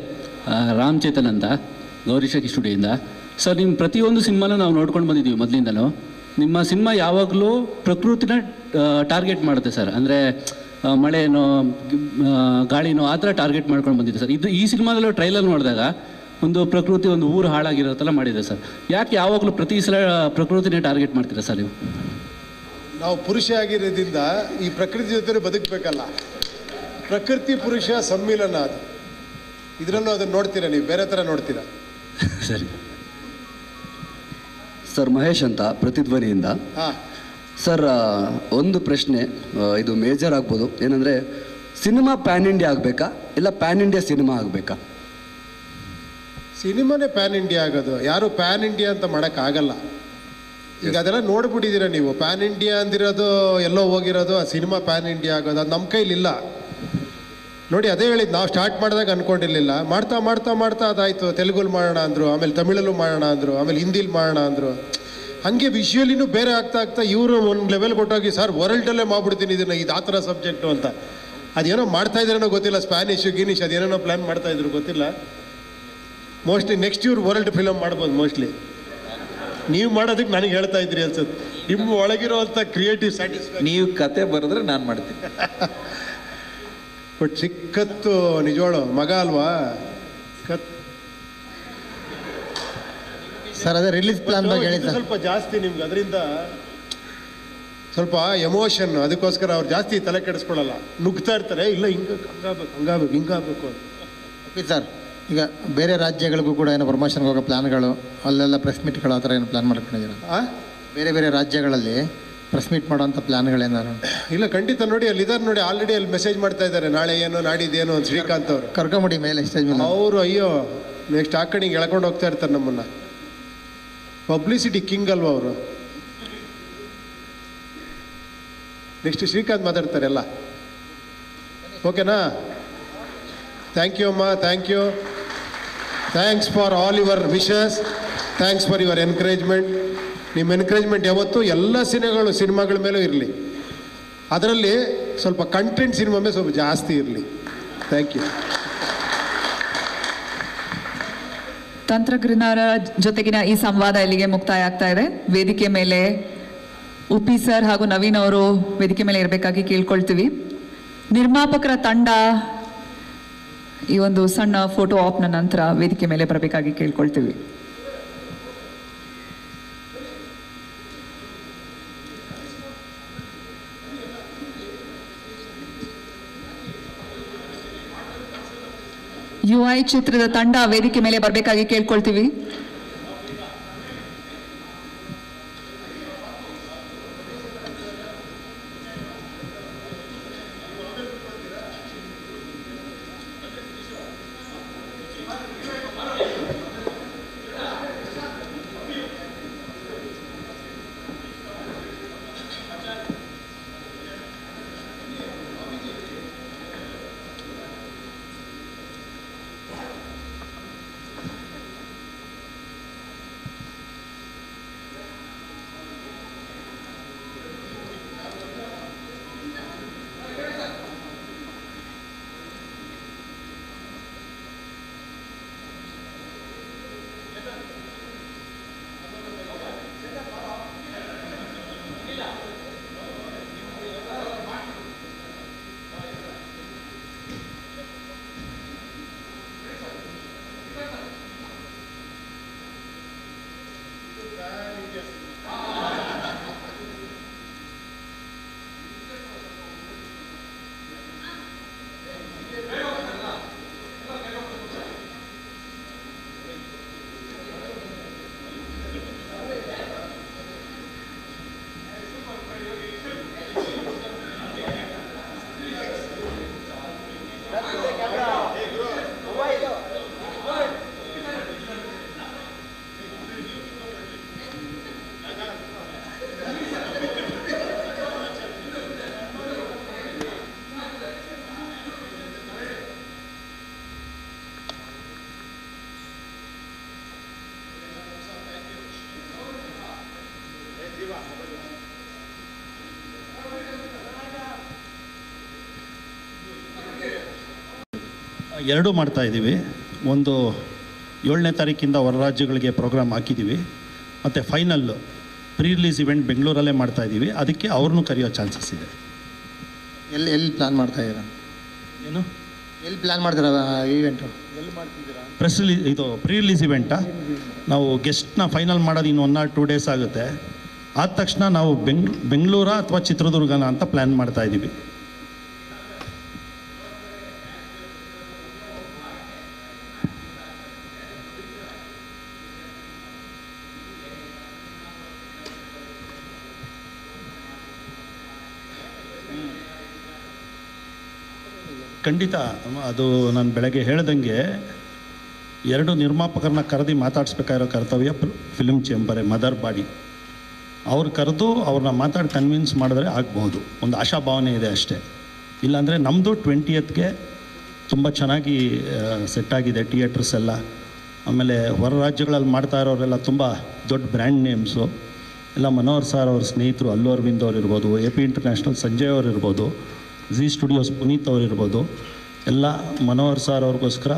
ರಾಮ್ ಚೇತನ್ ಅಂತ ಗೌರಿಶಕಿ ಸ್ಟುಡಿಯೋಯಿಂದ. ಸರ್ ನಿಮ್ಮ ಪ್ರತಿಯೊಂದು ಸಿನಿಮಾನೂ ನಾವು ನೋಡ್ಕೊಂಡು ಬಂದಿದ್ದೀವಿ ಮೊದಲಿಂದನೂ. ನಿಮ್ಮ ಸಿನಿಮಾ ಯಾವಾಗಲೂ ಪ್ರಕೃತಿನ ಟಾರ್ಗೆಟ್ ಮಾಡುತ್ತೆ ಸರ್. ಅಂದರೆ ಮಳೆನೋ ಗಾಳಿನೋ ಆ ಥರ ಟಾರ್ಗೆಟ್ ಮಾಡ್ಕೊಂಡು ಬಂದಿದೆ ಸರ್. ಇದು ಈ ಸಿನಿಮಾದಲ್ಲೂ ಟ್ರೈಲರ್ ನೋಡಿದಾಗ ಒಂದು ಪ್ರಕೃತಿ, ಒಂದು ಊರು ಹಾಳಾಗಿರೋ ಥರ ಮಾಡಿದೆ ಸರ್. ಯಾಕೆ ಯಾವಾಗಲೂ ಪ್ರತಿ ಸಲ ಪ್ರಕೃತಿನೇ ಟಾರ್ಗೆಟ್ ಮಾಡ್ತೀರಾ ಸರ್ ನೀವು? ನಾವು ಪುರುಷ ಆಗಿರೋದ್ರಿಂದ ಈ ಪ್ರಕೃತಿ ಜೊತೆ ಬದುಕಬೇಕಲ್ಲ. ಪ್ರಕೃತಿ ಪುರುಷ ಸಮ್ಮಿಲನ ಅದು. ಇದರಲ್ಲೂ ಅದನ್ನು ನೋಡ್ತೀರಾ ನೀವು, ಬೇರೆ ಥರ ನೋಡ್ತೀರಾ? ಸರಿ ಸರ್, ಮಹೇಶ್ ಅಂತ ಪ್ರತಿಧ್ವನಿಯಿಂದ. ಸರ್, ಒಂದು ಪ್ರಶ್ನೆ, ಇದು ಮೇಜರ್ ಆಗ್ಬೋದು. ಏನಂದರೆ, ಸಿನಿಮಾ ಪ್ಯಾನ್ ಇಂಡಿಯಾ ಆಗಬೇಕಾ ಇಲ್ಲ ಪ್ಯಾನ್ ಇಂಡಿಯಾ ಸಿನಿಮಾ ಆಗಬೇಕಾ? ಸಿನಿಮಾನೇ ಪ್ಯಾನ್ ಇಂಡಿಯಾ ಆಗೋದು. ಯಾರು ಪ್ಯಾನ್ ಇಂಡಿಯಾ ಅಂತ ಮಾಡೋಕ್ಕಾಗಲ್ಲ. ಈಗ ಅದೆಲ್ಲ ನೋಡ್ಬಿಟ್ಟಿದ್ದೀರಾ ನೀವು. ಪ್ಯಾನ್ ಇಂಡಿಯಾ ಅಂದಿರೋದು ಎಲ್ಲೋ ಹೋಗಿರೋದು, ಆ ಸಿನಿಮಾ ಪ್ಯಾನ್ ಇಂಡಿಯಾ ಆಗೋದು ಅದು ನಮ್ಮ ಕೈಲಿಲ್ಲ ನೋಡಿ. ಅದೇ ಹೇಳಿದ್ದು, ನಾವು ಸ್ಟಾರ್ಟ್ ಮಾಡಿದಾಗ ಅಂದ್ಕೊಂಡಿರಲಿಲ್ಲ. ಮಾಡ್ತಾ ಮಾಡ್ತಾ ಮಾಡ್ತಾ ಅದಾಯಿತು. ತೆಲುಗಲ್ಲಿ ಮಾಡೋಣ ಅಂದರು, ಆಮೇಲೆ ತಮಿಳಲ್ಲೂ ಮಾಡೋಣ ಅಂದರು, ಆಮೇಲೆ ಹಿಂದಿಲಿ ಮಾಡೋಣ ಅಂದರು. ಹಾಗೆ ವಿಷುವಲಿನೂ ಬೇರೆ ಆಗ್ತಾ ಆಗ್ತಾ ಇವರು ಒಂದು ಲೆವೆಲ್ ಕೊಟ್ಟೋಗಿ, ಸರ್ ವರ್ಲ್ಡಲ್ಲೇ ಮಾಡ್ಬಿಡ್ತೀನಿ ಇದನ್ನು, ಇದು ಆ ಥರ ಸಬ್ಜೆಕ್ಟು ಅಂತ. ಅದೇನೋ ಮಾಡ್ತಾ ಇದ್ರೇನೋ ಗೊತ್ತಿಲ್ಲ, ಸ್ಪ್ಯಾನಿಷು ಗಿನಿಷ್ ಅದೇನೋ ಪ್ಲ್ಯಾನ್ ಮಾಡ್ತಾಯಿದ್ರು ಗೊತ್ತಿಲ್ಲ. ಮೋಸ್ಟ್ಲಿ ನೆಕ್ಸ್ಟ್ ಇವ್ರು ವರ್ಲ್ಡ್ ಫಿಲಮ್ ಮಾಡ್ಬೋದು ಮೋಸ್ಟ್ಲಿ. ನೀವು ಮಾಡೋದಕ್ಕೆ ನನಗೆ ಹೇಳ್ತಾ ಇದ್ರಿ ಅನ್ಸುತ್ತೆ. ನಿಮ್ಮ ಒಳಗಿರುವಂಥ ಕ್ರಿಯೇಟಿವ್ ಸ್ಯಾಟಿಸ್ಫ್ಯಾಕ್ಷನ್. ನೀವು ಕತೆ ಬರೆದ್ರೆ ನಾನು ಮಾಡ್ತೀನಿ. ಬಟ್ ಚಿಕ್ಕತ್ತು ನಿಜವಾಳು ಮಗ ಅಲ್ವಾ ಸರ್? ಅದೇ ರಿಲೀಸ್ ಪ್ಲಾನ್ ಬಗ್ಗೆ ಹೇಳಿ. ಸ್ವಲ್ಪ ಜಾಸ್ತಿ ನಿಮ್ಗೆ ಅದರಿಂದ ಸ್ವಲ್ಪ ಎಮೋಷನ್, ಅದಕ್ಕೋಸ್ಕರ ಅವ್ರು ಜಾಸ್ತಿ ತಲೆ ಕೆಡಿಸ್ಕೊಳ್ಳಲ್ಲ. ನುಗ್ತಾ ಇರ್ತಾರೆ, ಇಲ್ಲ ಹಿಂಗಾಗಬೇಕು ಅಂತ. ಓಕೆ ಸರ್, ಈಗ ಬೇರೆ ರಾಜ್ಯಗಳಿಗೂ ಕೂಡ ಏನೋ ಪ್ರಮೋಷನ್ಗೆ ಹೋಗೋ ಪ್ಲಾನ್ಗಳು, ಅಲ್ಲೆಲ್ಲ ಪ್ರೆಸ್ ಮೀಟ್ಗಳು ಆ ಥರ ಏನು ಪ್ಲಾನ್ ಮಾಡ್ಕೊಂಡಿದ್ದೀರಾ? ಬೇರೆ ಬೇರೆ ರಾಜ್ಯಗಳಲ್ಲಿ ಪ್ರೆಸ್ ಮೀಟ್ ಮಾಡೋಂಥ ಪ್ಲಾನ್ಗಳೇನಾರು? ಇಲ್ಲ, ಖಂಡಿತ. ನೋಡಿ ಅಲ್ಲಿ ಇದಾರೆ ನೋಡಿ, ಆಲ್ರೆಡಿ ಅಲ್ಲಿ ಮೆಸೇಜ್ ಮಾಡ್ತಾ ಇದ್ದಾರೆ, ನಾಳೆ ಏನೋ ನಾಡಿದ್ದೇನೋ ಅಂತ. ಶ್ರೀಕಾಂತ್ ಅವರು ಕರ್ಕೊಂಬಿಡಿ ಮೇಲೆ ಸ್ಟೇಜ್ ಮೇಲೆ. ಅವರು ಅಯ್ಯೋ ನೆಕ್ಸ್ಟ್ ಆ ಕಡೆ ಹಿಂಗೆ ಎಳ್ಕೊಂಡು ಹೋಗ್ತಾ ಇರ್ತಾರೆ ನಮ್ಮನ್ನ. ಪಬ್ಲಿಸಿಟಿ ಕಿಂಗ್ ಅಲ್ವಾ ಅವರು. ನೆಕ್ಸ್ಟ್ ಶ್ರೀಕಾಂತ್ ಮಾತಾಡ್ತಾರೆ ಎಲ್ಲ. ಓಕೆನಾ? ಥ್ಯಾಂಕ್ ಯು ಅಮ್ಮ, thank you. Thanks for all your wishes, thanks for your encouragement. ನಿಮ್ಮ ಎನ್ಕರೇಜ್ಮೆಂಟ್ ಯಾವತ್ತೂ ಎಲ್ಲ ಸಿನಿಮಾಗಳ ಮೇಲೂ ಇರಲಿ. ಅದರಲ್ಲಿ ಸ್ವಲ್ಪ ಕಂಟೆಂಟ್ ಸಿನಿಮಾ ಮೇಲೆ ಸ್ವಲ್ಪ ಜಾಸ್ತಿ ಇರಲಿ. Thank you. ತಂತ್ರಜ್ಞರ ಜೊತೆಗಿನ ಈ ಸಂವಾದ ಇಲ್ಲಿಗೆ ಮುಕ್ತಾಯ ಆಗ್ತಾ ಇದೆ. ವೇದಿಕೆ ಮೇಲೆ ಉಪ್ಪಿ ಸರ್ ಹಾಗೂ ನವೀನ್ ಅವರು ವೇದಿಕೆ ಮೇಲೆ ಇರಬೇಕಾಗಿ ಕೇಳ್ಕೊಳ್ತೀವಿ. ನಿರ್ಮಾಪಕರ ತಂಡ ಈ ಒಂದು ಸಣ್ಣ ಫೋಟೋ ಆಪ್ನ ನಂತರ ವೇದಿಕೆ ಮೇಲೆ ಬರಬೇಕಾಗಿ ಕೇಳ್ಕೊಳ್ತೀವಿ. UI ಚಿತ್ರದ ತಂಡ ವೇದಿಕೆ ಮೇಲೆ ಬರಬೇಕಾಗಿ ಕೇಳ್ಕೊಳ್ತೀವಿ. ಎರಡೂ ಮಾಡ್ತಾ ಇದ್ದೀವಿ. ಒಂದು 7ನೇ ತಾರೀಕಿಂದ ಹೊರ ರಾಜ್ಯಗಳಿಗೆ ಪ್ರೋಗ್ರಾಮ್ ಹಾಕಿದ್ದೀವಿ, ಮತ್ತು ಫೈನಲ್ ಪ್ರೀ ರಿಲೀಸ್ ಇವೆಂಟ್ ಬೆಂಗಳೂರಲ್ಲೇ ಮಾಡ್ತಾ ಇದ್ದೀವಿ. ಅದಕ್ಕೆ ಅವ್ರನ್ನೂ ಕರೆಯೋ ಚಾನ್ಸಸ್ ಇದೆ. ಎಲ್ಲಿ ಪ್ಲ್ಯಾನ್ ಮಾಡ್ತಾ ಇದ್ದೀರಾ? ಏನು ಎಲ್ಲಿ ಪ್ಲ್ಯಾನ್ ಮಾಡ್ತೀರಾ ಈವೆಂಟು? ಪ್ರೆಸ್ ರಿಲೀಸ್ ಇದು ಪ್ರೀ ರಿಲೀಸ್ ಇವೆಂಟಾ? ನಾವು ಗೆಸ್ಟ್ನ ಫೈನಲ್ ಮಾಡೋದು ಇನ್ನು 1 or 2 days ಆಗುತ್ತೆ. ಆದ ತಕ್ಷಣ ನಾವು ಬೆಂಗಳೂರ ಅಥವಾ ಚಿತ್ರದುರ್ಗನ ಅಂತ ಪ್ಲ್ಯಾನ್ ಮಾಡ್ತಾ ಇದ್ದೀವಿ. ಖಂಡಿತ. ಅದು ನಾನು ಬೆಳಗ್ಗೆ ಹೇಳ್ದಂಗೆ 2 ನಿರ್ಮಾಪಕರನ್ನ ಕರೆದು ಮಾತಾಡಿಸ್ಬೇಕಾಗಿರೋ ಕರ್ತವ್ಯ ಫಿಲ್ಮ್ ಚೇಂಬರೇ, ಮದರ್ ಬಾಡಿ. ಅವ್ರು ಕರೆದು ಅವ್ರನ್ನ ಮಾತಾಡಿ ಕನ್ವಿನ್ಸ್ ಮಾಡಿದ್ರೆ ಆಗ್ಬೋದು. ಒಂದು ಆಶಾಭಾವನೆ ಇದೆ ಅಷ್ಟೇ. ಇಲ್ಲಾಂದರೆ ನಮ್ಮದು 20th ತುಂಬ ಚೆನ್ನಾಗಿ ಸೆಟ್ ಆಗಿದೆ ಥಿಯೇಟರ್ಸ್ ಎಲ್ಲ. ಆಮೇಲೆ ಹೊರ ರಾಜ್ಯಗಳಲ್ಲಿ ಮಾಡ್ತಾ ಇರೋರೆಲ್ಲ ತುಂಬ ದೊಡ್ಡ ಬ್ರ್ಯಾಂಡ್ ನೇಮ್ಸು ಎಲ್ಲ. ಮನೋಹರ್ ಸರ್ ಅವ್ರ ಸ್ನೇಹಿತರು ಅಲ್ಲು ಅರವಿಂದ್ ಅವ್ರು ಇರ್ಬೋದು, AP ಇಂಟರ್ನ್ಯಾಷನಲ್ ಸಂಜಯ್ ಅವ್ರು ಇರ್ಬೋದು, ಝೀ ಸ್ಟುಡಿಯೋಸ್ ಪುನೀತ್ ಅವ್ರು ಇರ್ಬೋದು, ಎಲ್ಲ ಮನೋಹರ್ ಸರ್ ಅವ್ರಿಗೋಸ್ಕರ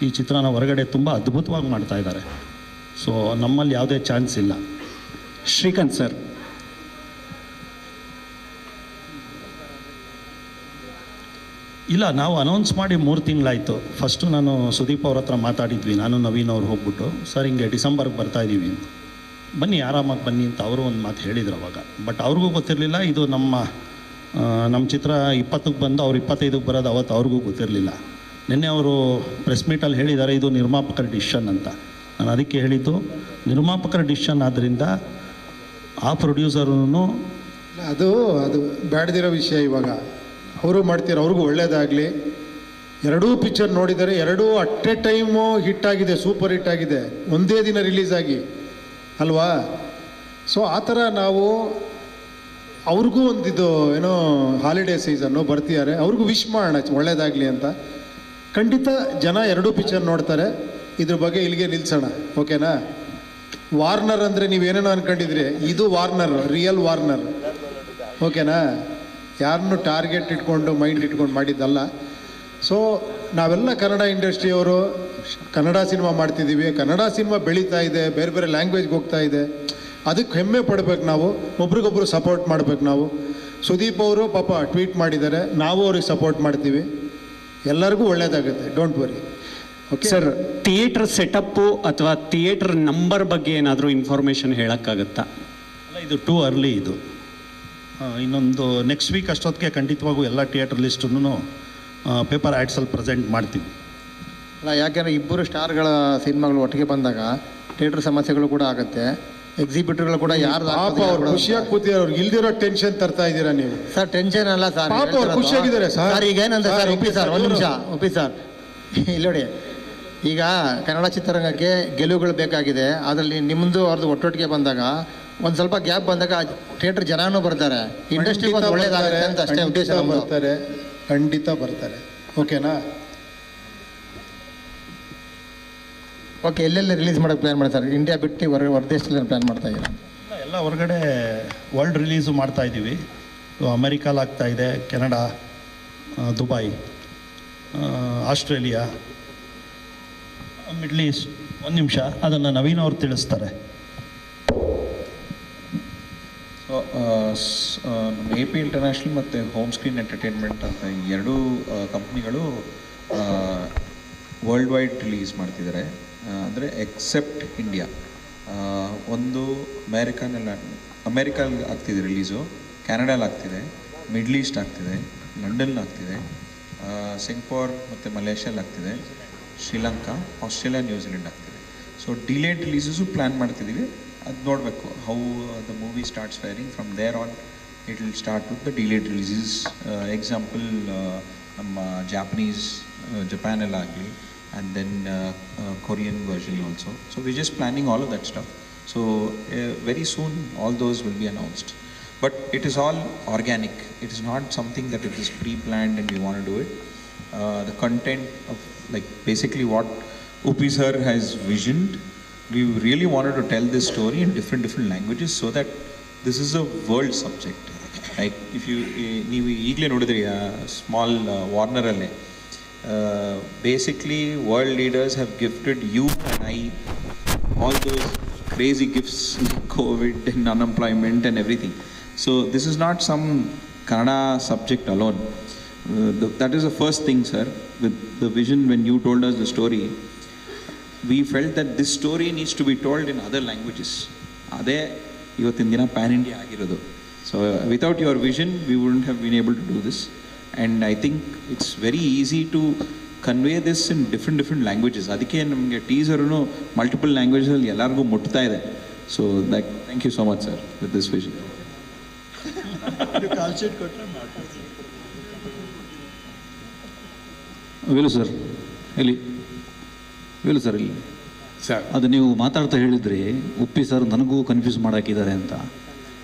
ಈ ಚಿತ್ರನ ಹೊರಗಡೆ ತುಂಬ ಅದ್ಭುತವಾಗಿ ಮಾಡ್ತಾ ಇದ್ದಾರೆ. ಸೊ ನಮ್ಮಲ್ಲಿ ಯಾವುದೇ ಚಾನ್ಸ್ ಇಲ್ಲ. ಶ್ರೀಕಾಂತ್ ಸರ್, ಇಲ್ಲ, ನಾವು ಅನೌನ್ಸ್ ಮಾಡಿ 3 ತಿಂಗಳಾಯಿತು. ಫಸ್ಟು ನಾನು ಸುದೀಪ್ ಅವ್ರ ಹತ್ರ ಮಾತಾಡಿದ್ವಿ, ನಾನು ನವೀನ್ ಅವ್ರು ಹೋಗ್ಬಿಟ್ಟು, ಸರ್ ಹಿಂಗೆ ಡಿಸೆಂಬರ್ಗೆ ಬರ್ತಾಯಿದ್ದೀವಿ, ಬನ್ನಿ ಆರಾಮಾಗಿ ಬನ್ನಿ ಅಂತ ಅವರು ಒಂದು ಮಾತು ಹೇಳಿದ್ರು ಅವಾಗ. ಬಟ್ ಅವ್ರಿಗೂ ಗೊತ್ತಿರಲಿಲ್ಲ ಇದು ನಮ್ಮ ಚಿತ್ರ 20ಕ್ಕೆ ಬಂದು ಅವ್ರು 25ಕ್ಕೆ ಬರೋದು ಅವತ್ತು ಅವ್ರಿಗೂ ಗೊತ್ತಿರಲಿಲ್ಲ. ನಿನ್ನೆ ಅವರು ಪ್ರೆಸ್ ಮೀಟಲ್ಲಿ ಹೇಳಿದ್ದಾರೆ ಇದು ನಿರ್ಮಾಪಕರ ಡಿಸಿಷನ್ ಅಂತ. ನಾನು ಅದಕ್ಕೆ ಹೇಳಿದ್ದು ನಿರ್ಮಾಪಕರ ಡಿಸಿಷನ್ ಆದ್ದರಿಂದ ಆ ಪ್ರೊಡ್ಯೂಸರೂ ಅದು ಬೇಡದಿರೋ ವಿಷಯ. ಇವಾಗ ಅವರು ಮಾಡ್ತೀರ, ಅವ್ರಿಗೂ ಒಳ್ಳೇದಾಗಲಿ. 2 ಪಿಕ್ಚರ್ ನೋಡಿದರೆ 2 ಅಟ್ ಎ ಟೈಮು ಹಿಟ್ ಆಗಿದೆ, ಸೂಪರ್ ಹಿಟ್ ಆಗಿದೆ, ಒಂದೇ ದಿನ ರಿಲೀಸ್ ಆಗಿ ಅಲ್ವಾ. ಸೊ ಆ ಥರ ನಾವು ಅವ್ರಿಗೂ ಒಂದಿದು ಏನೋ ಹಾಲಿಡೇ ಸೀಸನ್ನು ಬರ್ತಿದ್ದಾರೆ, ಅವ್ರಿಗೂ ವಿಶ್ ಮಾಡೋಣ ಒಳ್ಳೇದಾಗಲಿ ಅಂತ. ಖಂಡಿತ ಜನ 2 ಪಿಕ್ಚರ್ ನೋಡ್ತಾರೆ. ಇದ್ರ ಬಗ್ಗೆ ಇಲ್ಲಿಗೆ ನಿಲ್ಸೋಣ, ಓಕೆನಾ? ವಾರ್ನರ್ ಅಂದರೆ ನೀವೇನೇನೋ ಅಂದ್ಕೊಂಡಿದ್ರಿ, ಇದು ವಾರ್ನರ್, ರಿಯಲ್ ವಾರ್ನರ್, ಓಕೆನಾ? ಯಾರನ್ನು ಟಾರ್ಗೆಟ್ ಇಟ್ಕೊಂಡು ಮೈಂಡ್ ಇಟ್ಕೊಂಡು ಮಾಡಿದ್ದಲ್ಲ. ಸೊ ನಾವೆಲ್ಲ ಕನ್ನಡ ಇಂಡಸ್ಟ್ರಿಯವರು ಕನ್ನಡ ಸಿನಿಮಾ ಮಾಡ್ತಿದ್ದೀವಿ. ಕನ್ನಡ ಸಿನಿಮಾ ಬೆಳೀತಾ ಇದೆ, ಬೇರೆ ಬೇರೆ ಲ್ಯಾಂಗ್ವೇಜ್ಗೆ ಹೋಗ್ತಾ ಇದೆ. ಅದಕ್ಕೆ ಹೆಮ್ಮೆ ಪಡ್ಬೇಕು ನಾವು, ಒಬ್ರಿಗೊಬ್ರು ಸಪೋರ್ಟ್ ಮಾಡ್ಬೇಕು ನಾವು. ಸುದೀಪ್ ಅವರು ಪಾಪ ಟ್ವೀಟ್ ಮಾಡಿದ್ದಾರೆ, ನಾವು ಅವ್ರಿಗೆ ಸಪೋರ್ಟ್ ಮಾಡ್ತೀವಿ. ಎಲ್ಲರಿಗೂ ಒಳ್ಳೇದಾಗುತ್ತೆ, don't worry. Okay sir, theatre setup ಅಥವಾ ಥಿಯೇಟರ್ ನಂಬರ್ ಬಗ್ಗೆ ಏನಾದರೂ ಇನ್ಫಾರ್ಮೇಷನ್ ಹೇಳೋಕ್ಕಾಗತ್ತಾ? ಅಲ್ಲ, ಇದು ಟೂ ಅರ್ಲಿ. ಇದು ಇನ್ನೊಂದು ನೆಕ್ಸ್ಟ್ ವೀಕ್ ಅಷ್ಟೊತ್ತಿಗೆ ಖಂಡಿತವಾಗೂ ಎಲ್ಲ ಥಿಯೇಟರ್ ಲಿಸ್ಟನ್ನು ಪೇಪರ್ ಆ್ಯಡ್ಸಲ್ಲಿ ಪ್ರೆಸೆಂಟ್ ಮಾಡ್ತೀವಿ. ಅಲ್ಲ, ಯಾಕೆಂದರೆ ಇಬ್ಬರು ಸ್ಟಾರ್ಗಳ ಸಿನಿಮಾಗಳು ಒಟ್ಟಿಗೆ ಬಂದಾಗ ಥಿಯೇಟರ್ ಸಮಸ್ಯೆಗಳು ಕೂಡ ಆಗುತ್ತೆ. ಎಕ್ಸಿಬಿಟರ್ಗಳು ಕೂಡ ಯಾರು ಖುಷಿಯಾಗಿ ಕೂತಿದ್ದಾರೆ, ಅವ್ರಿಗೆ ಇಲ್ದಿರೋ ಟೆನ್ಷನ್ ತರ್ತಾ ಇದ್ದೀರಾ ನೀವು. ಸರ್ ಟೆನ್ಷನ್ ಅಲ್ಲ ಸರ್, ಖುಷಿಯಾಗಿದ್ದಾರೆ ಸರ್. ಈಗ ಏನಂತ ಸರ್, ಒಪ್ಪಿ ಸರ್, ಒಂದು ನಿಮಿಷ ಒಪ್ಪಿ ಸರ್. ಇಲ್ಲಿ ನೋಡಿ, ಈಗ ಕನ್ನಡ ಚಿತ್ರರಂಗಕ್ಕೆ ಗೆಲುವುಗಳು ಬೇಕಾಗಿದೆ. ಅದರಲ್ಲಿ ನಿಮ್ಮದು ಅವ್ರದ್ದು ಒಟ್ಟೊಟ್ಟಿಗೆ ಬಂದಾಗ ಒಂದು ಸ್ವಲ್ಪ ಗ್ಯಾಪ್ ಬಂದಾಗ ಥಿಯೇಟರ್ ಜನನೂ ಬರ್ತಾರೆ, ಇಂಡಸ್ಟ್ರಿ ಒಳ್ಳೇದಾಗುತ್ತೆ ಅಂತ ಅಷ್ಟೇ ಉದ್ದೇಶ. ಬರ್ತಾರೆ, ಖಂಡಿತ ಬರ್ತಾರೆ, ಓಕೆನಾ? ಓಕೆ, ಎಲ್ಲೆಲ್ಲ ರಿಲೀಸ್ ಮಾಡೋಕ್ಕೆ ಪ್ಲ್ಯಾನ್ ಮಾಡ್ತಾರೆ? ಇಂಡಿಯಾ ಬಿಟ್ಟು ಹೊರದೇಶದಲ್ಲಿ ಪ್ಲ್ಯಾನ್ ಮಾಡ್ತಾ ಇದ್ದೀರಾ? ಎಲ್ಲ ಹೊರಗಡೆ ವರ್ಲ್ಡ್ ರಿಲೀಸು ಮಾಡ್ತಾ ಇದ್ದೀವಿ. ಅಮೆರಿಕಾಲ್ ಆಗ್ತಾ ಇದೆ, Canada, Dubai, Australia, middle East. ಒಂದು ನಿಮಿಷ, ಅದನ್ನು ನವೀನ್ ಅವ್ರು ತಿಳಿಸ್ತಾರೆ. AP ಇಂಟರ್ನ್ಯಾಷನಲ್ ಮತ್ತು ಹೋಮ್ ಸ್ಕ್ರೀನ್ ಎಂಟರ್ಟೈನ್ಮೆಂಟ್ ಅಂತ ಈ 2 ಕಂಪ್ನಿಗಳು ವರ್ಲ್ಡ್ ವೈಡ್ ರಿಲೀಸ್ ಮಾಡ್ತಿದ್ದಾರೆ. ಅಂದರೆ ಎಕ್ಸೆಪ್ಟ್ ಇಂಡಿಯಾ. ಒಂದು ಅಮೇರಿಕಲ್ಲಿ ಆಗ್ತಿದೆ ರಿಲೀಸು, ಕೆನಡಾಲ್ಲಿ ಆಗ್ತಿದೆ, ಮಿಡ್ಲ್ ಈಸ್ಟ್ ಆಗ್ತಿದೆ, ಲಂಡನ್ ಆಗ್ತಿದೆ, ಸಿಂಗಪೂರ್ ಮತ್ತು ಮಲೇಷ್ಯಲ್ಲಿ ಆಗ್ತಿದೆ, ಶ್ರೀಲಂಕಾ, ಆಸ್ಟ್ರೇಲಿಯಾ, ನ್ಯೂಜಿಲೆಂಡ್ ಆಗ್ತಿದೆ. ಸೊ ಡಿಲೇಡ್ ರಿಲೀಸಸ್ಸು ಪ್ಲ್ಯಾನ್ ಮಾಡ್ತಿದ್ದೀವಿ. ಅದು ನೋಡಬೇಕು how the movie starts firing. From there on it will start with the delayed releases. Example ನಮ್ಮ ಜಾಪನೀಸ್, ಜಪಾನೆಲ್ಲ ಆಗಲಿ, and then Korean version also. So we're just planning all of that stuff. So very soon all those will be announced. But it is all organic. It is not something that it is pre-planned and we want to do it. The content of like basically what Upi sir has visioned, we really wanted to tell this story in different languages so that this is a world subject. Like ನೀವು ಈಗಲೇ ನೋಡಿದ್ರಿ small ವಾರ್ನರಲ್ಲೇ basically world leaders have gifted you and I all those crazy gifts, COVID and unemployment and everything. So this is not some Kannada subject alone. That is the first thing, sir. With the vision, when you told us the story, we felt that this story needs to be told in other languages. Ade ಇವತ್ತಿನ ದಿನ PAN India ಆಗಿರೋದು. So without your vision, we wouldn't have been able to do this. And I think it's very easy to convey this in different languages. ಅದಕ್ಕೆ ನಮಗೆ ಟೀಸರ್ನು multiple ಲ್ಯಾಂಗ್ವೇಜಲ್ಲಿ ಎಲ್ಲರಿಗೂ ಮುಟ್ತಾ ಇದೆ. So that thank you so much sir with this vision. Velu sir ಇಲ್ಲಿ sir ಅದು ನೀವು ಮಾತಾಡ್ತಾ ಹೇಳಿದ್ರಿ ಉಪ್ಪಿ ಸರ್ ನನಗೂ ಕನ್ಫ್ಯೂಸ್ ಮಾಡಾಕಿದ್ದಾರೆ ಅಂತ.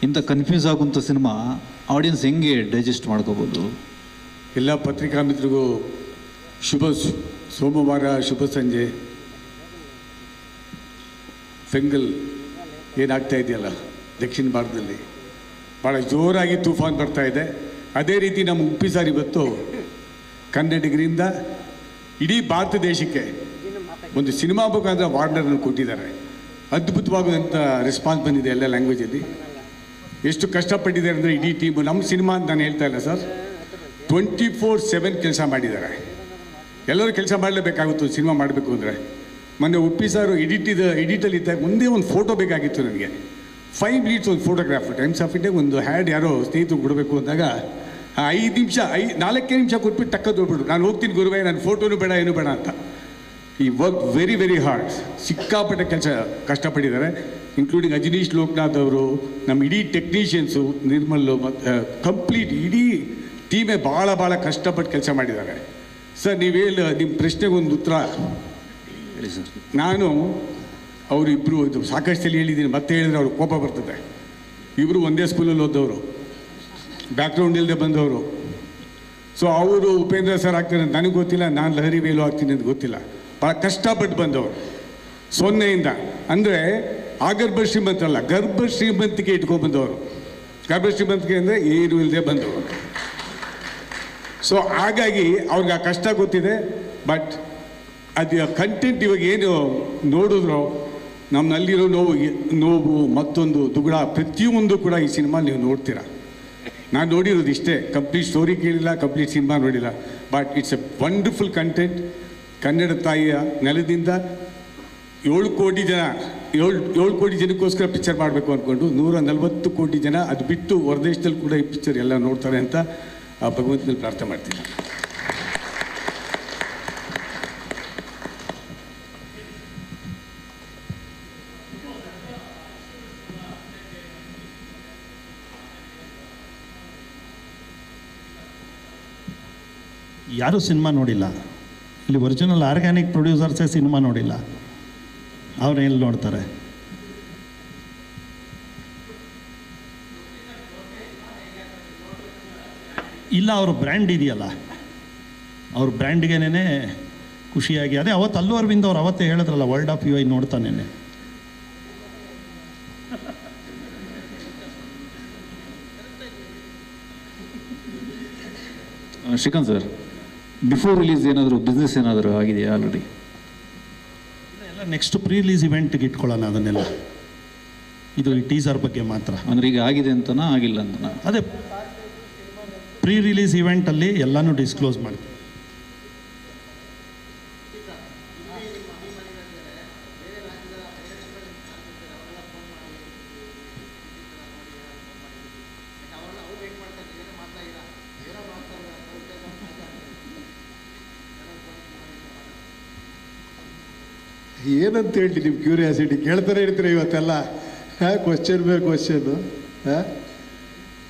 ಇಂಥ ಕನ್ಫ್ಯೂಸ್ ಆಗುವಂಥ ಸಿನಿಮಾ ಆಡಿಯನ್ಸ್ ಹೆಂಗೆ ಡೈಜೆಸ್ಟ್ ಮಾಡ್ಕೋಬೋದು? ಎಲ್ಲ ಪತ್ರಿಕಾ ಮಿತ್ರರಿಗೂ ಶುಭ ಸೋಮವಾರ, ಶುಭ ಸಂಜೆ. ಫೆಂಗಲ್ ಏನಾಗ್ತಾ ಇದೆಯಲ್ಲ ದಕ್ಷಿಣ ಭಾರತದಲ್ಲಿ ಭಾಳ ಜೋರಾಗಿ ತೂಫಾನ್ ಬರ್ತಾ ಇದೆ. ಅದೇ ರೀತಿ ನಮ್ಮ ಉಪ್ಪಿ ಸಾರ್ ಇವತ್ತು ಕನ್ನಡಿಗರಿಂದ ಇಡೀ ಭಾರತ ದೇಶಕ್ಕೆ ಒಂದು ಸಿನಿಮಾ ಮುಖಾಂತರ ವಾರ್ನರ್ನ ಕೊಟ್ಟಿದ್ದಾರೆ. ಅದ್ಭುತವಾದಂಥ ರೆಸ್ಪಾನ್ಸ್ ಬಂದಿದೆ ಎಲ್ಲ ಲ್ಯಾಂಗ್ವೇಜಲ್ಲಿ. ಎಷ್ಟು ಕಷ್ಟಪಟ್ಟಿದ್ದಾರೆ ಅಂದರೆ ಇಡೀ ಟೀಮು. ನಮ್ಮ ಸಿನಿಮಾ ಅಂತ ನಾನು ಹೇಳ್ತಾ ಇಲ್ಲ ಸರ್, 24/7 ಕೆಲಸ ಮಾಡಿದ್ದಾರೆ. ಎಲ್ಲರೂ ಕೆಲಸ ಮಾಡಲೇಬೇಕಾಗುತ್ತೆ ಸಿನಿಮಾ ಮಾಡಬೇಕು ಅಂದರೆ. ಮೊನ್ನೆ ಉಪ್ಪಿ ಸಾರು ಎಡಿಟಲ್ಲಿ ಇದ್ದಾಗ ಒಂದೇ ಒಂದು ಫೋಟೋ ಬೇಕಾಗಿತ್ತು ನನಗೆ. 5 minutes ಒಂದು ಫೋಟೋಗ್ರಾಫ್ ಟೈಮ್ಸ್ ಆಫ್ ಇಂಡಿಯಾಗೆ ಒಂದು ಹ್ಯಾಡ್ ಯಾರೋ ಸ್ನೇಹಿತರು ಕೊಡಬೇಕು ಅಂದಾಗ 5 ನಿಮಿಷ 4 ನಿಮಿಷ ಕೊಟ್ಬಿಟ್ಟು ಟಕ್ಕ ಹೋಗ್ಬಿಟ್ರು. ನಾನು ಹೋಗ್ತೀನಿ ಗುರುವೇ, ನನ್ನ ಫೋಟೋನು ಬೇಡ ಏನು ಬೇಡ ಅಂತ. ಈ ವರ್ಕ್ ವೆರಿ ಹಾರ್ಡ್, ಸಿಕ್ಕಾಪಟ್ಟೆ ಕೆಲಸ ಕಷ್ಟಪಟ್ಟಿದ್ದಾರೆ. ಇನ್ಕ್ಲೂಡಿಂಗ್ ಅಜನೀಶ್ ಲೋಕನಾಥ್ ಅವರು, ನಮ್ಮ ಇಡೀ ಟೆಕ್ನಿಷಿಯನ್ಸು, ನಿರ್ಮಲ್ಲು ಮತ್ತು ಕಂಪ್ಲೀಟ್ ಇಡೀ ಟೀಮೇ ಭಾಳ ಕಷ್ಟಪಟ್ಟು ಕೆಲಸ ಮಾಡಿದ್ದಾರೆ. ಸರ್ ನಿಮ್ಮ ಪ್ರಶ್ನೆಗೆ ಒಂದು ಉತ್ತರ ಹೇಳಿ ಸರ್. ನಾನು ಅವರಿಬ್ಬರು ಇದು ಸಾಕಷ್ಟು ಸಲ ಹೇಳಿದ್ದೀನಿ, ಮತ್ತೆ ಹೇಳಿದ್ರೆ ಅವ್ರಿಗೆ ಕೋಪ ಬರ್ತದೆ. ಇಬ್ಬರು ಒಂದೇ ಸ್ಕೂಲಲ್ಲಿ ಓದವರು, ಬ್ಯಾಕ್ಗ್ರೌಂಡ್ ಇಲ್ಲದೆ ಬಂದವರು. ಸೊ ಅವರು ಉಪೇಂದ್ರ ಸರ್ ಆಗ್ತಾರೆ ಅಂತ ನನಗೆ ಗೊತ್ತಿಲ್ಲ, ನಾನು ಲಹರಿ ವೇಲು ಆಗ್ತೀನಿ ಅಂತ ಗೊತ್ತಿಲ್ಲ. ಭಾಳ ಕಷ್ಟಪಟ್ಟು ಬಂದವರು ಸೊನ್ನೆಯಿಂದ. ಅಂದರೆ ಆಗರ್ಭ ಶ್ರೀಮಂತಲ್ಲ, ಗರ್ಭ ಶ್ರೀಮಂತಿಕೆ ಇಟ್ಕೊಂಡ್ಬಂದವರು. ಗರ್ಭ ಶ್ರೀಮಂತಿಕೆ ಅಂದರೆ ಏನು ಇಲ್ಲದೆ ಬಂದವರು. ಸೊ ಹಾಗಾಗಿ ಅವ್ರಿಗೆ ಆ ಕಷ್ಟ ಗೊತ್ತಿದೆ. ಬಟ್ ಅದು ಕಂಟೆಂಟ್ ಇವಾಗ ಏನು ನೋಡಿದ್ರು ನಮ್ಮಲ್ಲಿರೋ ನೋವು ಮತ್ತೊಂದು ದುಗುಡ ಪ್ರತಿಯೊಂದು ಕೂಡ ಈ ಸಿನಿಮಾ ನೀವು ನೋಡ್ತೀರಾ. ನಾನು ನೋಡಿರೋದು ಇಷ್ಟೇ, ಕಂಪ್ಲೀಟ್ ಸ್ಟೋರಿ ಕೇಳಿಲ್ಲ, ಕಂಪ್ಲೀಟ್ ಸಿನಿಮಾ ನೋಡಿಲ್ಲ. But it's A wonderful content. Kannada ತಾಯಿಯ ನೆಲದಿಂದ 7 ಕೋಟಿ ಜನ 7 ಕೋಟಿ ಜನಕ್ಕೋಸ್ಕರ ಪಿಕ್ಚರ್ ಮಾಡಬೇಕು ಅಂದ್ಕೊಂಡು 140 ಕೋಟಿ ಜನ ಅದು ಬಿಟ್ಟು ಹೊರದೇಶದಲ್ಲಿ ಕೂಡ ಈ ಪಿಕ್ಚರ್ ಎಲ್ಲ ನೋಡ್ತಾರೆ ಅಂತ ಆ ಭಗವಂತನಲ್ಲಿ ಪ್ರಾರ್ಥನೆ ಮಾಡ್ತೀನಿ. ಯಾರೂ ಸಿನಿಮಾ ನೋಡಿಲ್ಲ ಇಲ್ಲಿ. ಒರಿಜಿನಲ್ ಆರ್ಗ್ಯಾನಿಕ್ ಪ್ರೊಡ್ಯೂಸರ್ಸೇ ಸಿನಿಮಾ ನೋಡಿಲ್ಲ. ಅವ್ರು ಎಲ್ಲಿ ನೋಡ್ತಾರೆ? ಇಲ್ಲ, ಅವ್ರ ಬ್ರ್ಯಾಂಡ್ ಇದೆಯಲ್ಲ, ಅವ್ರ ಬ್ರ್ಯಾಂಡ್ಗೇನೆ ಖುಷಿಯಾಗಿ. ಅದೇ ಅವತ್ತು ಅಲ್ಲು ಅರವಿಂದ್ ಅವ್ರು ಅವತ್ತೇ ಹೇಳಿದ್ರಲ್ಲ, ವರ್ಲ್ಡ್ ಆಫ್ ಯು ಐ ನೋಡ್ತಾನೇನೆ. ಶ್ರೀಕಾಂತ್ ಸರ್, ಬಿಫೋರ್ ರಿಲೀಸ್ ಏನಾದರೂ ಬಿಸ್ನೆಸ್ ಏನಾದರೂ ಆಗಿದೆಯಾ ಆಲ್ರೆಡಿ? ಎಲ್ಲ ನೆಕ್ಸ್ಟ್ ಪ್ರೀ ರಿಲೀಸ್ ಇವೆಂಟ್ಗೆ ಇಟ್ಕೊಳ್ಳೋಣ ಅದನ್ನೆಲ್ಲ. ಇದು ಈ ಟೀಸರ್ ಬಗ್ಗೆ ಮಾತ್ರ. ಅಂದರೆ ಈಗ ಆಗಿದೆ ಅಂತನಾ ಆಗಿಲ್ಲ ಅಂತನಾ? ಅದೇ ಪ್ರೀ ರಿಲೀಸ್ ಇವೆಂಟಲ್ಲಿ ಎಲ್ಲನೂ ಡಿಸ್ಕ್ಲೋಸ್ ಮಾಡ್ತೀವಿ. ಏನಂತ ಹೇಳಿ ನಿಮ್ಮ ಕ್ಯೂರಿಯಾಸಿಟಿ ಕೇಳ್ತಾನೆ ಇರ್ತೀರ ಇವತ್ತೆಲ್ಲ, ಕ್ವಶನ್ ಮೇಲೆ ಕ್ವಶನ್ನು.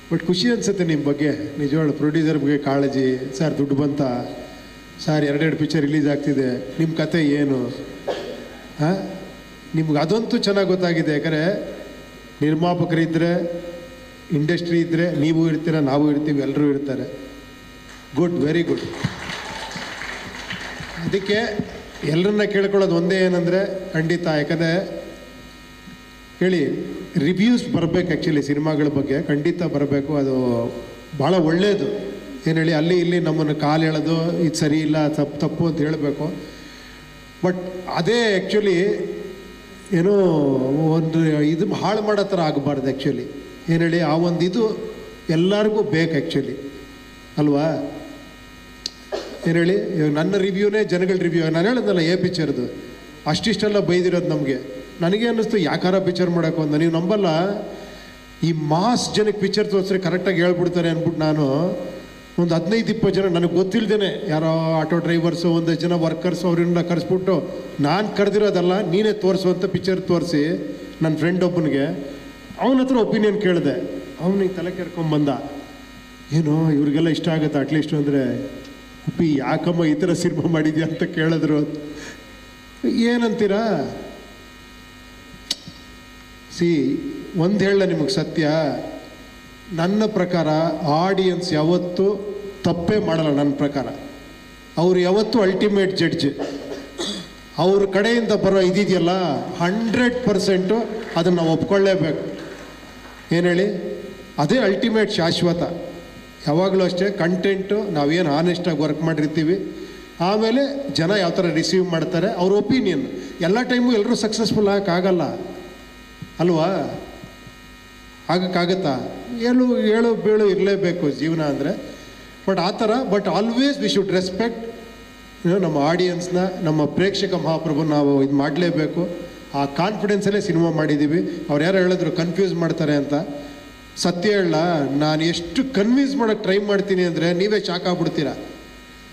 ಬಟ್ ಖುಷಿ ಅನಿಸುತ್ತೆ ನಿಮ್ಮ ಬಗ್ಗೆ, ನಿಜವಾಗ್ಲು ಪ್ರೊಡ್ಯೂಸರ್ ಬಗ್ಗೆ ಕಾಳಜಿ. ಸರ್ ದುಡ್ಡು ಬಂತ, ಸರ್ 2 ಪಿಕ್ಚರ್ ರಿಲೀಸ್ ಆಗ್ತಿದೆ, ನಿಮ್ಮ ಕತೆ ಏನು? ನಿಮ್ಗೆ ಅದಂತೂ ಚೆನ್ನಾಗಿ ಗೊತ್ತಾಗಿದೆ. ಯಾಕಂದರೆ ನಿರ್ಮಾಪಕರಿದ್ದರೆ, ಇಂಡಸ್ಟ್ರಿ ಇದ್ದರೆ ನೀವು ಇರ್ತೀರ, ನಾವು ಇರ್ತೀವಿ, ಎಲ್ಲರೂ ಇರ್ತಾರೆ. Good, very good. ಅದಕ್ಕೆ ಎಲ್ಲರನ್ನ ಕೇಳ್ಕೊಳ್ಳೋದು ಒಂದೇ ಏನಂದರೆ, ಖಂಡಿತ, ಯಾಕಂದರೆ ಹೇಳಿ ರಿವ್ಯೂಸ್ ಬರಬೇಕು ಆ್ಯಕ್ಚುಲಿ ಸಿನಿಮಾಗಳ ಬಗ್ಗೆ ಖಂಡಿತ ಬರಬೇಕು. ಅದು ಭಾಳ ಒಳ್ಳೆಯದು. ಏನು ಹೇಳಿ ಅಲ್ಲಿ ಇಲ್ಲಿ ನಮ್ಮನ್ನು ಕಾಲು ಹೇಳೋದು ಇದು ಸರಿ ಇಲ್ಲ ತಪ್ಪು ಅಂತ ಹೇಳಬೇಕು. ಬಟ್ ಅದೇ ಆ್ಯಕ್ಚುಲಿ ಏನೋ ಒಂದು ಇದು ಹಾಳು ಮಾಡೋ ಥರ ಆಗಬಾರ್ದು ಆ್ಯಕ್ಚುಲಿ. ಏನು ಹೇಳಿ ಆ ಒಂದು ಇದು ಎಲ್ಲರಿಗೂ ಬೇಕು ಆ್ಯಕ್ಚುಲಿ ಅಲ್ವಾ. ಏನು ಹೇಳಿ ಇವಾಗ ನನ್ನ ರಿವ್ಯೂನೇ ಜನಗಳ ರಿವ್ಯೂ. ನಾನು ಹೇಳಿದ್ನಲ್ಲ ಪಿಕ್ಚರ್ದು ಅಷ್ಟಿಷ್ಟೆಲ್ಲ ಬೈದಿರೋದು ನಮಗೆ. ನನಗೆ ಅನ್ನಿಸ್ತು ಯಾಕಾರ ಪಿಕ್ಚರ್ ಮಾಡೋಕೆ ಅಂತ. ನೀವು ನಂಬಲ್ಲ, ಈ ಮಾಸ್ ಜನಕ್ಕೆ ಪಿಕ್ಚರ್ ತೋರಿಸ್ರೆ ಕರೆಕ್ಟಾಗಿ ಹೇಳ್ಬಿಡ್ತಾರೆ ಅಂದ್ಬಿಟ್ಟು ನಾನು ಒಂದು 15-20 ಜನ ನನಗೆ ಗೊತ್ತಿಲ್ಲದೇನೆ ಯಾರೋ ಆಟೋ ಡ್ರೈವರ್ಸು, ಒಂದಷ್ಟು ಜನ ವರ್ಕರ್ಸು ಅವ್ರನ್ನ ಕರೆಸ್ಬಿಟ್ಟು ನಾನು ಕರೆದಿರೋದಲ್ಲ ನೀನೇ ತೋರಿಸು ಅಂತ ಪಿಕ್ಚರ್ ತೋರಿಸಿ ನನ್ನ ಫ್ರೆಂಡ್ ಒಬ್ಬನಿಗೆ ಅವನ ಹತ್ರ ಒಪಿನಿಯನ್ ಕೇಳಿದೆ. ಅವನಿಗೆ ತಲೆ ಕೆರ್ಕೊಂಬಂದ, ಏನೋ ಇವ್ರಿಗೆಲ್ಲ ಇಷ್ಟ ಆಗುತ್ತೆ ಅಟ್ಲೀಸ್ಟ್ ಅಂದರೆ ಉಪ್ಪಿ ಯಾಕಮ್ಮ ಈ ಥರ ಸಿನಿಮಾ ಮಾಡಿದ್ಯಾ ಅಂತ ಕೇಳಿದ್ರು. ಏನಂತೀರಾ? ಒಂದು ಹೇಳ ನಿಮಗೆ ಸತ್ಯ, ನನ್ನ ಪ್ರಕಾರ ಆಡಿಯನ್ಸ್ ಯಾವತ್ತೂ ತಪ್ಪೇ ಮಾಡಲ್ಲ. ನನ್ನ ಪ್ರಕಾರ ಅವರು ಯಾವತ್ತೂ ಅಲ್ಟಿಮೇಟ್ ಜಡ್ಜ್. ಅವ್ರ ಕಡೆಯಿಂದ ಬರೋ ಇದಿದೆಯಲ್ಲ 100% ಅದನ್ನು ನಾವು ಒಪ್ಕೊಳ್ಳೇಬೇಕು. ಏನು ಹೇಳಿ, ಅದೇ ಅಲ್ಟಿಮೇಟ್ ಶಾಶ್ವತ. ಯಾವಾಗಲೂ ಅಷ್ಟೇ ಕಂಟೆಂಟು ನಾವೇನು ಆನೆಸ್ಟಾಗಿ ವರ್ಕ್ ಮಾಡಿರ್ತೀವಿ, ಆಮೇಲೆ ಜನ ಯಾವ ಥರ ರಿಸೀವ್ ಮಾಡ್ತಾರೆ ಅವ್ರ ಒಪಿನಿಯನ್. ಎಲ್ಲ ಟೈಮು ಎಲ್ಲರೂ ಸಕ್ಸಸ್ಫುಲ್ ಆಗೋಕ್ಕಾಗಲ್ಲ ಅಲ್ವಾ, ಆಗಕ್ಕಾಗತ್ತಾ? ಏಳು ಬೀಳು ಇರಲೇಬೇಕು ಜೀವನ ಅಂದರೆ. ಬಟ್ ಆ ಥರ but always we should respect ನಮ್ಮ ಆಡಿಯನ್ಸ್ನ, ನಮ್ಮ ಪ್ರೇಕ್ಷಕ ಮಹಾಪ್ರಭು ನಾವು ಇದು ಮಾಡಲೇಬೇಕು. ಆ ಕಾನ್ಫಿಡೆನ್ಸಲ್ಲೇ ಸಿನಿಮಾ ಮಾಡಿದ್ದೀವಿ. ಅವ್ರು ಯಾರು ಹೇಳಿದ್ರು ಕನ್ಫ್ಯೂಸ್ ಮಾಡ್ತಾರೆ ಅಂತ. ಸತ್ಯ ಹೇಳ, ನಾನು ಎಷ್ಟು ಕನ್ವಿನ್ಸ್ ಮಾಡೋಕ್ಕೆ ಟ್ರೈ ಮಾಡ್ತೀನಿ ಅಂದರೆ ನೀವೇ ಶಾಕ್ ಆಗ್ಬಿಡ್ತೀರಾ.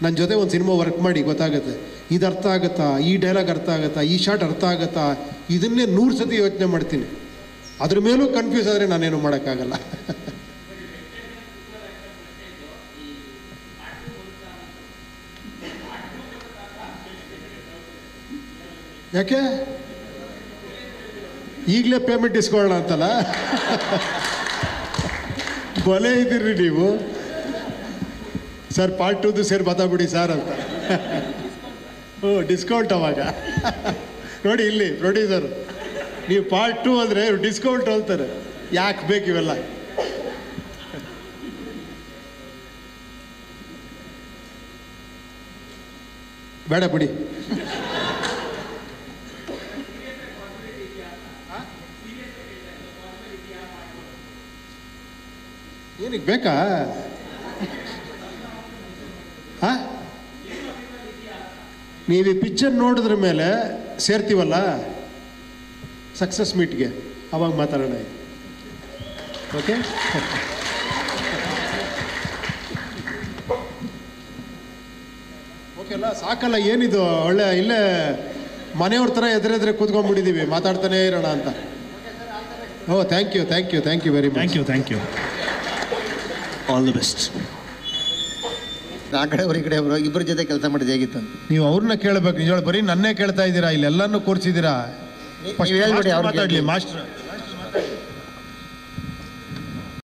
ನನ್ನ ಜೊತೆ ಒಂದು ಸಿನಿಮಾ ವರ್ಕ್ ಮಾಡಿ ಗೊತ್ತಾಗುತ್ತೆ, ಇದು ಅರ್ಥ ಆಗುತ್ತಾ, ಈ ಡೈಲಾಗ್ ಅರ್ಥ ಆಗುತ್ತಾ, ಈ ಶಾಟ್ ಅರ್ಥ ಆಗುತ್ತಾ, ಇದನ್ನೇ 100 ಸತಿ ಯೋಚನೆ ಮಾಡ್ತೀನಿ. ಅದ್ರ ಮೇಲೂ ಕನ್ಫ್ಯೂಸ್ ಆದರೆ ನಾನೇನು ಮಾಡೋಕ್ಕಾಗಲ್ಲ. ಯಾಕೆ ಈಗಲೇ ಪೇಮೆಂಟ್ ಇಸ್ಕೊಳ್ಳೋಣ ಅಂತಲ್ಲ? ಬಲೆ ಇದ್ದೀರಿ ನೀವು ಸರ್. ಪಾರ್ಟ್ 2 ಸೇರಿ ಮಾತಾಡ್ಬಿಡಿ ಸರ್ ಅಂತ. ಡಿಸ್ಕೌಂಟ್ ಅವಾಗ ನೋಡಿ ಇಲ್ಲಿ ಪ್ರೊಡ್ಯೂಸರ್, ನೀವು ಪಾರ್ಟ್ 2 ಅಂದರೆ ಡಿಸ್ಕೌಂಟ್ ಅಂತಾರೆ. ಯಾಕೆ ಬೇಕು ಇವೆಲ್ಲ? ಬೇಡ ಬಿಡಿ. ಏನಕ್ಕೆ ಬೇಕಾ? ನೀವು ಈ ಪಿಕ್ಚರ್ ನೋಡಿದ್ರ ಮೇಲೆ ಸೇರ್ತೀವಲ್ಲ ಸಕ್ಸಸ್ ಮೀಟ್ಗೆ, ಅವಾಗ ಮಾತಾಡೋಣ. ಓಕೆ, ಓಕೆ ಅಲ್ಲ? ಸಾಕಲ್ಲ ಏನಿದು? ಒಳ್ಳೆ ಇಲ್ಲೇ ಮನೆಯವ್ರ ಥರ ಎದುರೆದ್ರೆ ಕೂತ್ಕೊಂಡ್ಬಿಟ್ಟಿದ್ದೀವಿ, ಮಾತಾಡ್ತಾನೆ ಇರೋಣ ಅಂತ. Thank you very much. Thank you. All the best. ಆ ಕಡೆ ಈ ಕಡೆ ಇಬ್ಬರ ಜೊತೆ ಕೆಲಸ ಮಾಡಿದ್ದು ಹೇಗಿತ್ತು? ನೀವು ಅವ್ರನ್ನ ಕೇಳಬೇಕು. ನಿಜ ಬರೀ ನನ್ನೇ ಕೇಳ್ತಾ ಇದ್ದೀರಾ, ಇಲ್ಲೆಲ್ಲನೂ ಕೂರಿಸಿದ್ದೀರಾ. ಮಾತಾಡಲಿ ಮಾಸ್ಟರ್.